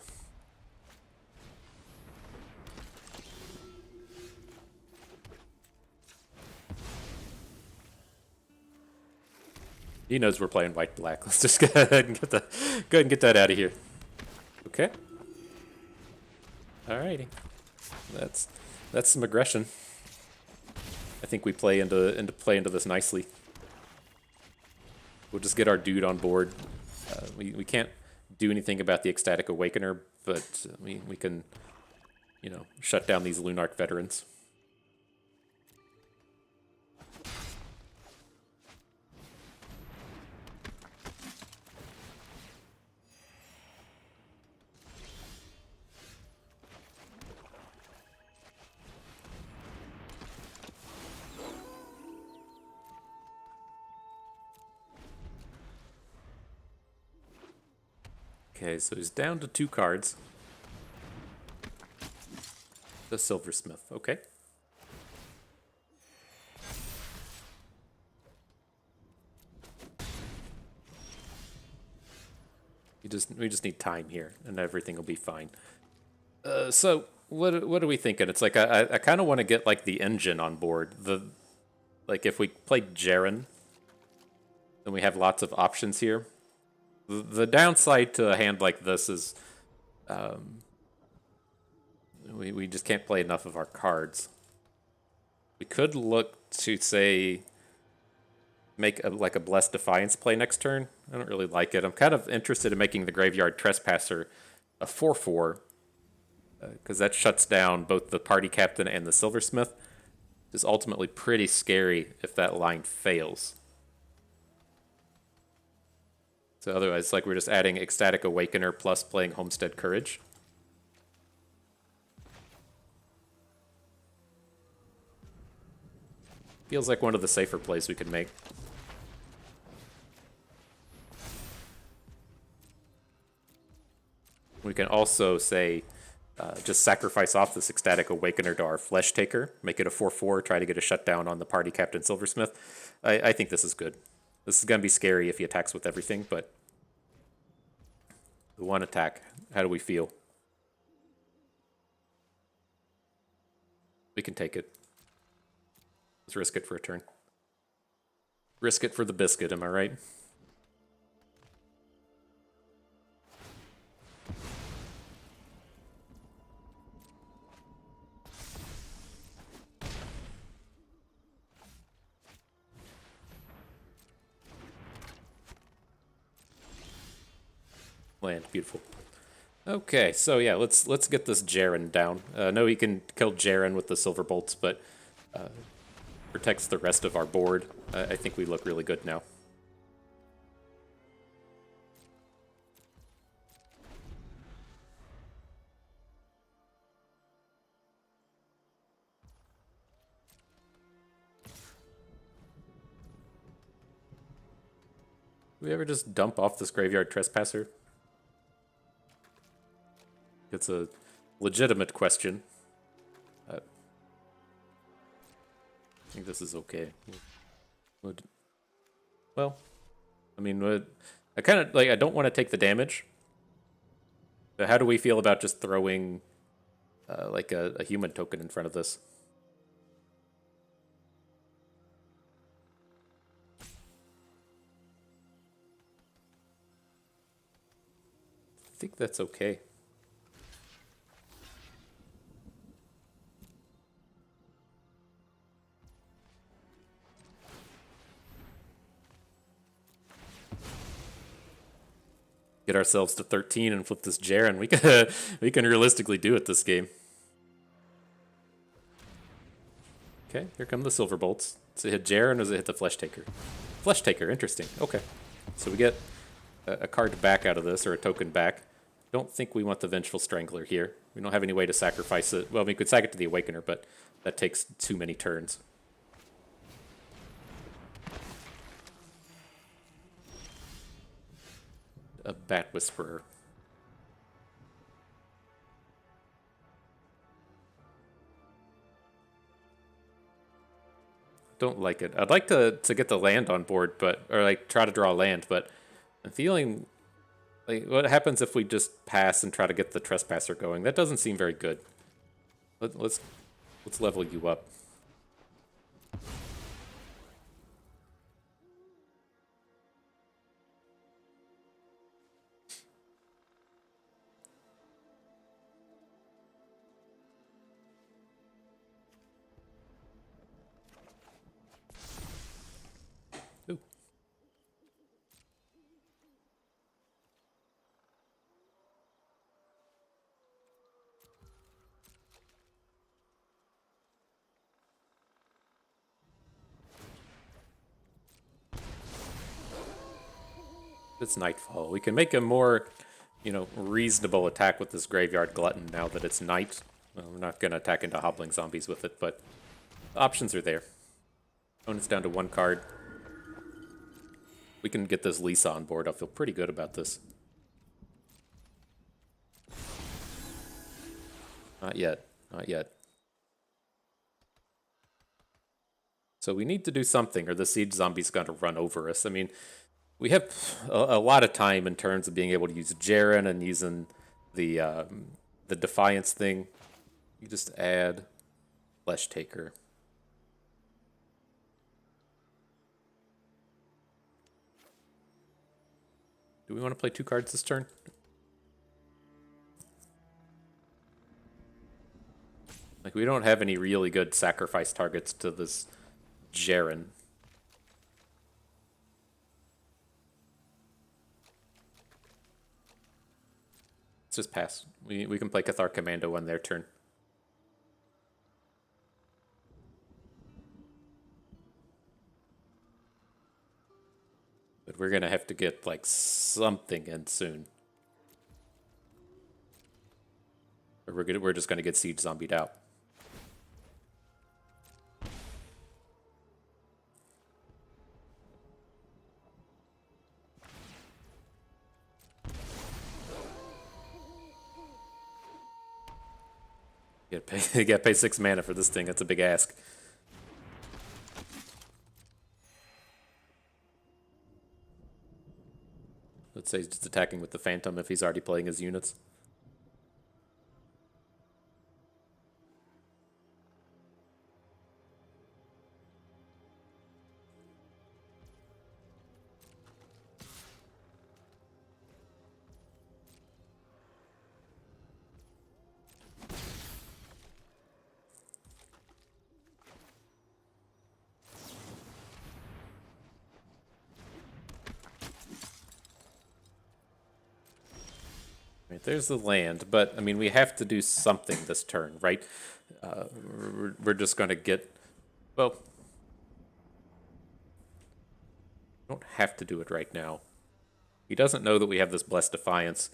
He knows we're playing white-black. Let's just go ahead and get that out of here. Okay. Alrighty. That's some aggression. I think we play into this nicely. We'll just get our dude on board. We can't do anything about the Ecstatic Awakener, but we can, shut down these Lunarch veterans. Okay, so he's down to 2 cards. The Silversmith, okay. We just need time here, and everything will be fine. So what are we thinking? It's like I kind of want to get like the engine on board. Like if we play Jaren, then we have lots of options here. The downside to a hand like this is we just can't play enough of our cards. We could look to, say, make like a Blessed Defiance play next turn. I don't really like it. I'm kind of interested in making the Graveyard Trespasser a 4/4, because that shuts down both the Party Captain and the Silversmith. It's ultimately pretty scary if that line fails. So otherwise, like, we're just adding Ecstatic Awakener plus playing Homestead Courage. Feels like one of the safer plays we could make. We can also, say, just sacrifice off this Ecstatic Awakener to our Flesh Taker, make it a 4/4, try to get a shutdown on the Party Captain Silversmith. I think this is good. This is going to be scary if he attacks with everything, but the one attack, how do we feel? We can take it. Let's risk it for a turn. Risk it for the biscuit, am I right? Land, beautiful. Okay, so yeah, let's get this Jaren down. No, he can kill Jaren with the Silver Bolts, but protects the rest of our board. I think we look really good now. We ever just dump off this Graveyard Trespasser? It's a legitimate question. I think this is okay. Well, I mean, I kind of, like, I don't want to take the damage. But how do we feel about just throwing like a human token in front of this? I think that's okay. get ourselves to 13 and flip this Jaren. We can realistically do it this game. Okay, here come the Silver Bolts. Does it hit Jaren or does it hit the Flesh Taker? Flesh Taker, interesting. Okay, so we get a card back out of this, or a token back. Don't think we want the Vengeful Strangler here. We don't have any way to sacrifice it. Well, we could sack it to the Awakener, but that takes too many turns. A Bat Whisperer. Don't like it. I'd like to get the land on board, or like try to draw land, but I'm feeling like what happens if we just pass and try to get the Trespasser going? That doesn't seem very good. Let's level you up. Ooh. It's nightfall. We can make a more, reasonable attack with this Graveyard Glutton now that it's night. Well, we're not going to attack into Hobbling Zombies with it, but the options are there. Opponent's down to one card. We can get this Liesa on board. I'll feel pretty good about this. Not yet. Not yet. So we need to do something, or the Siege Zombie's going to run over us. I mean, we have a lot of time in terms of being able to use Jaren and using the Defiance thing. You just add Flesh Taker. Do we want to play 2 cards this turn? Like, we don't have any really good sacrifice targets to this Jaren. Let's just pass. We can play Cathar Commando on their turn. But we're gonna have to get like something in soon. Or we're just gonna get Siege Zombied out. You gotta pay 6 mana for this thing. That's a big ask. Let's say he's just attacking with the Phantom if he's already playing his units. Right, there's the land, but I mean, we have to do something this turn, right? We're just going to get, well, we don't have to do it right now. He doesn't know that we have this Blessed Defiance.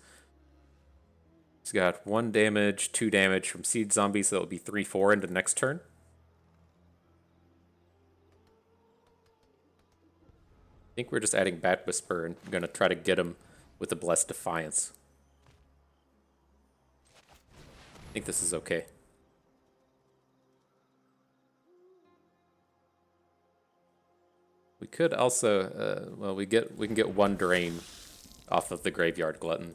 He's got 1 damage, 2 damage from Siege Zombies, so that'll be 3/4 into next turn. I think we're just adding Bat Whisper and going to try to get him with the Blessed Defiance. I think this is okay. We could also, well, we can get 1 drain off of the Graveyard Glutton.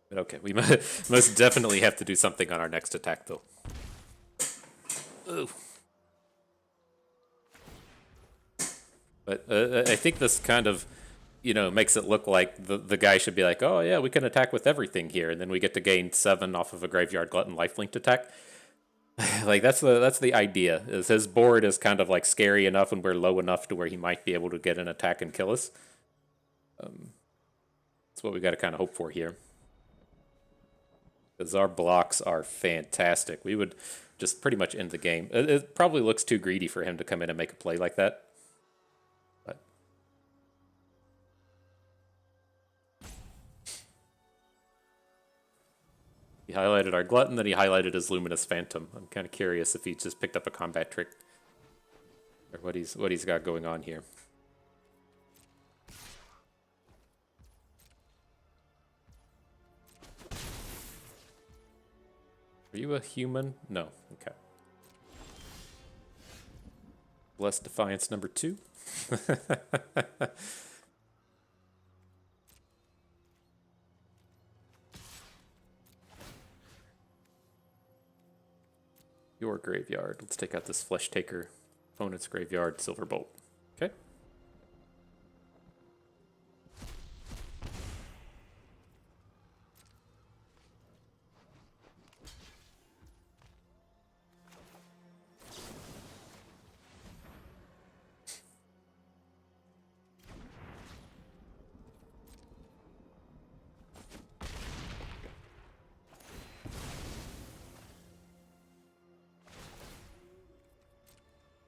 But okay, we most definitely have to do something on our next attack, though. Ooh. But I think this kind of, makes it look like the guy should be like, oh yeah, we can attack with everything here, and then we get to gain 7 off of a Graveyard Glutton lifelink attack. Like that's the idea. Is his board is kind of like scary enough and we're low enough to where he might be able to get an attack and kill us. That's what we got to kind of hope for here. Because our blocks are fantastic. We would just pretty much end the game. It probably looks too greedy for him to come in and make a play like that. But he highlighted our Glutton, then he highlighted his Luminous Phantom. I'm kind of curious if he just picked up a combat trick. Or what he's got going on here. Are you a human? No. Okay. Blessed Defiance number 2. Your graveyard. Let's take out this Flesh Taker. Opponent's graveyard, Silverbolt. Okay.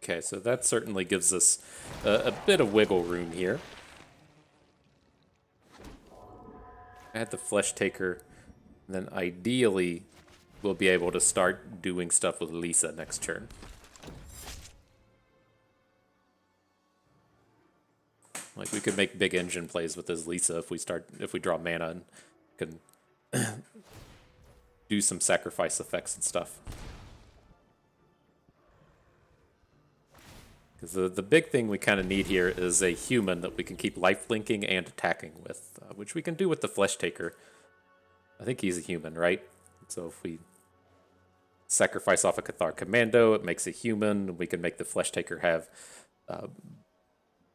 Okay, so that certainly gives us a bit of wiggle room here. Add the Flesh Taker, and then ideally we'll be able to start doing stuff with Liesa next turn. Like we could make big engine plays with this Liesa if we draw mana and can do some sacrifice effects and stuff. Because the big thing we kind of need here is a human that we can keep life-linking and attacking with, which we can do with the Flesh Taker. I think he's a human, right? So if we sacrifice off a Cathar Commando, it makes a human. We can make the Flesh Taker have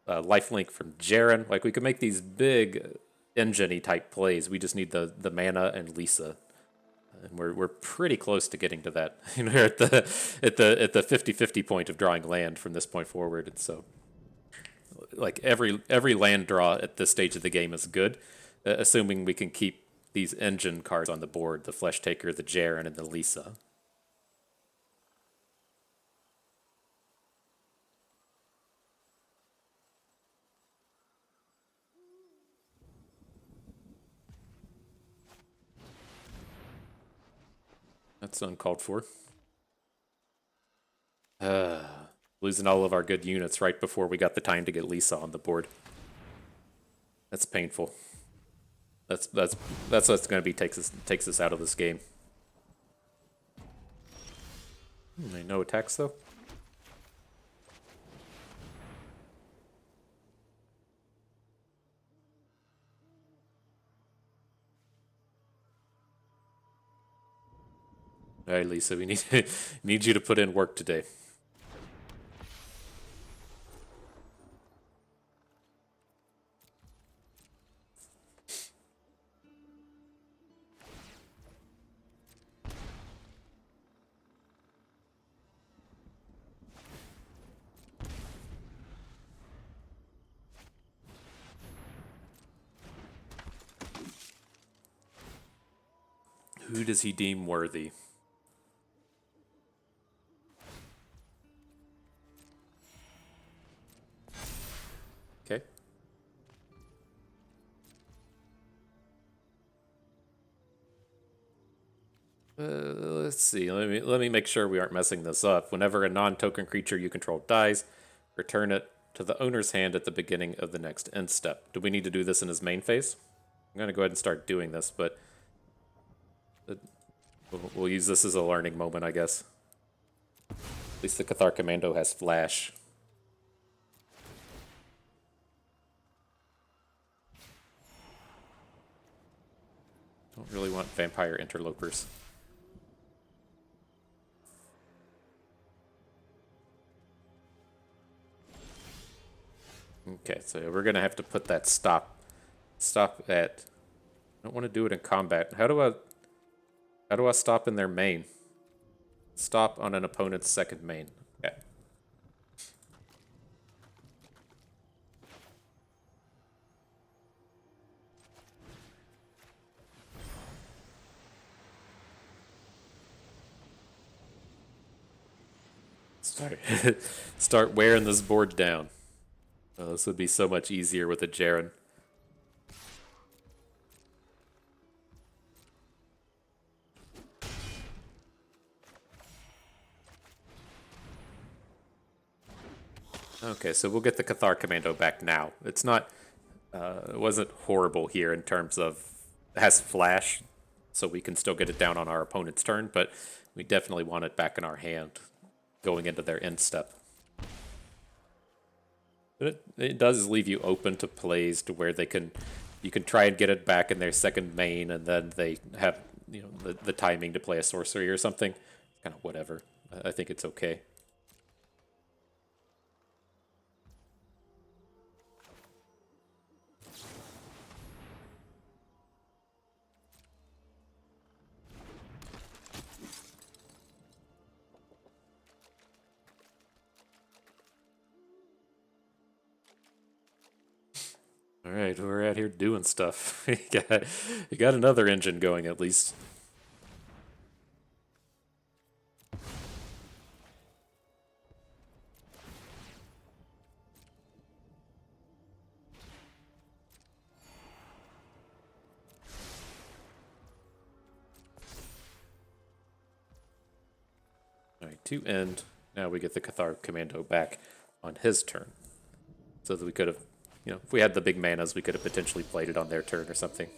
lifelink from Jaren. Like, we can make these big engine-y type plays. We just need the mana and Liesa. And we're pretty close to getting to that. You know, at the 50-50 point of drawing land from this point forward. And so, like every land draw at this stage of the game is good, assuming we can keep these engine cards on the board: the Flesh Taker, the Jaren, and the Liesa. That's uncalled for. Losing all of our good units right before we got the time to get Liesa on the board. That's painful. That's what's going to be takes us out of this game. No attacks though. All right, Liesa, we need you to put in work today. Who does he deem worthy? Okay. Let's see. Let me make sure we aren't messing this up. Whenever a non-token creature you control dies, return it to the owner's hand at the beginning of the next end step. Do we need to do this in his main phase? I'm going to go ahead and start doing this, but we'll use this as a learning moment, I guess. At least the Cathar Commando has flash. Don't really want vampire interlopers. Okay, so we're gonna have to put that stop at. I don't want to do it in combat. How do I stop in their main? Stop on an opponent's second main. Okay. Start wearing this board down. Oh, this would be so much easier with a Jaren. Okay, so we'll get the Cathar Commando back now. It's not, it wasn't horrible here in terms of, it has flash, so we can still get it down on our opponent's turn, but we definitely want it back in our hand going into their end step. But it does leave you open to plays to where you can try and get it back in their second main, and then they have, the timing to play a sorcery or something. Kind of whatever. I think it's okay. All right, we're out here doing stuff. You got another engine going at least. All right, to end. Now we get the Cathar Commando back on his turn. So that we could have, if we had the big manas, we could have potentially played it on their turn or something.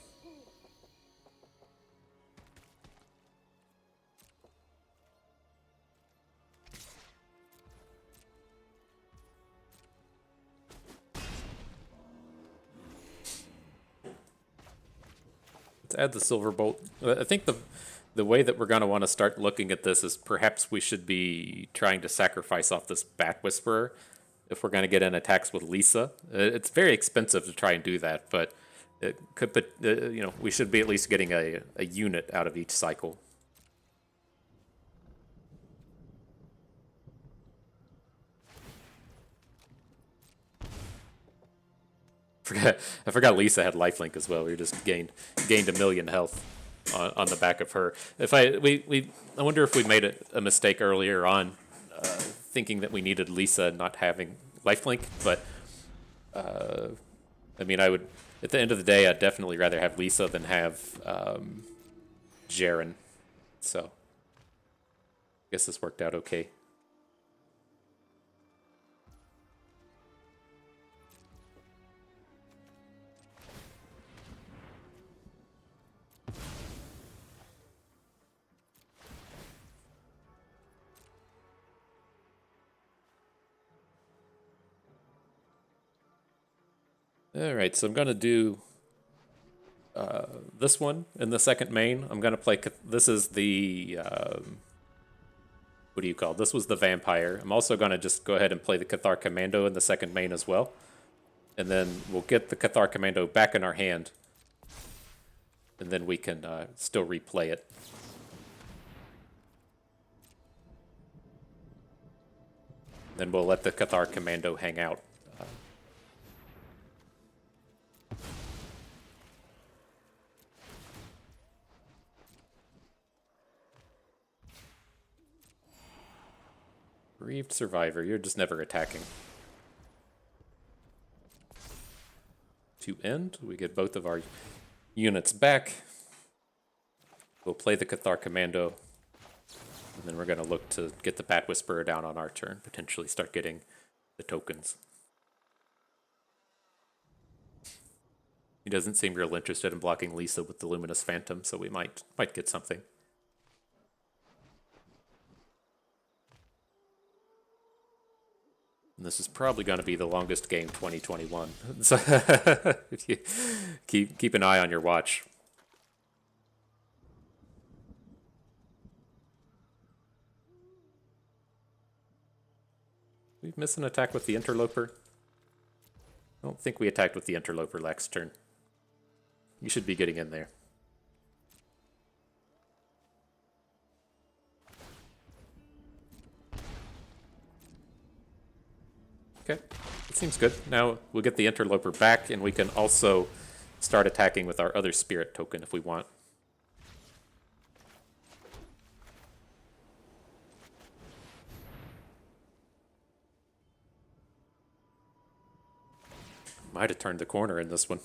Let's add the Silver Bolt. I think the way that we're going to want to start looking at this is perhaps we should be trying to sacrifice off this Bat Whisperer if we're going to get in attacks with Liesa. It's very expensive to try and do that, but it could, we should be at least getting a unit out of each cycle. I forgot Liesa had lifelink as well. We just gained 1,000,000 health on the back of her. I wonder if we made a mistake earlier on, thinking that we needed Liesa and not having lifelink. But I mean, I would at the end of the day, I'd definitely rather have Liesa than have Jaren. So I guess this worked out okay. Alright, so I'm going to do this one in the second main. I'm going to play... This is the... what do you call it? This was the Vampire. I'm also going to just go ahead and play the Cathar Commando in the second main as well. And then we'll get the Cathar Commando back in our hand. And then we can still replay it. Then we'll let the Cathar Commando hang out. Bereaved Survivor, you're just never attacking. To end, we get both of our units back. We'll play the Cathar Commando. And then we're going to look to get the Bat Whisperer down on our turn, potentially start getting the tokens. He doesn't seem real interested in blocking Liesa with the Luminous Phantom, so we might get something. And this is probably going to be the longest game 2021. So if you keep an eye on your watch. We miss an attack with the Interloper. I don't think we attacked with the Interloper last turn. You should be getting in there. Okay, that seems good. Now we'll get the Interloper back, and we can also start attacking with our other Spirit token if we want. Might have turned the corner in this one.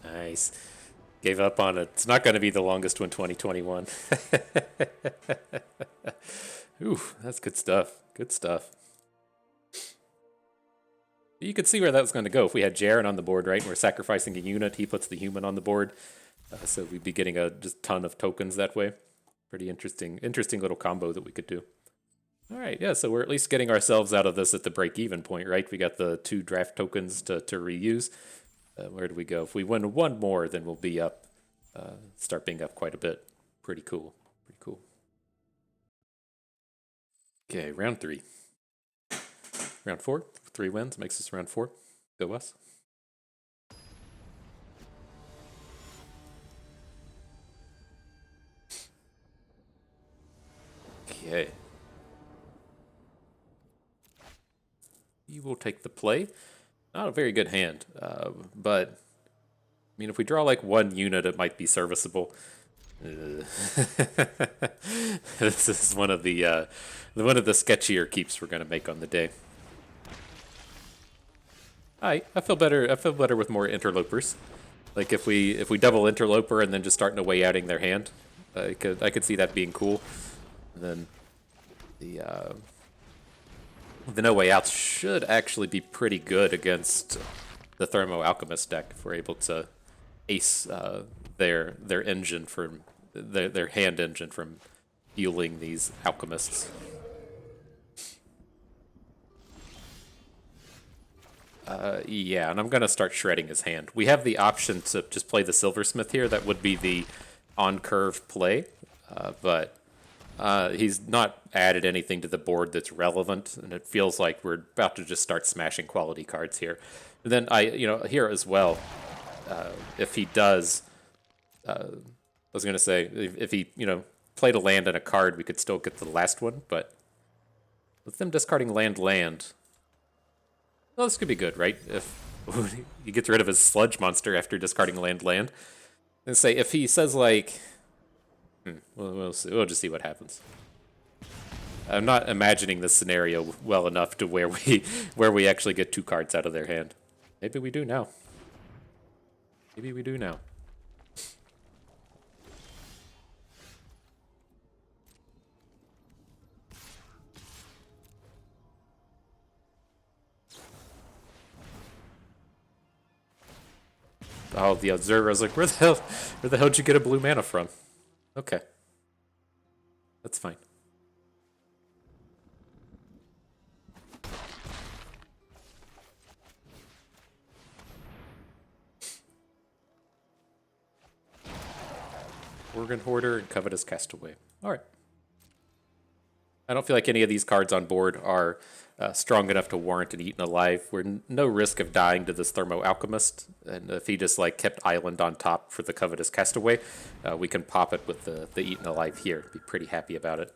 Nice. Gave up on it. It's not going to be the longest one, 2021. Ooh, that's good stuff. Good stuff. You could see where that was going to go. If we had Jaren on the board, right, and we're sacrificing a unit, he puts the human on the board. So we'd be getting a just ton of tokens that way. Pretty interesting little combo that we could do. All right, yeah, so we're at least getting ourselves out of this at the break-even point, right? We got the 2 draft tokens to reuse. Where do we go? If we win one more, then we'll be up, start being up quite a bit. Pretty cool. Pretty cool. Okay, round 3. Round 4, 3 wins, makes us round 4. Go us. Okay. You will take the play. Not a very good hand, but I mean, if we draw like 1 unit, it might be serviceable. This is one of the sketchier keeps we're gonna make on the day. I feel better. I feel better with more interlopers. Like if we double interloper and then just start no way outing their hand, I could see that being cool. And then the no way outs should actually be pretty good against the Thermo Alchemist deck if we're able to ace their engine from their hand engine from fueling these alchemists. Yeah, and I'm gonna start shredding his hand. We have the option to just play the Silversmith here. That would be the on-curve play, but he's not added anything to the board that's relevant, and it feels like we're about to just start smashing quality cards here. And then here as well, if he does, I was gonna say if he played a land and a card, we could still get the last one, but with them discarding land, well, this could be good, right? If he gets rid of his sludge monster after discarding land, and say if he says like, we'll see. We'll just see what happens. I'm not imagining this scenario well enough to where we actually get 2 cards out of their hand. Maybe we do now. Maybe we do now. Oh, the observer was like, where the hell did you get a blue mana from? Okay. That's fine. Organ Hoarder and Covetous Castaway. Alright. I don't feel like any of these cards on board are strong enough to warrant an Eaten Alive. We're no risk of dying to this Thermo Alchemist, and if he just like kept Island on top for the Covetous Castaway, we can pop it with the Eaten Alive here. Be pretty happy about it.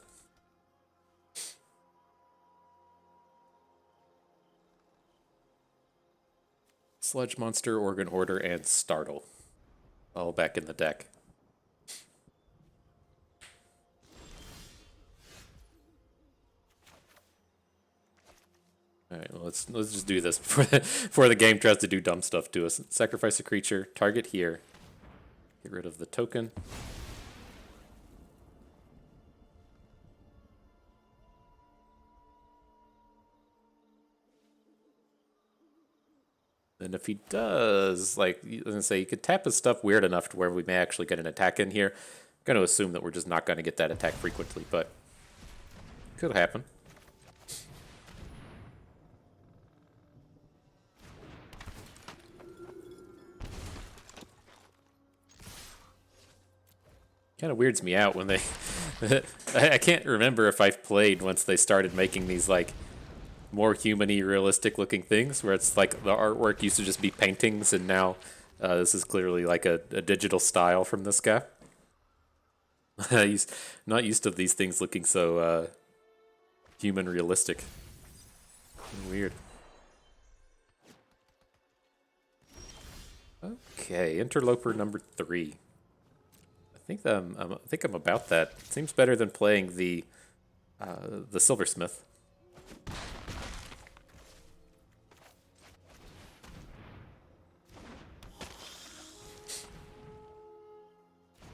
Sludge Monster, Organ Hoarder, and Startle. All back in the deck. All right, well, let's just do this before the game tries to do dumb stuff to us. Sacrifice a creature, target here. Get rid of the token. And if he does, like, I was gonna say, you could tap his stuff weird enough to where we may actually get an attack in here. I'm going to assume that we're just not going to get that attack frequently, but could happen. Kind of weirds me out when they I can't remember if I've played once they started making these like more human-y, realistic-looking things, where it's like the artwork used to just be paintings, and now this is clearly like a digital style from this guy. He's not used to these things looking so human realistic. Weird. Okay, interloper number 3. I think I'm about that. Seems better than playing the silversmith.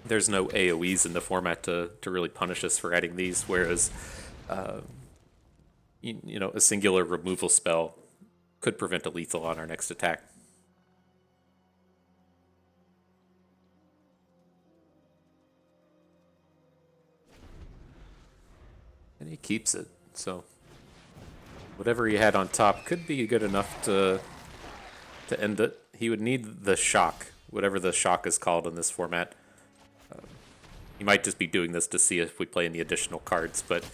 There's no AoEs in the format to really punish us for adding these, whereas you know, a singular removal spell could prevent a lethal on our next attack. And he keeps it, so whatever he had on top could be good enough to end it. He would need the shock, whatever the shock is called in this format. He might just be doing this to see if we play any additional cards, but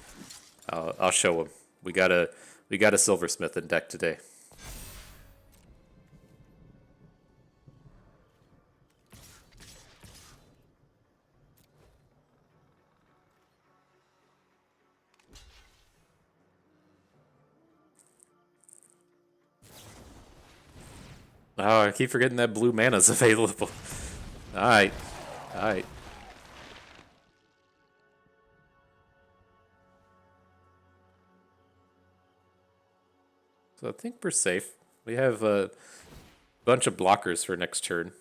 I'll show him. We got a silversmith in deck today. Oh, I keep forgetting that blue mana's available. Alright. Alright. So I think we're safe. We have a bunch of blockers for next turn.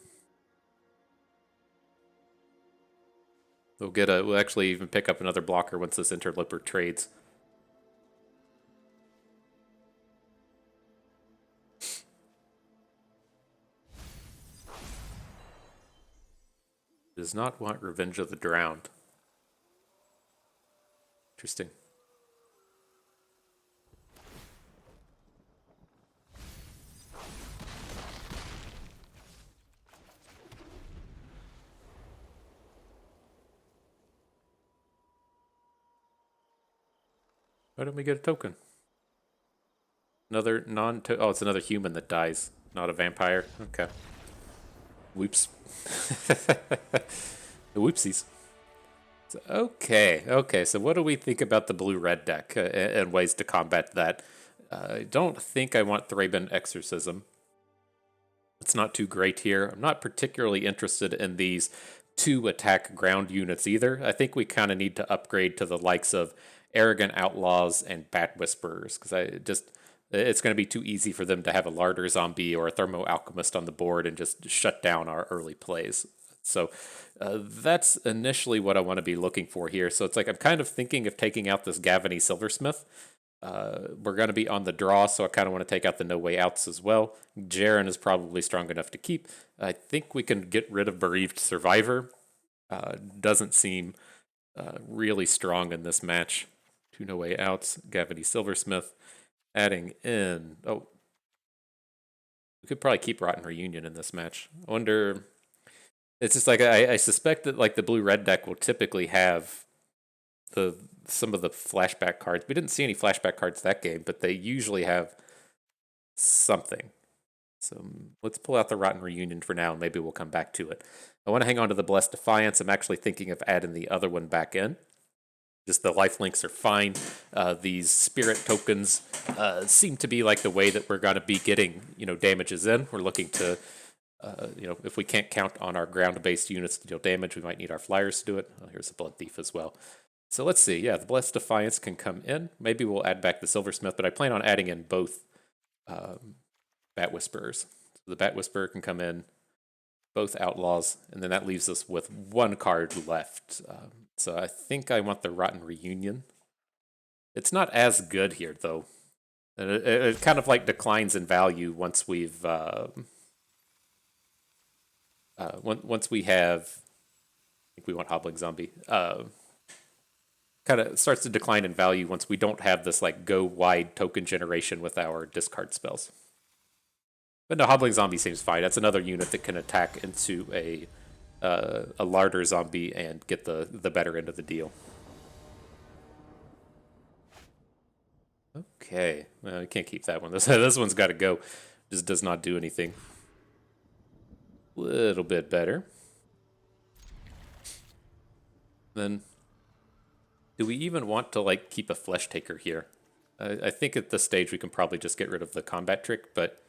We'll actually even pick up another blocker once this interloper trades. Does not want Revenge of the Drowned. Interesting. Why don't we get a token? Another oh, it's another human that dies, not a vampire. Okay. Whoops. Whoopsies. Okay. So what do we think about the blue-red deck and ways to combat that? I don't think I want Thraben Exorcism. It's not too great here. I'm not particularly interested in these 2-attack ground units either. I think we kind of need to upgrade to the likes of Arrogant Outlaws and Bat Whisperers, because it's going to be too easy for them to have a Larder Zombie or a Thermo Alchemist on the board and just shut down our early plays. So that's initially what I want to be looking for here. So it's like I'm kind of thinking of taking out this Gavany Silversmith. We're going to be on the draw, so I kind of want to take out the No Way Outs as well. Jaren is probably strong enough to keep. I think we can get rid of Bereaved Survivor. Doesn't seem really strong in this match. 2 No Way Outs, Gavany Silversmith. Adding in... Oh, we could probably keep Rotten Reunion in this match. I wonder... It's just like, I suspect that like the blue-red deck will typically have some of the flashback cards. We didn't see any flashback cards that game, but they usually have something. So let's pull out the Rotten Reunion for now, and maybe we'll come back to it. I want to hang on to the Blessed Defiance. I'm actually thinking of adding the other one back in. Just the lifelinks are fine. These spirit tokens seem to be like the way that we're going to be getting, damages in. We're looking to, if we can't count on our ground-based units to deal damage, we might need our flyers to do it. Oh, here's a Blood Thief as well. So let's see. Yeah, the Blessed Defiance can come in. Maybe we'll add back the Silversmith, but I plan on adding in both Bat Whisperers. So the Bat Whisperer can come in, both Outlaws, and then that leaves us with one card left. So I think I want the Rotten Reunion. It's not as good here, though. It kind of like declines in value once we've... once we have... I think we want Hobbling Zombie. Kind of starts to decline in value once we don't have this like go wide token generation with our discard spells. But no, Hobbling Zombie seems fine. That's another unit that can attack into a larder zombie and get the better end of the deal. Okay, well, we can't keep that one. This one's got to go. Just does not do anything. Little bit better. Then, do we even want to like keep a Flesh Taker here? I think at this stage we can probably just get rid of the combat trick, but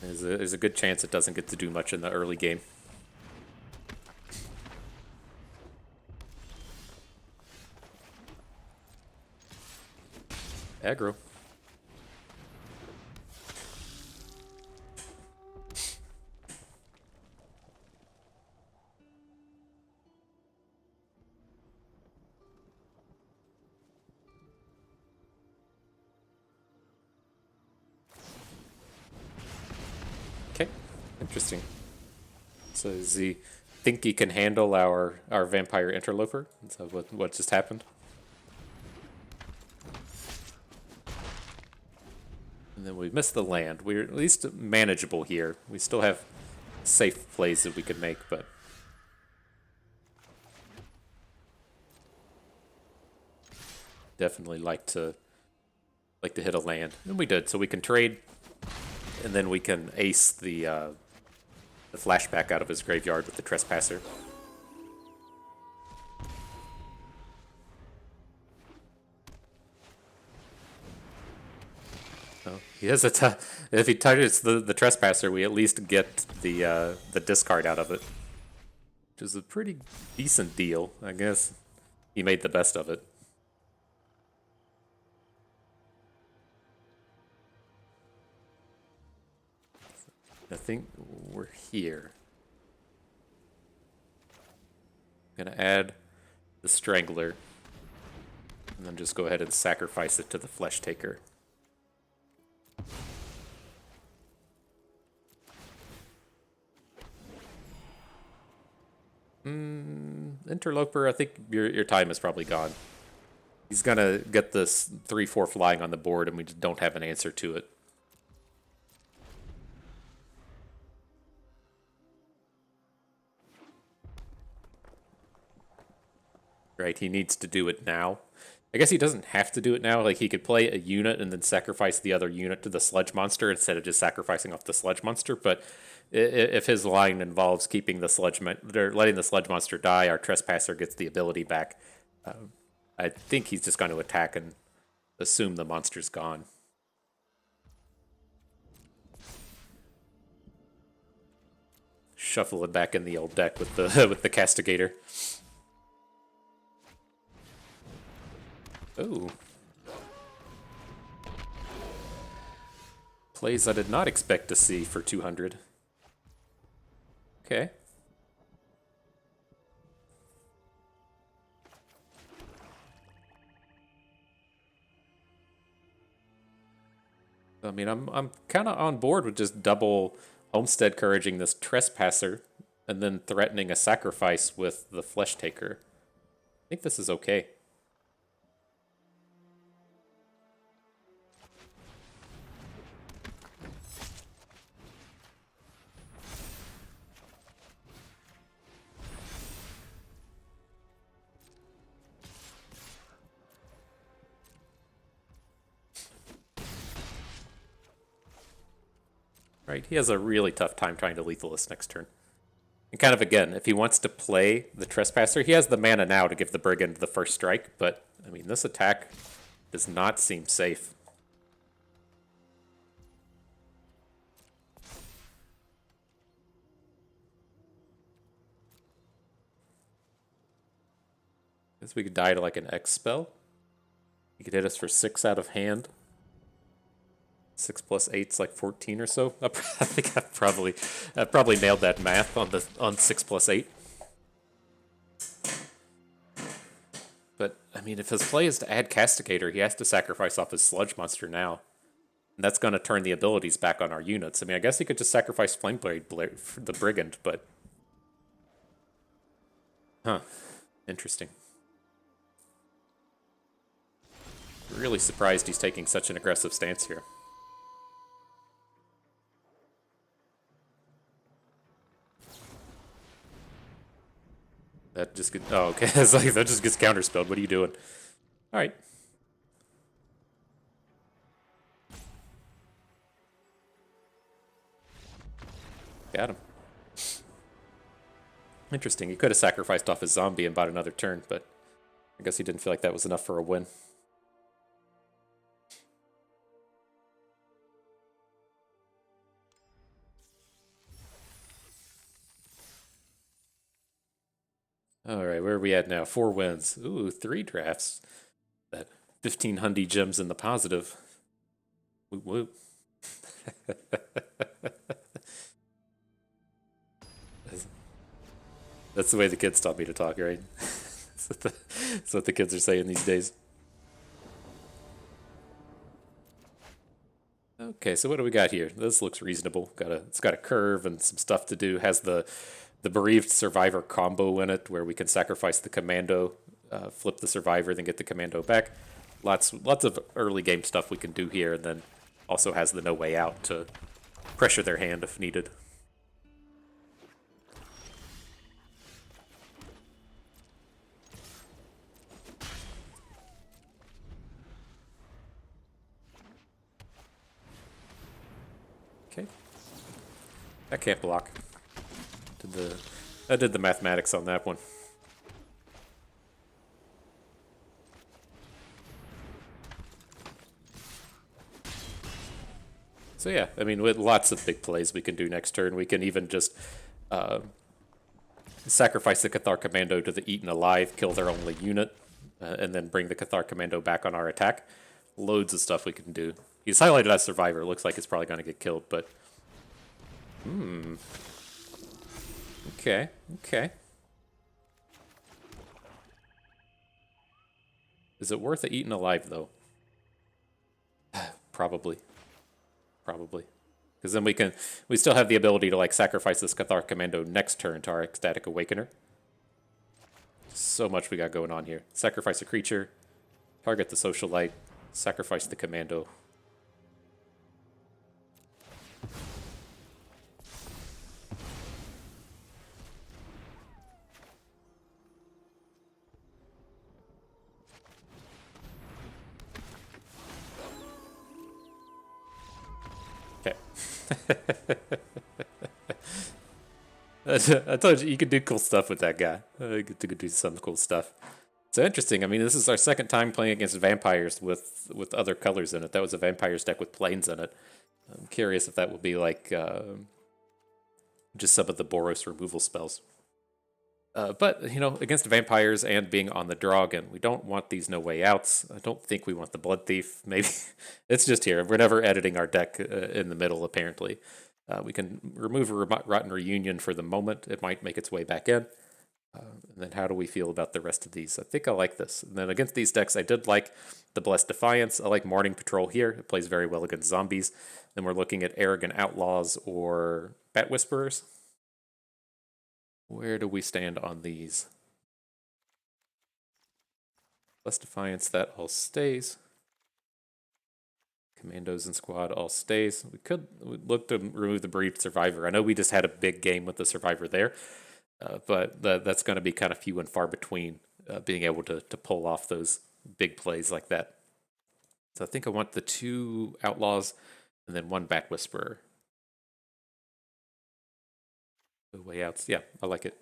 there's a good chance it doesn't get to do much in the early game. Aggro. Okay, interesting. So does he think he can handle our vampire interloper? Is that what just happened? And then we missed the land. We're at least manageable here. We still have safe plays that we could make, but definitely like to hit a land. And we did, so we can trade, and then we can ace the flashback out of his graveyard with the Trespasser. Oh, he has if he targets the Trespasser, we at least get the discard out of it, which is a pretty decent deal, I guess. He made the best of it. I think we're here. I'm gonna add the Strangler, and then just go ahead and sacrifice it to the Flesh Taker. Interloper, I think your time is probably gone. He's gonna get this 3/4 flying on the board, and we just don't have an answer to it. Right, he needs to do it now. I guess he doesn't have to do it now. Like, he could play a unit and then sacrifice the other unit to the Sludge Monster instead of just sacrificing off the Sludge Monster. But if his line involves keeping the or letting the Sludge Monster die, our Trespasser gets the ability back. I think he's just going to attack and assume the monster's gone. Shuffle it back in the old deck with the with the Castigator. Oh. Plays I did not expect to see for 200. Okay. I mean, I'm kind of on board with just double Homestead Couraging this Trespasser and then threatening a sacrifice with the Flesh Taker. I think this is okay. Right, he has a really tough time trying to lethal us next turn. And kind of again, if he wants to play the Trespasser, he has the mana now to give the Brigand the first strike, but I mean, this attack does not seem safe. Guess we could die to like an X spell. He could hit us for 6 out of hand. 6 plus 8's like 14 or so. I think I've probably nailed that math on 6 plus 8. But I mean, if his play is to add Castigator, he has to sacrifice off his Sludge Monster now, and that's going to turn the abilities back on our units. I mean, I guess he could just sacrifice Flameblade for the Brigand, but interesting. Really surprised he's taking such an aggressive stance here. That just gets, oh, okay. It's like, that just gets counterspelled. What are you doing? All right. Got him. Interesting. He could have sacrificed off his zombie and bought another turn, but I guess he didn't feel like that was enough for a win. All right, where are we at now? 4 wins. Ooh, 3 drafts. That 1500 gems in the positive. Whoop whoop. That's the way the kids taught me to talk, right? That's what the kids are saying these days. Okay, so what do we got here? This looks reasonable. It's got a curve and some stuff to do. Has the bereaved survivor combo in it, where we can sacrifice the commando, flip the survivor, then get the commando back. Lots of early game stuff we can do here, and then also has the no way out to pressure their hand if needed. Okay, that can't block. I did the mathematics on that one. So yeah, I mean, with lots of big plays we can do next turn. We can even just sacrifice the Cathar Commando to the Eaten Alive, kill their only unit, and then bring the Cathar Commando back on our attack. Loads of stuff we can do. He's highlighted as Survivor. Looks like it's probably going to get killed, but... Okay, okay. Is it worth it Eaten Alive, though? Probably. Probably. Because then we still have the ability to, like, sacrifice this Cathar Commando next turn to our Ecstatic Awakener. So much we got going on here. Sacrifice a creature, target the Socialite, sacrifice the Commando. Okay. I told you could do cool stuff with that guy. You could do some cool stuff. So interesting. I mean, this is our second time playing against vampires with other colors in it. That was a vampires deck with planes in it. I'm curious if that will be like just some of the Boros removal spells. But, you know, against vampires and being on the draw again, we don't want these no way outs. I don't think we want the Blood Thief. Maybe it's just here. We're never editing our deck in the middle, apparently. We can remove a Rotten Reunion for the moment. It might make its way back in. And then how do we feel about the rest of these? I think I like this. And then against these decks, I did like the Blessed Defiance. I like Morning Patrol here. It plays very well against zombies. Then we're looking at Arrogant Outlaws or Bat Whisperers. Where do we stand on these? Blessed Defiance, that all stays. Commandos and Squad all stays. We look to remove the Bereaved Survivor. I know we just had a big game with the Survivor there, but that's going to be kind of few and far between, being able to pull off those big plays like that. So I think I want the 2 Outlaws and then 1 Bat Whisperer. The way outs. Yeah, I like it.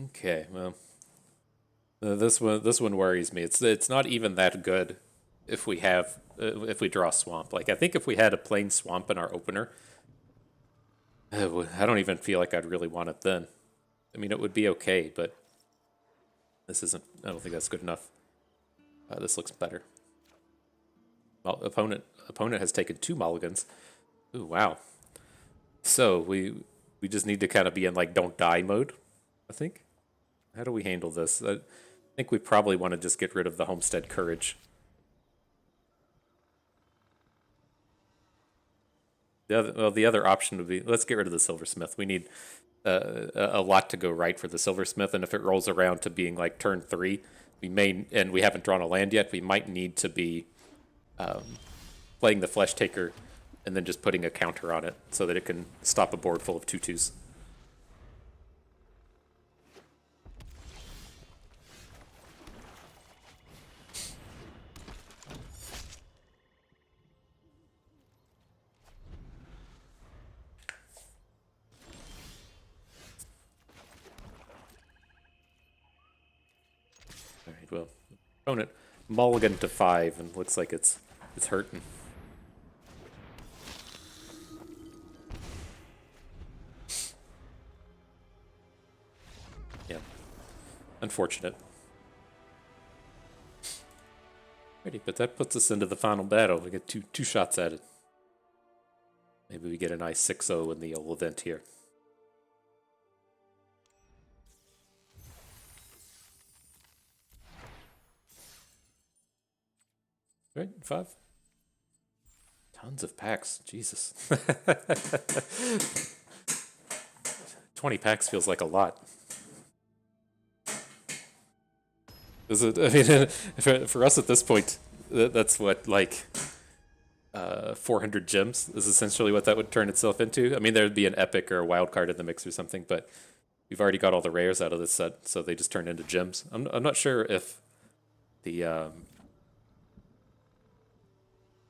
Okay, well, this one worries me. It's not even that good if we draw Swamp. Like, I think if we had a plain Swamp in our opener, I don't even feel like I'd really want it then. I mean, it would be okay, but this isn't. I don't think that's good enough. This looks better. Well, opponent has taken 2 mulligans. Ooh, wow. So we just need to kind of be in like don't die mode, I think. How do we handle this? I think we probably want to just get rid of the Homestead Courage. The other option would be, let's get rid of the Silversmith. We need a lot to go right for the Silversmith, and if it rolls around to being like turn 3, and we haven't drawn a land yet, we might need to be playing the Flesh Taker and then just putting a counter on it so that it can stop a board full of 2/2s. Alright, well, opponent mulligan to 5 and looks like it's hurting. Yeah. Unfortunate. Alrighty, but that puts us into the final battle. We get two shots at it. Maybe we get a nice 6-0 in the old event here. Right, 5. Tons of packs, Jesus. 20 packs feels like a lot. Is it? I mean, for us at this point, that's what, like 400 gems is essentially what that would turn itself into. I mean, there would be an epic or a wild card in the mix or something, but we've already got all the rares out of this set, so they just turn into gems. I'm not sure if the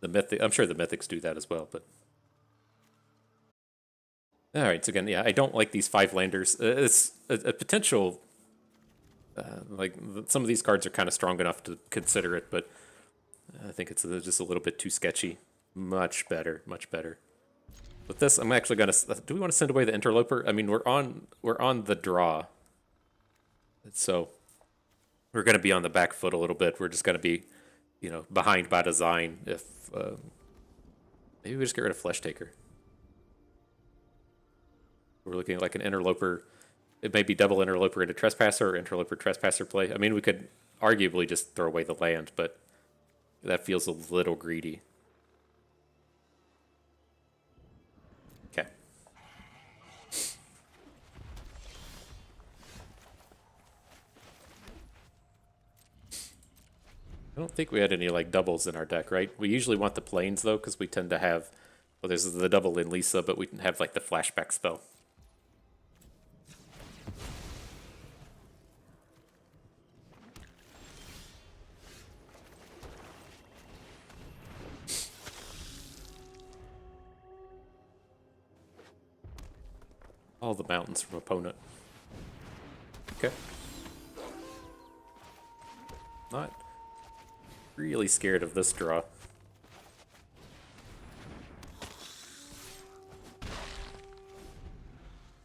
mythic. I'm sure the mythics do that as well, but. All right, so again, yeah, I don't like these 5 landers. It's a potential. Like some of these cards are kind of strong enough to consider it, but I think it's just a little bit too sketchy. Much better, much better. With this, I'm actually gonna. Do we want to send away the interloper? I mean, we're on the draw, so we're gonna be on the back foot a little bit. We're just gonna be, behind by design. If maybe we just get rid of Flesh Taker. We're looking at like an interloper. It may be double interloper into trespasser or interloper trespasser play. I mean, we could arguably just throw away the land, but that feels a little greedy. Okay. I don't think we had any like doubles in our deck, right? We usually want the planes though, because we tend to have. Well, there's the double in Liesa, but we have like the flashback spell. All the mountains from opponent. Okay. Not really scared of this draw.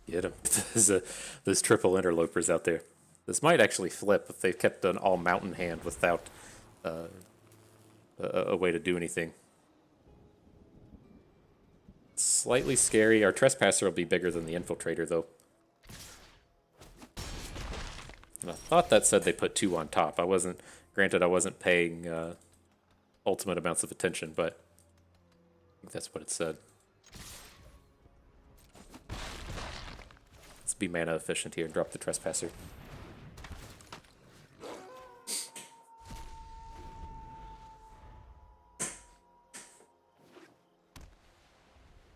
Get him. There's triple interlopers out there. This might actually flip if they've kept an all mountain hand without a way to do anything. Slightly scary. Our trespasser will be bigger than the infiltrator, though. And I thought that said they put 2 on top. Granted, I wasn't paying ultimate amounts of attention, but I think that's what it said. Let's be mana efficient here and drop the trespasser.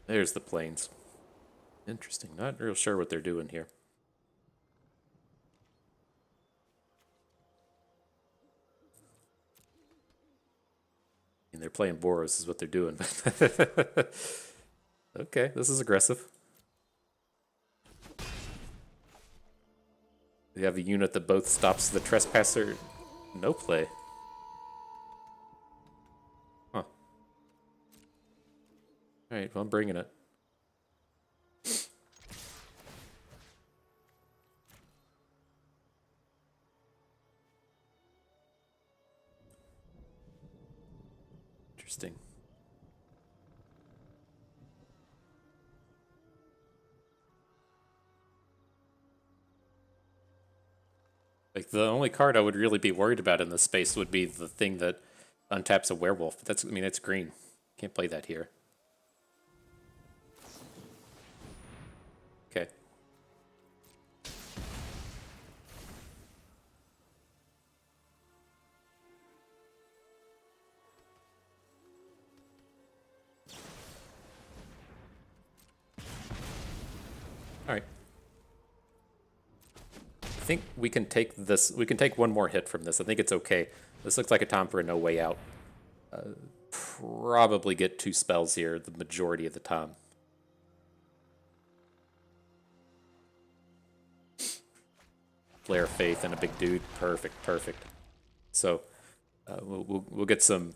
There's the planes. Interesting. Not real sure what they're doing here. And they're playing Boros is what they're doing. Okay, this is aggressive. We have a unit that both stops the trespasser. No play. Huh. Alright, well, I'm bringing it. Interesting. Like, the only card I would really be worried about in this space would be the thing that untaps a werewolf. That's, I mean, it's green. Can't play that here. Okay. All right. I think we can take this. We can take one more hit from this. I think it's okay. This looks like a time for a no way out. Probably get 2 spells here the majority of the time. Flare of Faith and a big dude. Perfect, perfect. So we'll get some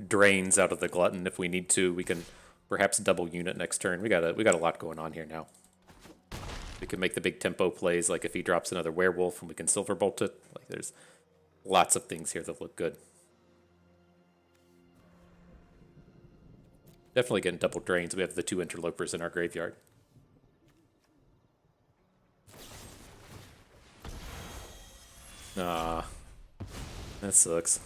drains out of the glutton if we need to. We can perhaps double unit next turn. We got a lot going on here now. We can make the big tempo plays, like if he drops another werewolf and we can silverbolt it. Like there's lots of things here that look good. Definitely getting double drains. We have the 2 interlopers in our graveyard. Ah, that sucks.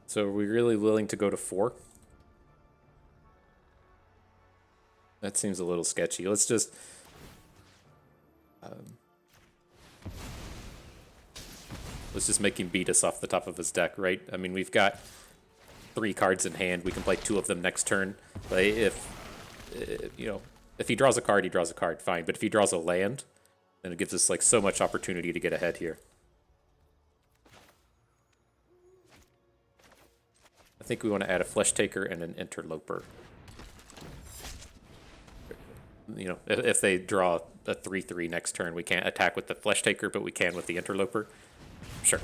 So are we really willing to go to 4? That seems a little sketchy. Let's just... let's just make him beat us off the top of his deck, right? I mean, we've got 3 cards in hand. We can play 2 of them next turn. But if he draws a card, he draws a card, fine. But if he draws a land, then it gives us like so much opportunity to get ahead here. I think we want to add a Flesh Taker and an Interloper. You know, if they draw a 3/3 next turn, we can't attack with the Flesh Taker, but we can with the Interloper. Sure.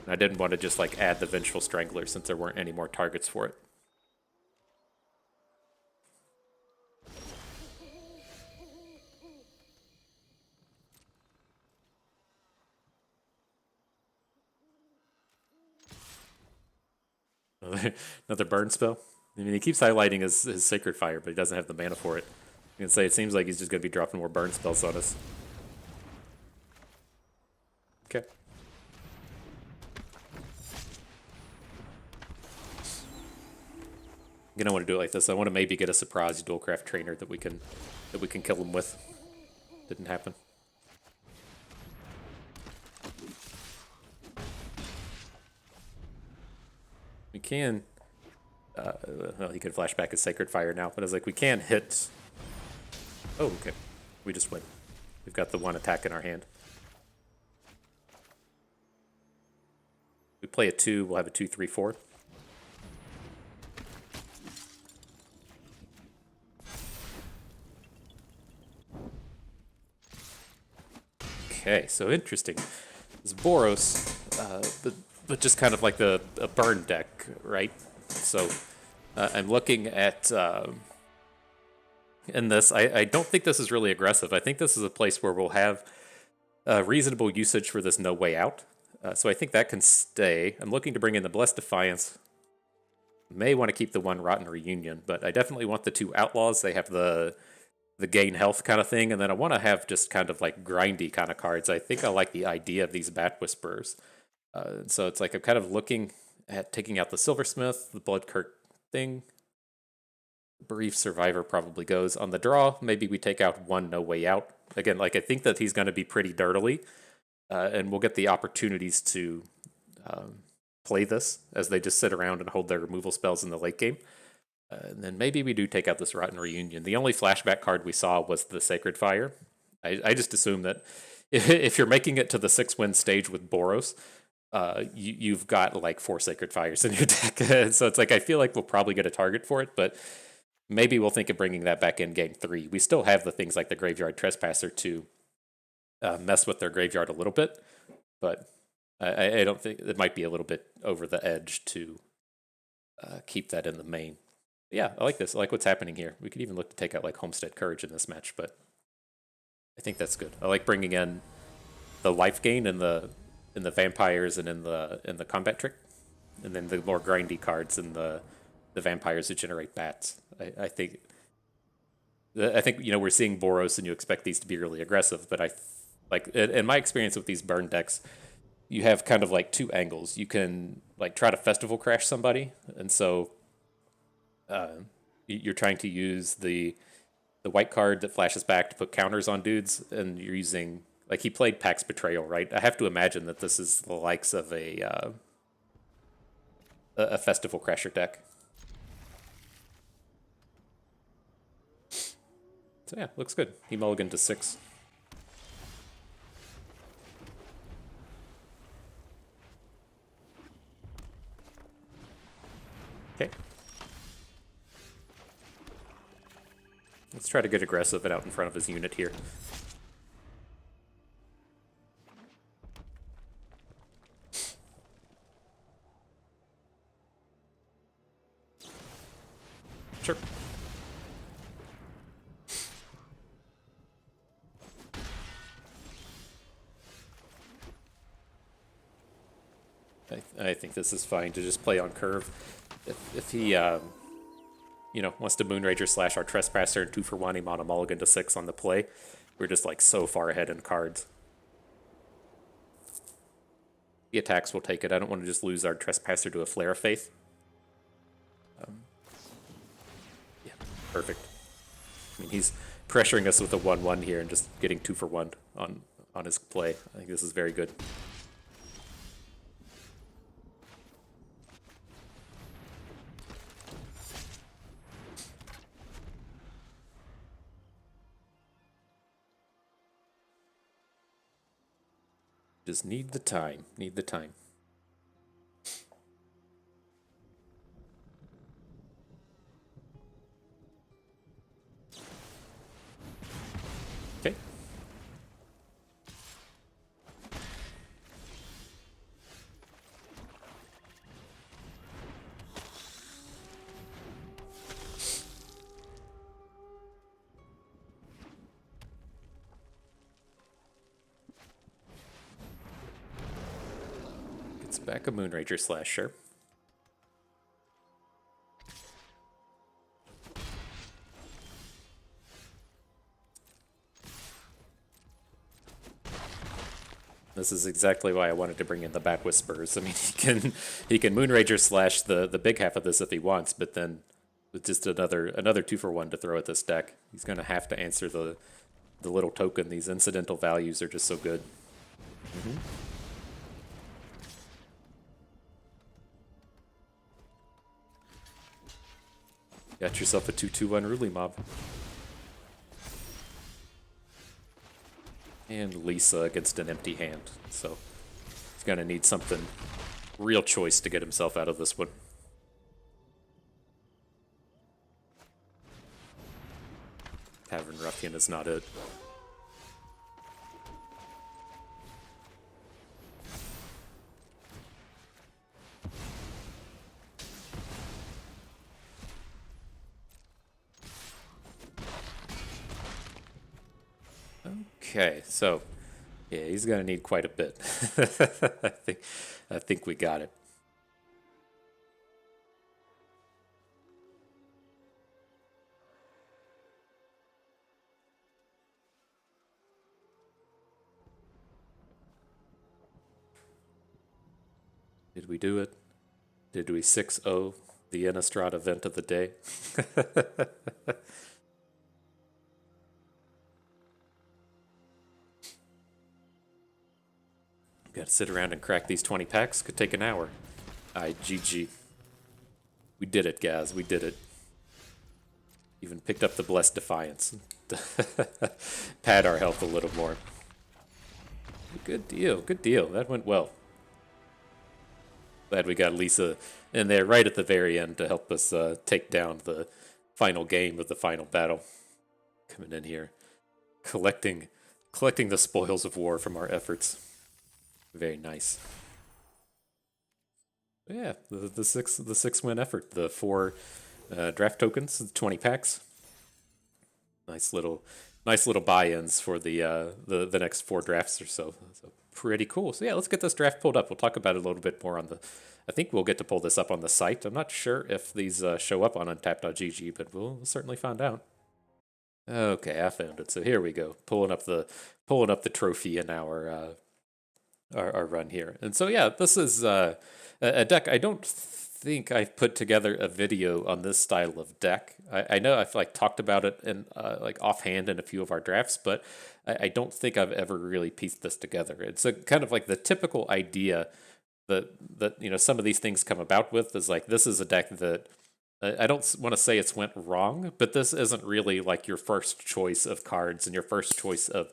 And I didn't want to just like add the Vengeful Strangler since there weren't any more targets for it. Another burn spell. I mean, he keeps highlighting his Sacred Fire, but he doesn't have the mana for it. You can say it seems like he's just going to be dropping more burn spells on us. Okay. I'm gonna want to do it like this. I want to maybe get a surprise Dualcraft Trainer that we can kill him with. Didn't happen. We can. Well, he can flash back his Sacred Fire now, but I was like, we can hit. Oh, okay. We just win. We've got the 1 attack in our hand. We play a 2, we'll have a 2/3/4. Okay, so interesting. This Boros, but just kind of like a burn deck, right? So I'm looking at in this. I don't think this is really aggressive. I think this is a place where we'll have reasonable usage for this no way out. So I think that can stay. I'm looking to bring in the Blessed Defiance. May want to keep the 1 Rotten Reunion, but I definitely want the 2 Outlaws. They have the gain health kind of thing, and then I want to have just kind of like grindy kind of cards. I think I like the idea of these Bat Whisperers. So it's like I'm kind of looking at taking out the Silversmith, the Bloodkirk thing. Brief Survivor probably goes. On the draw, maybe we take out 1 No Way Out. Again, like I think that he's going to be pretty dirtily, and we'll get the opportunities to play this as they just sit around and hold their removal spells in the late game. And then maybe we do take out this Rotten Reunion. The only flashback card we saw was the Sacred Fire. I just assume that if you're making it to the 6-win stage with Boros, you've got like 4 Sacred Fires in your deck. So it's like I feel like we'll probably get a target for it, but maybe we'll think of bringing that back in game 3. We still have the things like the Graveyard Trespasser to mess with their graveyard a little bit, but I don't think it might be a little bit over the edge to keep that in the main. Yeah, I like this. I like what's happening here. We could even look to take out like Homestead Courage in this match, but I think that's good. I like bringing in the life gain in the vampires and in the combat trick, and then the more grindy cards in the vampires that generate bats. I think we're seeing Boros and you expect these to be really aggressive, but I like in my experience with these burn decks, you have kind of like 2 angles. You can like try to Festival Crash somebody, and so you're trying to use the white card that flashes back to put counters on dudes, and you're using Like, he played Pax Betrayal, right? I have to imagine that this is the likes of a Festival Crasher deck. So yeah, looks good. He mulliganed to 6. Okay. Let's try to get aggressive and out in front of his unit here. Sure. I think this is fine to just play on curve. If he, you know, wants to Moonrager slash our Trespasser and 2-for-1 him on a mulligan to 6 on the play, we're just like so far ahead in cards. The attacks will take it. I don't want to just lose our Trespasser to a Flare of Faith. Yeah, perfect. I mean, he's pressuring us with a 1-1 here and just getting 2-for-1 on his play. I think this is very good. Just need the time. Need the time. Okay. Gets back a Moonrager Slasher. This is exactly why I wanted to bring in the Back Whispers. I mean, he can Moonrager slash the big half of this if he wants, but then with just another 2-for-1 to throw at this deck, he's gonna have to answer the little token. These incidental values are just so good. Got yourself a 2/2 unruly mob. And Liesa against an empty hand. So he's going to need something real choice to get himself out of this one. Tavern Ruffian is not it. Okay, so yeah, he's gonna need quite a bit. I think we got it. Did we do it? Did we 6-0 the Innistrad event of the day? Gotta sit around and crack these 20 packs. Could take an hour. GG. We did it, guys. We did it. Even picked up the Blessed Defiance. Pad our health a little more. Good deal. Good deal. That went well. Glad we got Liesa in there right at the very end to help us take down the final game of the final battle. Coming in here. Collecting the spoils of war from our efforts. Very nice. But yeah, the six win effort. The 4 draft tokens, 20 packs. Nice little buy-ins for the next 4 drafts or so. So pretty cool. So yeah, let's get this draft pulled up. We'll talk about it a little bit more on the. I think we'll get to pull this up on the site. I'm not sure if these show up on untapped.gg, but we'll certainly find out. Okay, I found it. So here we go, pulling up the trophy in our run here. And so yeah, this is a deck I don't think I've put together a video on this style of deck. I know I've like talked about it in like offhand in a few of our drafts, but I don't think I've ever really pieced this together. It's a kind of like the typical idea that some of these things come about with is like this is a deck that I don't want to say it's went wrong, but this isn't really like your first choice of cards and your first choice of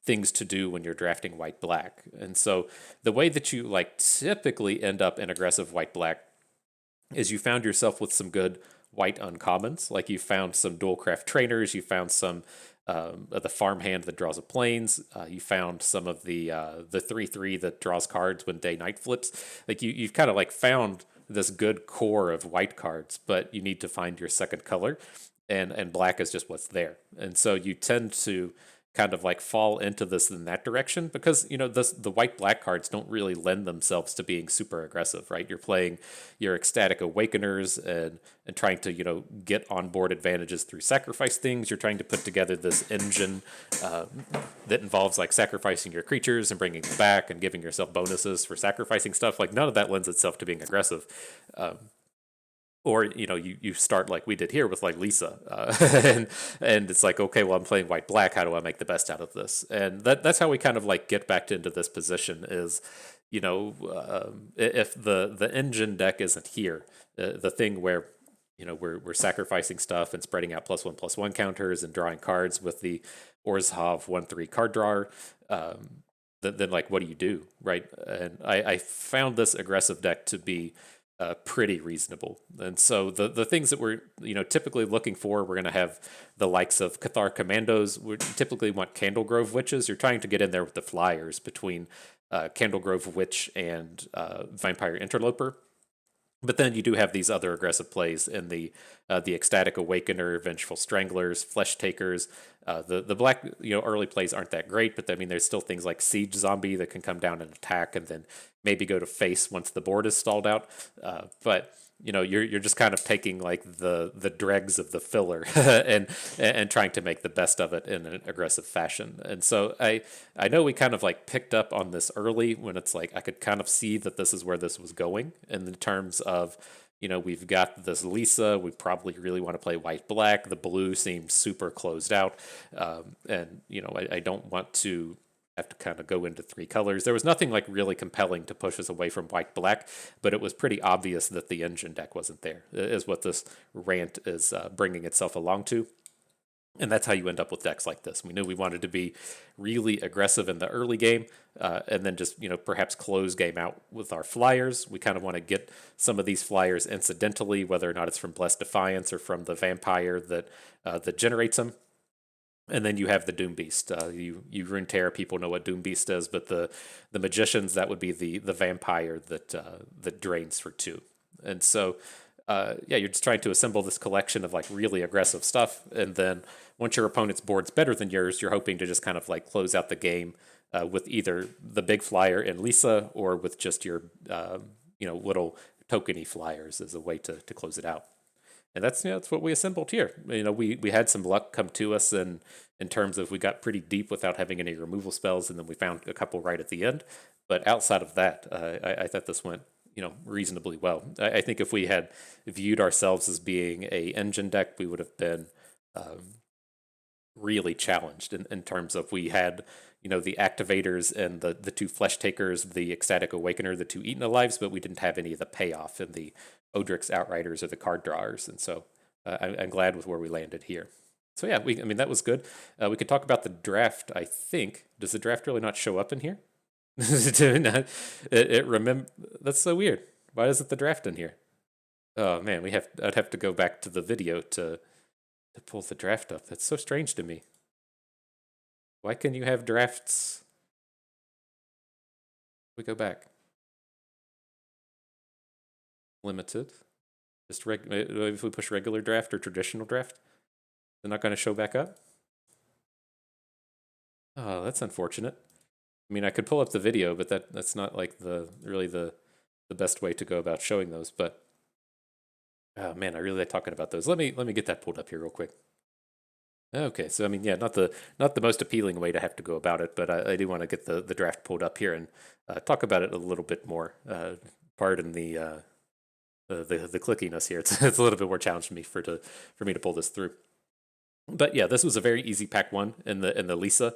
things to do when you're drafting white black. And so the way that you like typically end up in aggressive white black is you found yourself with some good white uncommons. Like you found some dualcraft trainers, you found some of the farmhand that draws a planes, you found some of the 3/3 that draws cards when day night flips. Like you've kind of like found this good core of white cards, but you need to find your second color, and black is just what's there. And so you tend to kind of like fall into this in that direction because the white black cards don't really lend themselves to being super aggressive, right? You're playing your ecstatic awakeners and trying to get on board advantages through sacrifice things. You're trying to put together this engine that involves like sacrificing your creatures and bringing them back and giving yourself bonuses for sacrificing stuff. Like none of that lends itself to being aggressive. Or you start like we did here with like Liesa, and it's like, okay, well, I'm playing white black. How do I make the best out of this? And that's how we kind of like get back into this position is, if the engine deck isn't here, the thing where we're sacrificing stuff and spreading out +1/+1 counters and drawing cards with the Orzhov 1/3 card drawer. Then like what do, right? And I found this aggressive deck to be pretty reasonable. And so the things that we're typically looking for, we're going to have the likes of Cathar Commandos. We typically want Candlegrove Witches. You're trying to get in there with the flyers between Candlegrove Witch and Vampire Interloper. But then you do have these other aggressive plays in the Ecstatic Awakener, Vengeful Stranglers, Flesh Takers. The black early plays aren't that great, but I mean there's still things like Siege Zombie that can come down and attack, and then maybe go to face once the board is stalled out. But you're just kind of taking like the dregs of the filler and trying to make the best of it in an aggressive fashion. And so I know we kind of like picked up on this early when it's like I could kind of see that this is where this was going in terms of we've got this Liesa. We probably really want to play white black. The blue seems super closed out, and I don't want to have to kind of go into three colors. There was nothing like really compelling to push us away from white black, but it was pretty obvious that the engine deck wasn't there, is what this rant is bringing itself along to. And that's how you end up with decks like this. We knew we wanted to be really aggressive in the early game, and then just perhaps close game out with our flyers. We kind of want to get some of these flyers incidentally, whether or not it's from Blessed Defiance or from the vampire that generates them. And then you have the Doom Beast. You Runeterra people know what Doom Beast is, but the magicians, that would be the vampire that drains for 2. And so you're just trying to assemble this collection of like really aggressive stuff, and then once your opponent's board's better than yours, you're hoping to just kind of like close out the game with either the big flyer in Liesa or with just your little tokeny flyers as a way to close it out. And that's what we assembled here. We had some luck come to us in terms of we got pretty deep without having any removal spells, and then we found a couple right at the end. But outside of that, I thought this went reasonably well. I think if we had viewed ourselves as being a engine deck, we would have been really challenged in terms of we had the activators and the 2 flesh takers, the ecstatic awakener, the 2 eaten alives, but we didn't have any of the payoff in the Odric's outriders or the card drawers. And so I'm glad with where we landed here. So yeah, that was good. We could talk about the draft. I think, does the draft really not show up in here? That's so weird. Why isn't the draft in here? Oh man, I'd have to go back to the video to pull the draft up. That's so strange to me. Why can you have drafts? We go back. Limited. Just if we push regular draft or traditional draft, they're not going to show back up. Oh, that's unfortunate. I mean, I could pull up the video, but that's not like the best way to go about showing those. But oh man, I really like talking about those. Let me get that pulled up here real quick. Okay, so not the most appealing way to have to go about it, but I do want to get the draft pulled up here and talk about it a little bit more. Pardon the the clickiness here. It's a little bit more challenging for me to pull this through. But yeah, this was a very easy pack one in the Liesa.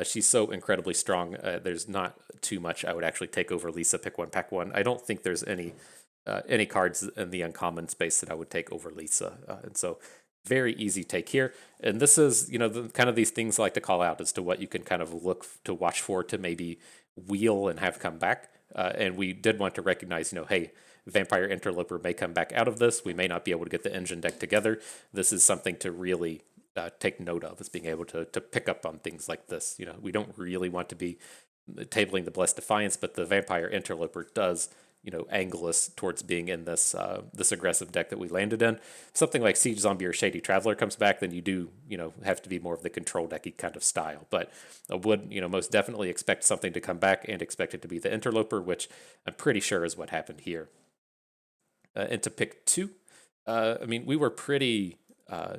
She's so incredibly strong. There's not too much I would actually take over Liesa pick one pack one. I don't think there's any cards in the uncommon space that I would take over Liesa, and so very easy take here. And this is kind of these things I like to call out as to what you can kind of look to watch for to maybe wheel and have come back. And we did want to recognize, hey, Vampire Interloper may come back out of this. We may not be able to get the engine deck together. This is something to really take note of, is being able to pick up on things like this. We don't really want to be tabling the Blessed Defiance, but the Vampire Interloper does angle us towards being in this this aggressive deck that we landed in. Something like Siege Zombie or Shady Traveler comes back, then you do have to be more of the control decky kind of style. But I would most definitely expect something to come back and expect it to be the Interloper, which I'm pretty sure is what happened here. And to pick two, I mean, we were pretty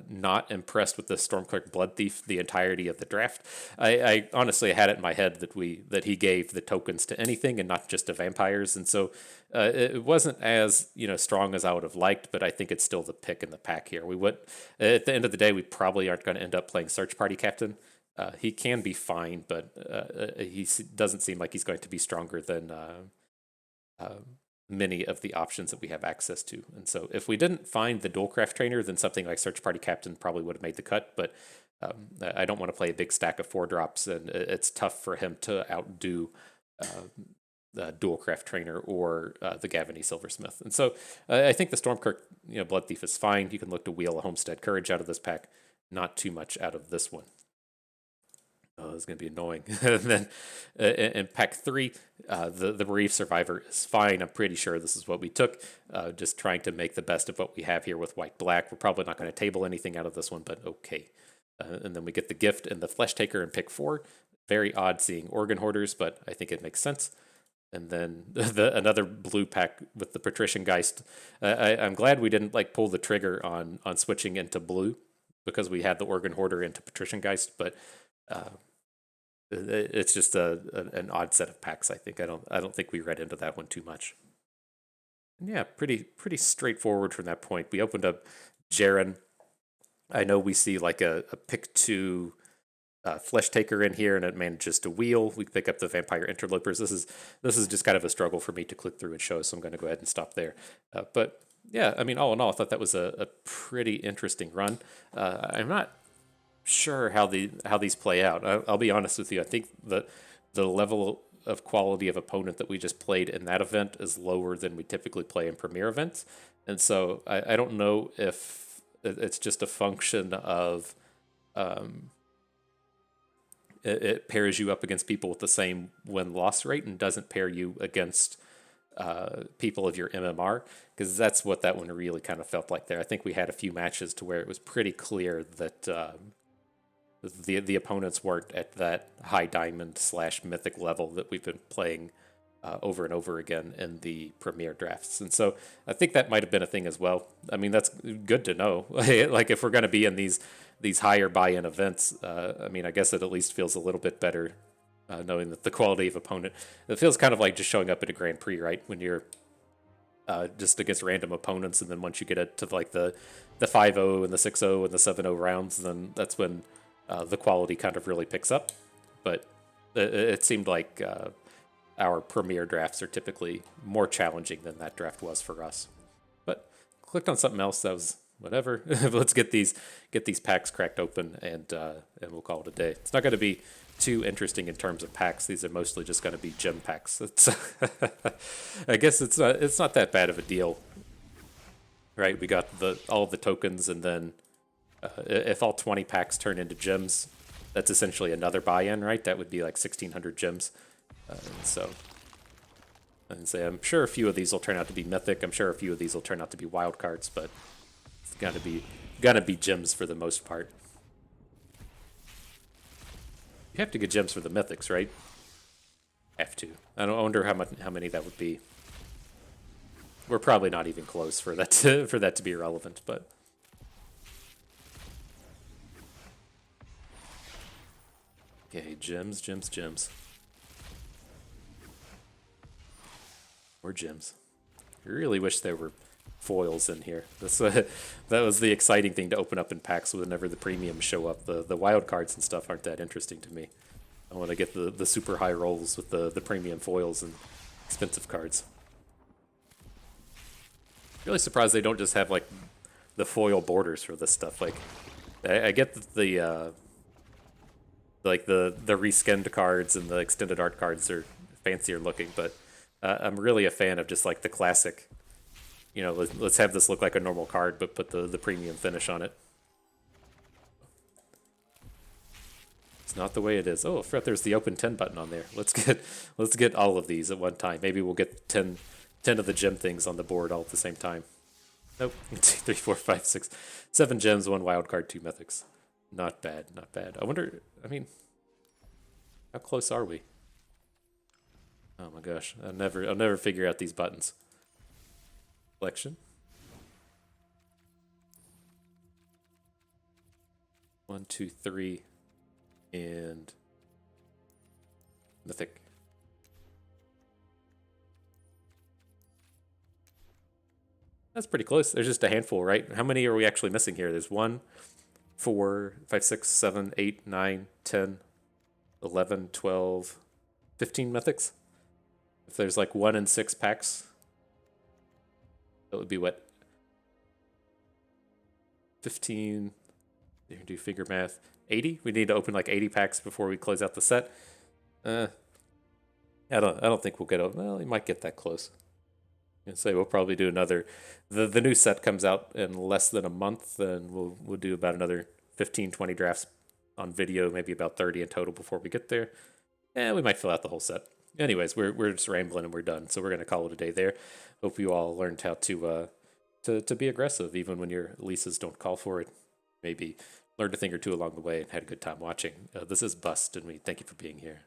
not impressed with the Stormclerk Blood Thief the entirety of the draft. I honestly had it in my head that he gave the tokens to anything and not just to vampires, and so it wasn't as strong as I would have liked. But I think it's still the pick in the pack here. We would, at the end of the day, we probably aren't going to end up playing Search Party Captain. He can be fine, but he doesn't seem like he's going to be stronger than many of the options that we have access to. And so if we didn't find the Duelcraft Trainer, then something like Search Party Captain probably would have made the cut. But I don't want to play a big stack of 4-drops, and it's tough for him to outdo the Duelcraft Trainer or the Gavany Silversmith. And so I think the Stormkirk Blood Thief is fine. You can look to wheel a Homestead Courage out of this pack. Not too much out of this one. Oh, it's going to be annoying. And then in pack 3, the Bereaved Survivor is fine. I'm pretty sure this is what we took. Just trying to make the best of what we have here with white-black. We're probably not going to table anything out of this one, but okay. And then we get the Gift and the Flesh Taker in pick 4. Very odd seeing Organ Hoarders, but I think it makes sense. And then another blue pack with the Patrician Geist. I'm glad we didn't pull the trigger on switching into blue, because we had the Organ Hoarder into Patrician Geist, but it's just an odd set of packs. I think I don't think we read into that one too much. And yeah, pretty straightforward from that point. We opened up Jaren. I know we see a pick 2 Flesh Taker in here, and it manages to wheel. We pick up the Vampire Interlopers. This is just kind of a struggle for me to click through and show, so I'm going to go ahead and stop there. But yeah, I mean, all in all, I thought that was a pretty interesting run. I'm not sure how these play out. I'll be honest with you. I think the level of quality of opponent that we just played in that event is lower than we typically play in Premier events, and so I don't know if it's just a function of it pairs you up against people with the same win-loss rate and doesn't pair you against people of your MMR, because that's what that one really kind of felt like there. I think we had a few matches to where it was pretty clear that the opponents weren't at that high diamond / mythic level that we've been playing over and over again in the Premier drafts. And so I think that might have been a thing as well. I mean, that's good to know. If we're going to be in these higher buy-in events, I mean, I guess it at least feels a little bit better knowing that the quality of opponent. It feels kind of like just showing up at a Grand Prix, right? When you're just against random opponents, and then once you get it to the 5-0 and the 6-0 and the 7-0 rounds, then that's when the quality kind of really picks up. But it seemed like our Premier drafts are typically more challenging than that draft was for us. But clicked on something else that was whatever. Let's get these packs cracked open, and we'll call it a day. It's not going to be too interesting in terms of packs. These are mostly just going to be gem packs. I guess it's not that bad of a deal, right? We got all of the tokens, and then if all 20 packs turn into gems, that's essentially another buy-in, right? That would be 1,600 gems. So, and say I'm sure a few of these will turn out to be mythic. I'm sure a few of these will turn out to be wild cards, but it's gotta be gems for the most part. You have to get gems for the mythics, right? Have to. I wonder how many that would be. We're probably not even close for that to be relevant, but. Okay, gems. More gems. I really wish there were foils in here. That was the exciting thing to open up in packs whenever the premiums show up. The wild cards and stuff aren't that interesting to me. I want to get the super high rolls with the premium foils and expensive cards. Really surprised they don't just have like the foil borders for this stuff. Like, I get that the like the reskinned cards and the extended art cards are fancier looking, but I'm really a fan of just like the classic. You know, let's have this look like a normal card, but put the premium finish on it. It's not the way it is. Oh, I forgot there's the open 10 button on there. Let's get all of these at one time. Maybe we'll get 10 of the gem things on the board all at the same time. Nope. 3, 4, 5, 6, 7 gems, 1 wild card, 2 mythics. Not bad, not bad. I wonder, I mean, how close are we? Oh my gosh, I'll never figure out these buttons. Collection. 1, 2, 3, and mythic. That's pretty close. There's just a handful, right? How many are we actually missing here? There's 1, 4, 5, 6, 7, 8, 9, 10, 11, 12, 15 mythics. If there's like 1 in 6 packs, that would be what? 15. Do figure math. 80? We need to open like 80 packs before we close out the set. I don't think we'll get over. Well, we might get that close. And say we'll probably do another. The new set comes out in less than a month, then we'll do about another 15, 20 drafts on video, maybe about 30 in total before we get there. And we might fill out the whole set. Anyways, we're just rambling and we're done, so we're gonna call it a day there. Hope you all learned how to be aggressive even when your Liesas don't call for it. Maybe learned a thing or two along the way and had a good time watching. This is Bust, and we thank you for being here.